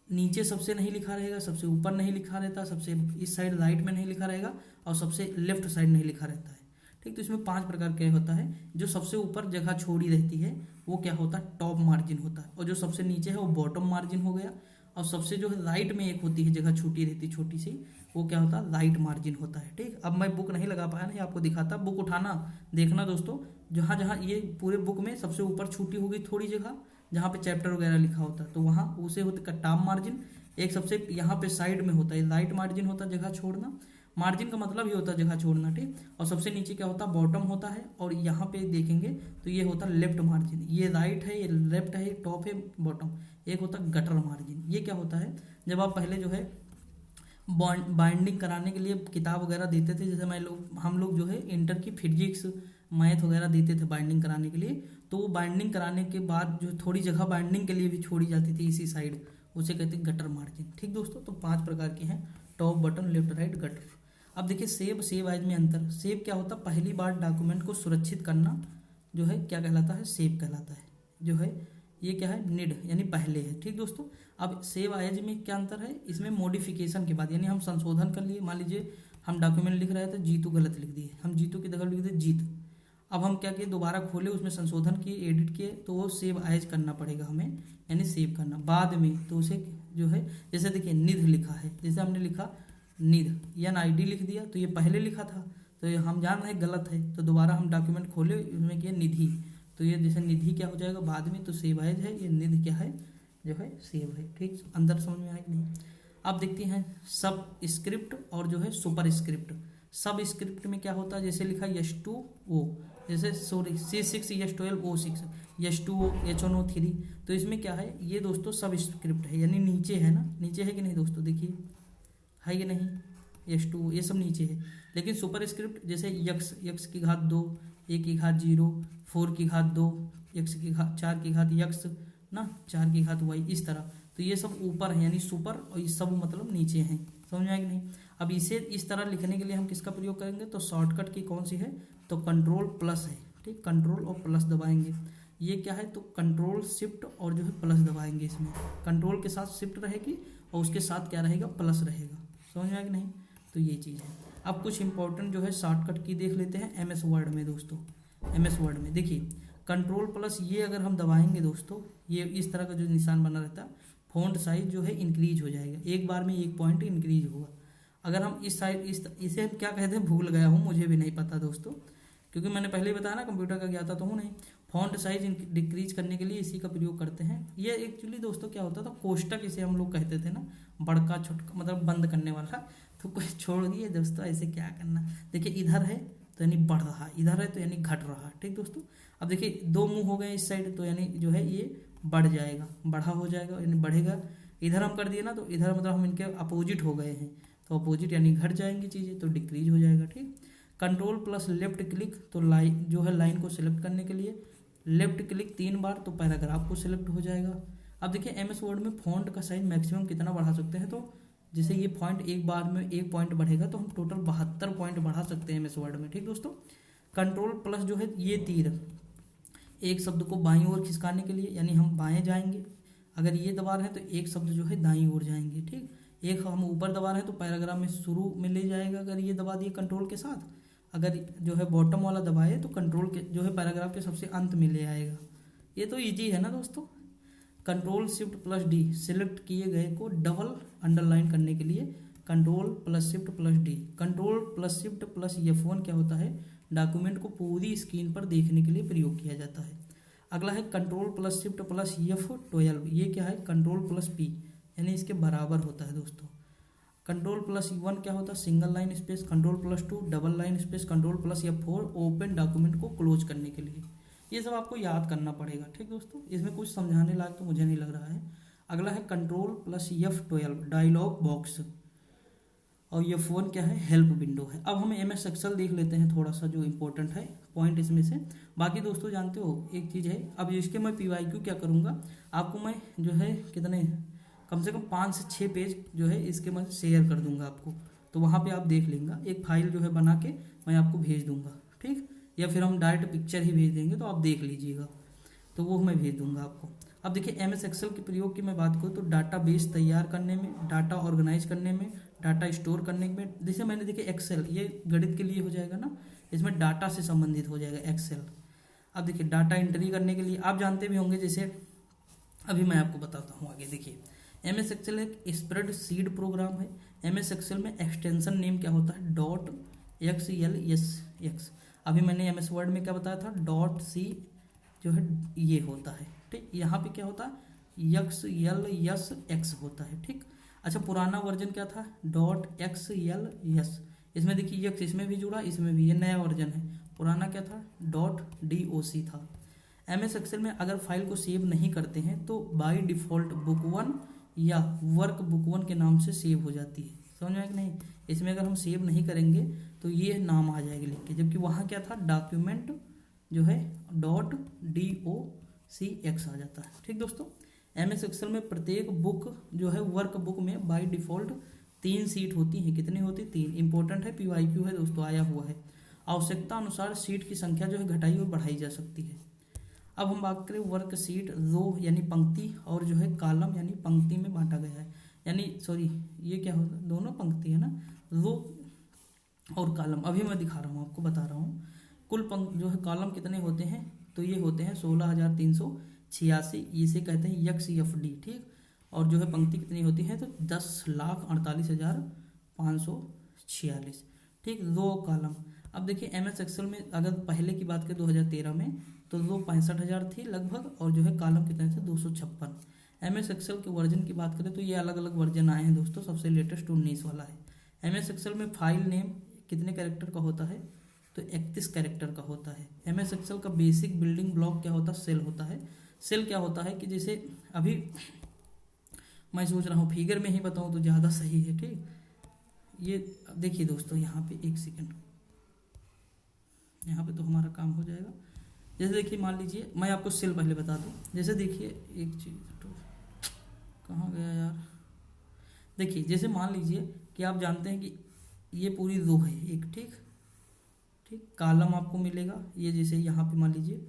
नीचे सबसे नहीं लिखा रहेगा, सबसे ऊपर नहीं लिखा रहता, सबसे इस साइड राइट में नहीं लिखा रहेगा, और सबसे लेफ्ट साइड नहीं लिखा रहता है। ठीक, तो इसमें 5 प्रकार का होता है। जो सबसे ऊपर जगह छोड़ी रहती है वो क्या होता है, टॉप मार्जिन होता है। और जो सबसे नीचे है वो बॉटम मार्जिन हो गया। और सबसे जो है राइट में एक होती है जगह छूटी रहती है छोटी सी, वो क्या होता है, राइट मार्जिन होता है। ठीक, अब मैं बुक नहीं लगा पाया, नहीं आपको दिखाता। बुक उठाना, देखना दोस्तों, जहाँ जहाँ ये पूरे बुक में सबसे ऊपर छूटी होगी थोड़ी जगह, जहाँ पे चैप्टर वगैरह लिखा होता है, तो वहाँ उसे होता है टॉप मार्जिन। एक सबसे यहाँ पे साइड में होता है राइट मार्जिन होता है, जगह छोड़ना। मार्जिन का मतलब ही होता है जगह छोड़ना। ठीक, और सबसे नीचे क्या होता है, बॉटम होता है। और यहाँ पे देखेंगे तो ये होता है लेफ्ट मार्जिन। ये राइट है, ये लेफ्ट है, टॉप है, बॉटम। एक होता है गटर मार्जिन। ये क्या होता है, जब आप पहले जो है बाइंडिंग कराने के लिए किताब वगैरह देते थे, जैसे हम लोग जो है इंटर की फिजिक्स मैथ वगैरह देते थे बाइंडिंग कराने के लिए, तो वो बाइंडिंग कराने के बाद जो थोड़ी जगह बाइंडिंग के लिए भी छोड़ी जाती थी इसी साइड, उसे कहते हैं गटर मार्जिन। ठीक दोस्तों, तो 5 प्रकार के हैं, top, button, left, right, gutter. अब देखिए सेव एज में अंतर। सेव क्या होता है, पहली बार डॉक्यूमेंट को सुरक्षित करना जो है क्या कहलाता है, सेव कहलाता है। जो है ये क्या है, निड यानी पहले है। ठीक दोस्तों, अब सेव एज में क्या अंतर है, इसमें मॉडिफिकेशन के बाद, यानी हम संशोधन कर लिए। मान लीजिए हम डॉक्यूमेंट लिख रहे थे, जीतू गलत लिख दिए, हम जीतू की जगह लिख दिए जीत। अब हम क्या किए, दोबारा खोले, उसमें संशोधन किए, एडिट किए, तो वो सेव एज करना पड़ेगा हमें, यानी सेव करना बाद में। तो उसे जो है, जैसे देखिए निध लिखा है, जैसे हमने लिखा निध, NID लिख दिया, तो ये पहले लिखा था, तो ये हम जान रहे गलत है, तो दोबारा हम डॉक्यूमेंट खोले, उसमें किया निधि, तो ये जैसे निधि क्या हो जाएगा बाद में, तो सेव एज है, ये निध क्या है, जो है सेव है। ठीक, अंदर समझ में आया कि नहीं। अब देखते हैं सब स्क्रिप्ट और जो है सुपर स्क्रिप्ट। सब स्क्रिप्ट में क्या होता है, जैसे लिखा S2O, जैसे sorry C6 S12 O6 S2O H1O3, तो इसमें क्या है, ये दोस्तों सब स्क्रिप्ट है, यानी नीचे है ना, नीचे है कि नहीं दोस्तों, देखिए है कि नहीं, S2 ये सब नीचे है। लेकिन सुपर स्क्रिप्ट जैसे x की घात 2, a की घात 0, 4 की घात 2, x की घात 4 की घात x ना, 4 की घात y, इस तरह, तो ये सब ऊपर है यानी सुपर, और ये सब मतलब नीचे हैं। समझ में आया कि नहीं। अब इसे इस तरह लिखने के लिए हम किसका प्रयोग करेंगे, तो शॉर्टकट की कौन सी है, तो कंट्रोल प्लस है। ठीक, कंट्रोल और प्लस दबाएंगे। ये क्या है, तो कंट्रोल शिफ्ट और जो है प्लस दबाएंगे। इसमें कंट्रोल के साथ शिफ्ट रहेगी और उसके साथ क्या रहेगा, प्लस रहेगा। समझ में आया कि नहीं, तो ये चीज़ है। अब कुछ इंपॉर्टेंट जो है शॉर्टकट की देख लेते हैं MS वर्ड में दोस्तों। MS वर्ड में देखिए कंट्रोल प्लस, ये अगर हम दबाएंगे दोस्तों, ये इस तरह का जो निशान बना रहता है, फॉन्ट साइज जो है इंक्रीज हो जाएगा, एक बार में 1 पॉइंट इंक्रीज होगा। अगर हम इस साइड इसे हम क्या कहते हैं, भूल गया हूँ, मुझे भी नहीं पता दोस्तों, क्योंकि मैंने पहले ही बताया ना कंप्यूटर का ज्ञाता तो हूँ नहीं। फॉन्ट साइज डिक्रीज करने के लिए इसी का प्रयोग करते हैं। ये एक्चुअली दोस्तों क्या होता था, कोष्टक इसे हम लोग कहते थे ना, बड़का छोटका मतलब बंद करने वाला, तो कोई छोड़ दिए दोस्तों, ऐसे क्या करना। देखिए इधर है तो यानी बढ़ रहा, इधर है तो यानी घट रहा। ठीक दोस्तों, अब देखिए दो मुंह हो गए इस साइड, तो यानी जो है ये बढ़ जाएगा, बढ़ा हो जाएगा यानी बढ़ेगा। इधर हम कर दिए ना, तो इधर मतलब हम इनके अपोजिट हो गए हैं, तो अपोजिट यानी घट जाएंगी चीज़ें, तो डिक्रीज हो जाएगा। ठीक, कंट्रोल प्लस लेफ्ट क्लिक, तो लाइन जो है लाइन को सिलेक्ट करने के लिए लेफ्ट क्लिक 3 बार, तो पैराग्राफ को सिलेक्ट हो जाएगा। अब देखिए एमएस वर्ड में फॉन्ट का साइज मैक्सिमम कितना बढ़ा सकते हैं, तो जैसे ये पॉइंट एक बार में 1 पॉइंट बढ़ेगा, तो हम टोटल 72 पॉइंट बढ़ा सकते हैं एमएस वर्ड में। ठीक दोस्तों, कंट्रोल प्लस जो है ये तीर, एक शब्द को बाईं ओर खिसकाने के लिए, यानी हम बाएं जाएंगे, अगर ये दबा रहे हैं तो एक शब्द जो है दाईं ओर जाएंगे। ठीक, एक हम ऊपर दबा रहे हैं तो पैराग्राफ में शुरू में ले जाएगा, अगर ये दबा दिए कंट्रोल के साथ। अगर जो है बॉटम वाला दबाए तो कंट्रोल के जो है पैराग्राफ के सबसे अंत में ले आएगा। ये तो इजी है ना दोस्तों। Control shift plus D, select किए गए को डबल अंडरलाइन करने के लिए control plus shift plus D. Control plus shift plus F1 क्या होता है, डॉक्यूमेंट को पूरी स्क्रीन पर देखने के लिए प्रयोग किया जाता है। अगला है control plus shift plus F12, ये क्या है, कंट्रोल प्लस पी, यानी इसके बराबर होता है दोस्तों। कंट्रोल प्लस वन क्या होता है, single line space, control plus 2 double line space, control plus F4 open document को क्लोज करने के लिए। ये सब आपको याद करना पड़ेगा। ठीक दोस्तों, इसमें कुछ समझाने लायक तो मुझे नहीं लग रहा है। अगला है control plus F12 dialogue box, और F1 क्या है, हेल्प विंडो है। अब हम MS एक्सेल देख लेते हैं थोड़ा सा, जो इंपॉर्टेंट है पॉइंट इसमें से। बाकी दोस्तों जानते हो एक चीज़ है, अब इसके मैं PYQ क्या करूँगा, आपको मैं जो है कितने कम से कम 5 से 6 पेज जो है इसके मैं शेयर कर दूंगा आपको, तो वहाँ पे आप देख लेंगे। एक फाइल जो है बना के मैं आपको भेज दूंगा। ठीक, या फिर हम डायरेक्ट पिक्चर ही भेज देंगे, तो आप देख लीजिएगा, तो वो मैं भेज दूंगा आपको। अब देखिए MS एक्सेल के प्रयोग की मैं बात करूँ तो डाटा बेस तैयार करने में, डाटा ऑर्गेनाइज करने में, डाटा स्टोर करने में। जैसे मैंने देखिए एक्सेल, ये गणित के लिए हो जाएगा ना, इसमें डाटा से संबंधित हो जाएगा एक्सेल। अब देखिए डाटा एंट्री करने के लिए आप जानते भी होंगे, जैसे अभी मैं आपको बताता हूँ आगे। देखिए MS एक्सेल एक स्प्रेड सीड प्रोग्राम है। MS एक्सेल में एक्सटेंशन नेम क्या होता है, .xls। अभी मैंने MS वर्ड में क्या बताया था, .c जो है ये होता है। ठीक, यहाँ पे क्या होता है, XLS होता है। ठीक, अच्छा पुराना वर्जन क्या था, .xls, इसमें देखिए यक्स इसमें भी जुड़ा, इसमें भी, ये नया वर्जन है। पुराना क्या था, .doc था। MS एक्सेल में अगर फाइल को सेव नहीं करते हैं तो बाय डिफ़ॉल्ट book1 या वर्क book1 के नाम से सेव हो जाती है। समझ में आया कि नहीं, इसमें अगर हम सेव नहीं करेंगे तो ये नाम आ जाएगा लिख के, जबकि वहाँ क्या था, डॉक्यूमेंट जो है .docx आ जाता है। ठीक दोस्तों, MS एक्सेल में प्रत्येक बुक जो है वर्क बुक में बाय डिफ़ॉल्ट 3 सीट होती हैं। कितनी होती, 3। इंपॉर्टेंट है, PYQ है दोस्तों, आया हुआ है। आवश्यकता अनुसार सीट की संख्या जो है घटाई और बढ़ाई जा सकती है। अब हम बात करें वर्क सीट, रो यानी पंक्ति, और जो है कॉलम यानी पंक्ति में बांटा गया है, यानी सॉरी ये क्या होता है, दोनों पंक्ति है ना, रो और कॉलम। अभी मैं दिखा रहा हूँ आपको, बता रहा हूँ। कुल जो है कॉलम कितने होते हैं, तो ये होते हैं 16,386, इसे कहते हैं XFD। ठीक, और जो है पंक्ति कितनी होती है, तो 10,48,546। ठीक, रो कॉलम। अब देखिए MS एक्सेल में अगर पहले की बात करें 2013 में, तो रो 65,000 थी लगभग, और जो है कॉलम कितने थे, 256। MS एक्सेल के वर्जन की बात करें तो ये अलग अलग वर्जन आए हैं दोस्तों, सबसे लेटेस्ट 19 वाला है। MS एक्सेल में फाइल नेम कितने कैरेक्टर का होता है, तो 31 कैरेक्टर का होता है। MS एक्सेल का बेसिक बिल्डिंग ब्लॉक क्या होता है, सेल होता है। सेल क्या होता है कि जैसे अभी मैं सोच रहा हूँ फिगर में ही बताऊँ तो ज़्यादा सही है। ठीक, ये देखिए दोस्तों, यहाँ पे एक सेकेंड, यहाँ पे तो हमारा काम हो जाएगा। जैसे देखिए मान लीजिए, मैं आपको सेल पहले बता दूँ। जैसे देखिए एक चीज़, तो कहाँ गया यार, देखिए जैसे मान लीजिए कि आप जानते हैं कि ये पूरी रो है एक। ठीक, कॉलम आपको मिलेगा, ये जैसे यहाँ पे मान लीजिए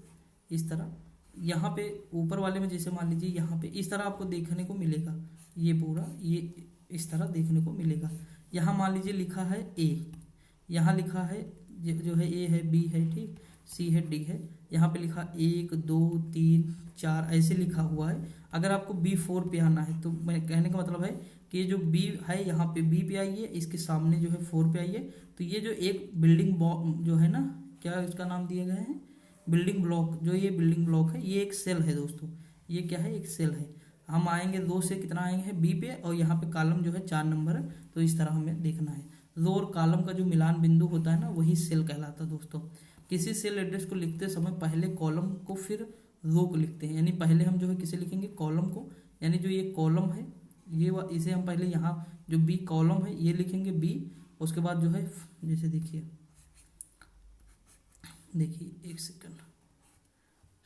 इस तरह, यहाँ पे ऊपर वाले में जैसे मान लीजिए यहाँ पे इस तरह आपको देखने को मिलेगा, ये पूरा ये इस तरह देखने को मिलेगा। यहाँ मान लीजिए लिखा है A, यहाँ लिखा है जो है A है, B है, ठीक, C है, D है, यहाँ पे लिखा 1 2 3 4 ऐसे लिखा हुआ है। अगर आपको B4 पे आना है तो मैं कहने का मतलब है कि ये जो B है यहाँ पे B पे आइए, इसके सामने जो है 4 पे आइए, तो ये जो एक बिल्डिंग जो है ना, क्या इसका नाम दिया गया है, बिल्डिंग ब्लॉक, जो ये बिल्डिंग ब्लॉक है ये एक सेल है दोस्तों। ये क्या है, एक सेल है। हम आएंगे 2 से कितना आएंगे B पे, और यहाँ पे कॉलम जो है 4 नंबर है, तो इस तरह हमें देखना है। रो और कॉलम का जो मिलान बिंदु होता है ना, वही सेल कहलाता है दोस्तों। किसी सेल एड्रेस को लिखते समय पहले कॉलम को फिर रो को लिखते हैं, यानी पहले हम जो है किसे लिखेंगे, कॉलम को, यानी जो ये कॉलम है इसे हम पहले यहाँ जो बी कॉलम है ये लिखेंगे बी, उसके बाद जो है जैसे देखिए एक सेकंड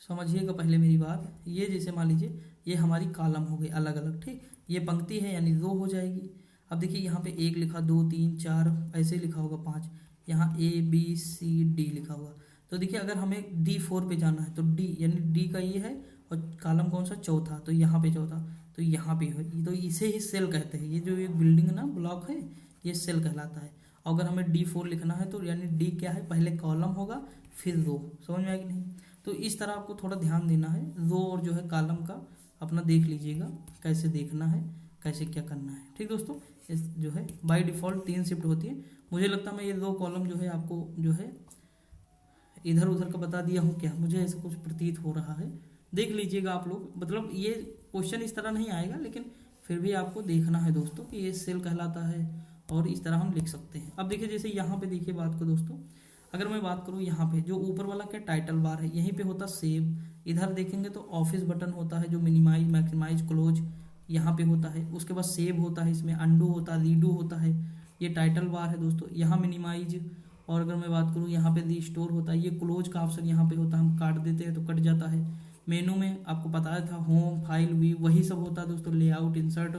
समझिएगा पहले मेरी बात, ये जैसे मान लीजिए ये हमारी कॉलम हो गई अलग अलग, ठीक, ये पंक्ति है यानी रो हो जाएगी। अब देखिए यहाँ पे 1 लिखा, 2 3 4 ऐसे ही लिखा होगा, 5 यहाँ ABCD लिखा हुआ। तो देखिए अगर हमें D4 पे जाना है तो D यानी D का ये है और कॉलम कौन सा, चौथा, तो यहाँ पे चौथा, तो यहाँ पे है, तो इसे ही सेल कहते हैं। ये जो एक बिल्डिंग ना ब्लॉक है ये सेल कहलाता है। अगर हमें D4 लिखना है तो यानी D क्या है, पहले कॉलम होगा फिर रो, समझ में आया कि नहीं। तो इस तरह आपको थोड़ा ध्यान देना है, रो और जो है कॉलम का अपना देख लीजिएगा कैसे देखना है, कैसे क्या करना है, ठीक दोस्तों। इस जो है बाय डिफ़ॉल्ट 3 शिफ्ट होती है। मुझे लगता है मैं ये 2 कॉलम जो है आपको जो है इधर उधर का बता दिया हूँ क्या, मुझे ऐसा कुछ प्रतीत हो रहा है, देख लीजिएगा आप लोग। मतलब ये क्वेश्चन इस तरह नहीं आएगा, लेकिन फिर भी आपको देखना है दोस्तों कि ये सेल कहलाता है और इस तरह हम लिख सकते हैं। अब देखिए जैसे यहाँ पे देखिए बात को दोस्तों, अगर मैं बात करूँ यहाँ पे जो ऊपर वाला क्या टाइटल बार है, यहीं पे होता सेव, इधर देखेंगे तो ऑफिस बटन होता है जो मिनिमाइज मैक्सिमाइज क्लोज यहाँ पे होता है, उसके बाद सेव होता है, इसमें अंडू होता है, रीडू होता है, ये टाइटल बार है दोस्तों, यहाँ मिनिमाइज। और अगर मैं बात करूँ यहाँ पे रीस्टोर होता है, ये क्लोज का ऑप्शन यहाँ पे होता है, हम काट देते हैं तो कट जाता है। मेनू में आपको बताया था होम फाइल वी वही सब होता है दोस्तों, लेआउट इंसर्ट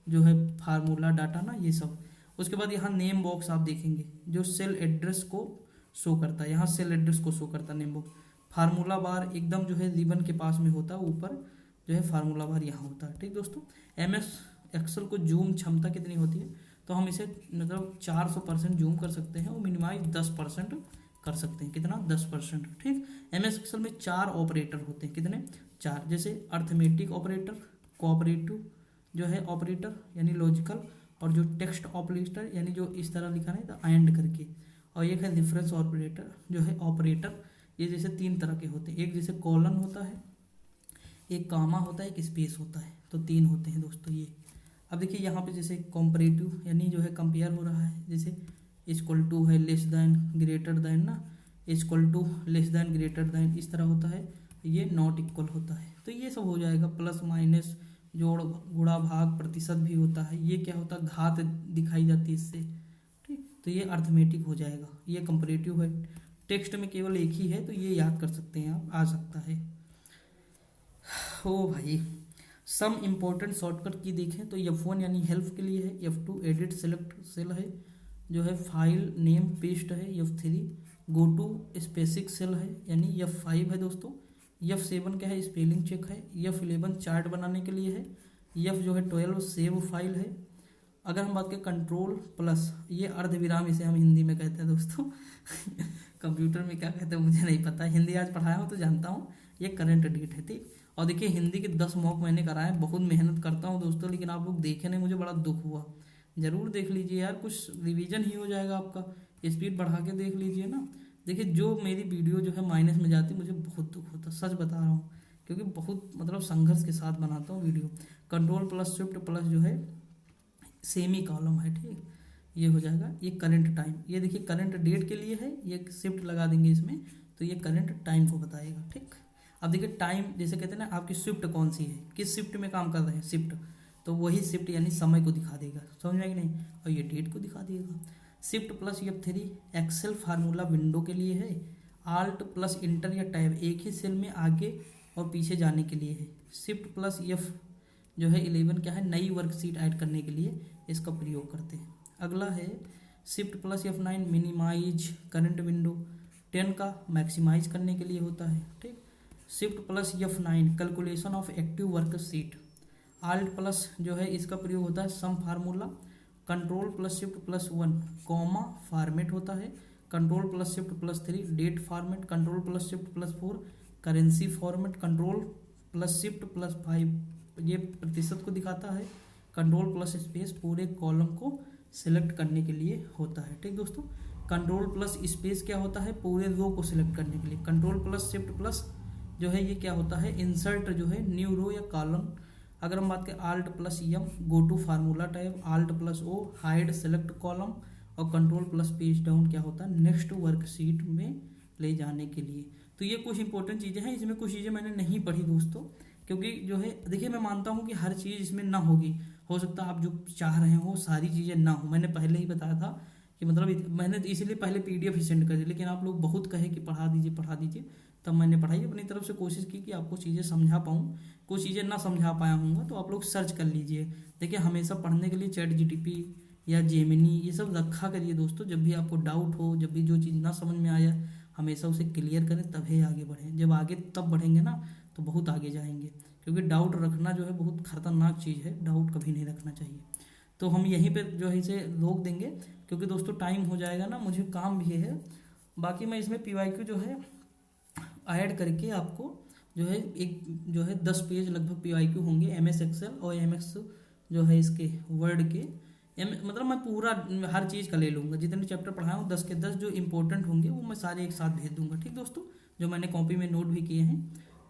जो है फार्मूला डाटा ना ये सब। उसके बाद यहाँ नेम बॉक्स आप देखेंगे जो सेल एड्रेस को शो करता है, यहाँ सेल एड्रेस को शो करता है नेम बॉक्स। फार्मूला बार एकदम जो है रिबन के पास में होता है, ऊपर जो है फार्मूला बार यहाँ होता है, ठीक दोस्तों। MS एक्सेल को जूम क्षमता कितनी होती है, तो हम इसे मतलब 400% जूम कर सकते हैं और मिनिमाइज 10% कर सकते हैं, कितना 10%, ठीक। MS एक्सेल में 4 ऑपरेटर होते हैं, कितने 4, जैसे अर्थमेटिक ऑपरेटर, कोऑपरेटिव जो है ऑपरेटर यानी लॉजिकल, और जो टेक्स्ट ऑपरेटर यानी जो इस तरह लिखा है तो एंड करके, और एक है डिफरेंस ऑपरेटर जो है ऑपरेटर। ये जैसे 3 तरह के होते हैं, एक जैसे कॉलन होता है, एक कामा होता है, एक स्पेस होता है, तो 3 होते हैं दोस्तों ये। अब देखिए यहाँ पे जैसे कॉम्परेटिव यानी जो है कंपेयर हो रहा है, जैसे इक्वल टू है, लेस दैन, ग्रेटर दैन ना, equal to, less than, greater than, इस तरह होता है। ये नॉट इक्वल होता है, तो ये सब हो जाएगा। प्लस माइनस, जोड़ गुणा भाग, प्रतिशत भी होता है। ये क्या होता है, घात दिखाई जाती है इससे, ठीक, तो ये अर्थमेटिक हो जाएगा। ये कंपैरेटिव है, टेक्स्ट में केवल एक ही है, तो ये याद कर सकते हैं आप, आ सकता है। ओ भाई, सम इम्पोर्टेंट शॉर्टकट की देखें तो F1 यानी हेल्प के लिए है, F2 एडिट सेलेक्ट सेल है, जो है फाइल नेम पेस्ट है, F3 go to specific cell है, यानी F5 है दोस्तों, F7 क्या है, स्पेलिंग चेक है, F11 चार्ट बनाने के लिए है, F जो है 12 सेव फाइल है। अगर हम बात करें कंट्रोल प्लस, ये अर्धविराम इसे हम हिंदी में कहते हैं दोस्तों कंप्यूटर में क्या कहते हैं मुझे नहीं पता, हिंदी आज पढ़ाया हूँ तो जानता हूँ। ये करंट डेट है, ठीक। और देखिए हिंदी के 10 मॉक मैंने कराए, बहुत मेहनत करता हूँ दोस्तों, लेकिन आप लोग देखे नहीं, मुझे बड़ा दुख हुआ। जरूर देख लीजिए यार, कुछ रिवीजन ही हो जाएगा आपका, स्पीड बढ़ा के देख लीजिए ना। देखिए जो मेरी वीडियो जो है माइनस में जाती, मुझे बहुत दुख होता, सच बता रहा हूँ, क्योंकि बहुत मतलब संघर्ष के साथ बनाता हूँ video. Control plus shift plus जो है सेमी कॉलम है, ठीक, ये हो जाएगा। ये करंट टाइम, ये देखिए करंट डेट के लिए है, ये शिफ्ट लगा देंगे इसमें, तो ये करंट टाइम को बताएगा, ठीक। अब देखिए टाइम जैसे कहते हैं ना, आपकी शिफ्ट कौन सी है, किस शिफ्ट में काम कर रहे हैं, शिफ्ट, तो वही शिफ्ट यानी समय को दिखा देगा, समझ में आएगी नहीं, और ये डेट को दिखा देगा। Shift plus F3 Excel formula window के लिए है, आल्ट प्लस इंटर या टैब एक ही सेल में आगे और पीछे जाने के लिए है। शिफ्ट प्लस F जो है 11 क्या है, नई वर्कशीट ऐड करने के लिए इसका प्रयोग करते हैं। अगला है shift plus F9 minimise current window, 10 का मैक्सिमाइज करने के लिए होता है, ठीक। Shift plus F9 calculation of active worksheet, alt plus जो है इसका प्रयोग होता है sum formula, control plus shift plus 1 comma format होता है, control plus shift plus 3 date format, control plus shift plus 4 currency format, control plus shift plus 5 ये प्रतिशत को दिखाता है, कंट्रोल प्लस स्पेस पूरे कॉलम को सिलेक्ट करने के लिए होता है, ठीक दोस्तों। कंट्रोल प्लस स्पेस क्या होता है, पूरे रो को सिलेक्ट करने के लिए। कंट्रोल प्लस शिफ्ट प्लस जो है ये क्या होता है, इंसर्ट जो है न्यू रो या कॉलम। अगर हम बात करें alt plus M go to formula tab, alt plus O hide select column, और कंट्रोल प्लस पेज डाउन क्या होता है, नेक्स्ट वर्कशीट में ले जाने के लिए। तो ये कुछ इंपॉर्टेंट चीज़ें हैं, इसमें कुछ चीज़ें मैंने नहीं पढ़ी दोस्तों, क्योंकि जो है देखिए मैं मानता हूँ कि हर चीज़ इसमें ना होगी, हो सकता है आप जो चाह रहे हो सारी चीज़ें ना हो। मैंने पहले ही बताया था कि मतलब मैंने इसीलिए पहले पीडीएफ ही सेंड कर दी, लेकिन आप लोग बहुत कहे कि पढ़ा दीजिए, तब मैंने पढ़ाई, अपनी तरफ से कोशिश की कि आपको चीज़ें समझा पाऊँ। कुछ चीज़ें ना समझा पाया हूँगा तो आप लोग सर्च कर लीजिए। देखिए हमेशा पढ़ने के लिए चैट जीटीपी या जेमिनी ये सब रखा करिए दोस्तों। जब भी आपको डाउट हो, जब भी जो चीज़ ना समझ में आया, हमेशा उसे क्लियर करें तभी आगे बढ़ें। जब आगे तब बढ़ेंगे ना तो बहुत आगे जाएंगे, क्योंकि डाउट रखना जो है बहुत खतरनाक चीज़ है, डाउट कभी नहीं रखना चाहिए। तो हम यहीं पे जो है इसे रोक देंगे, क्योंकि दोस्तों टाइम हो जाएगा ना, मुझे काम भी है। बाकी मैं इसमें पीवाईक्यू जो है ऐड करके आपको जो है एक जो है 10 पेज लगभग पीवाईक्यू होंगे एमएस एक्सेल और एमएस जो है इसके वर्ड के। मतलब मैं पूरा हर चीज़ का ले लूँगा, जितने चैप्टर पढ़ाया हूँ 10 के 10 जो इंपॉर्टेंट होंगे वो मैं सारे एक साथ भेज दूंगा। ठीक दोस्तों, जो मैंने कॉपी में नोट भी किए हैं,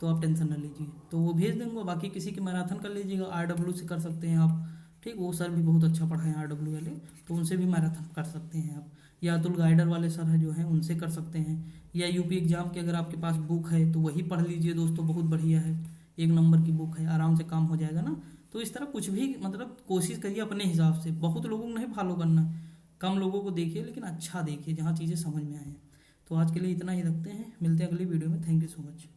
तो आप टेंशन ना लीजिए, तो वो भेज दूंगा। बाकी किसी की मैराथन कर लीजिएगा, आरडब्ल्यू से कर सकते हैं आप। ठीक, वो सर भी बहुत अच्छा पढ़ाए हैं आरडब्ल्यू वाले, तो उनसे भी मैराथन कर सकते हैं आप। या अतुल गाइडर वाले सर हैं जो हैं, उनसे कर सकते हैं। या यूपी एग्जाम की अगर आपके पास बुक है तो वही पढ़ लीजिए दोस्तों, बहुत बढ़िया है, 1 नंबर की बुक है, आराम से काम हो जाएगा ना। तो इस तरह कुछ भी मतलब कोशिश करिए अपने हिसाब से, बहुत लोगों को नहीं फॉलो करना, कम लोगों को देखिए लेकिन अच्छा देखिए जहाँ चीज़ें समझ में आए। तो आज के लिए इतना ही रखते हैं, मिलते हैं अगली वीडियो में। Thank you so much.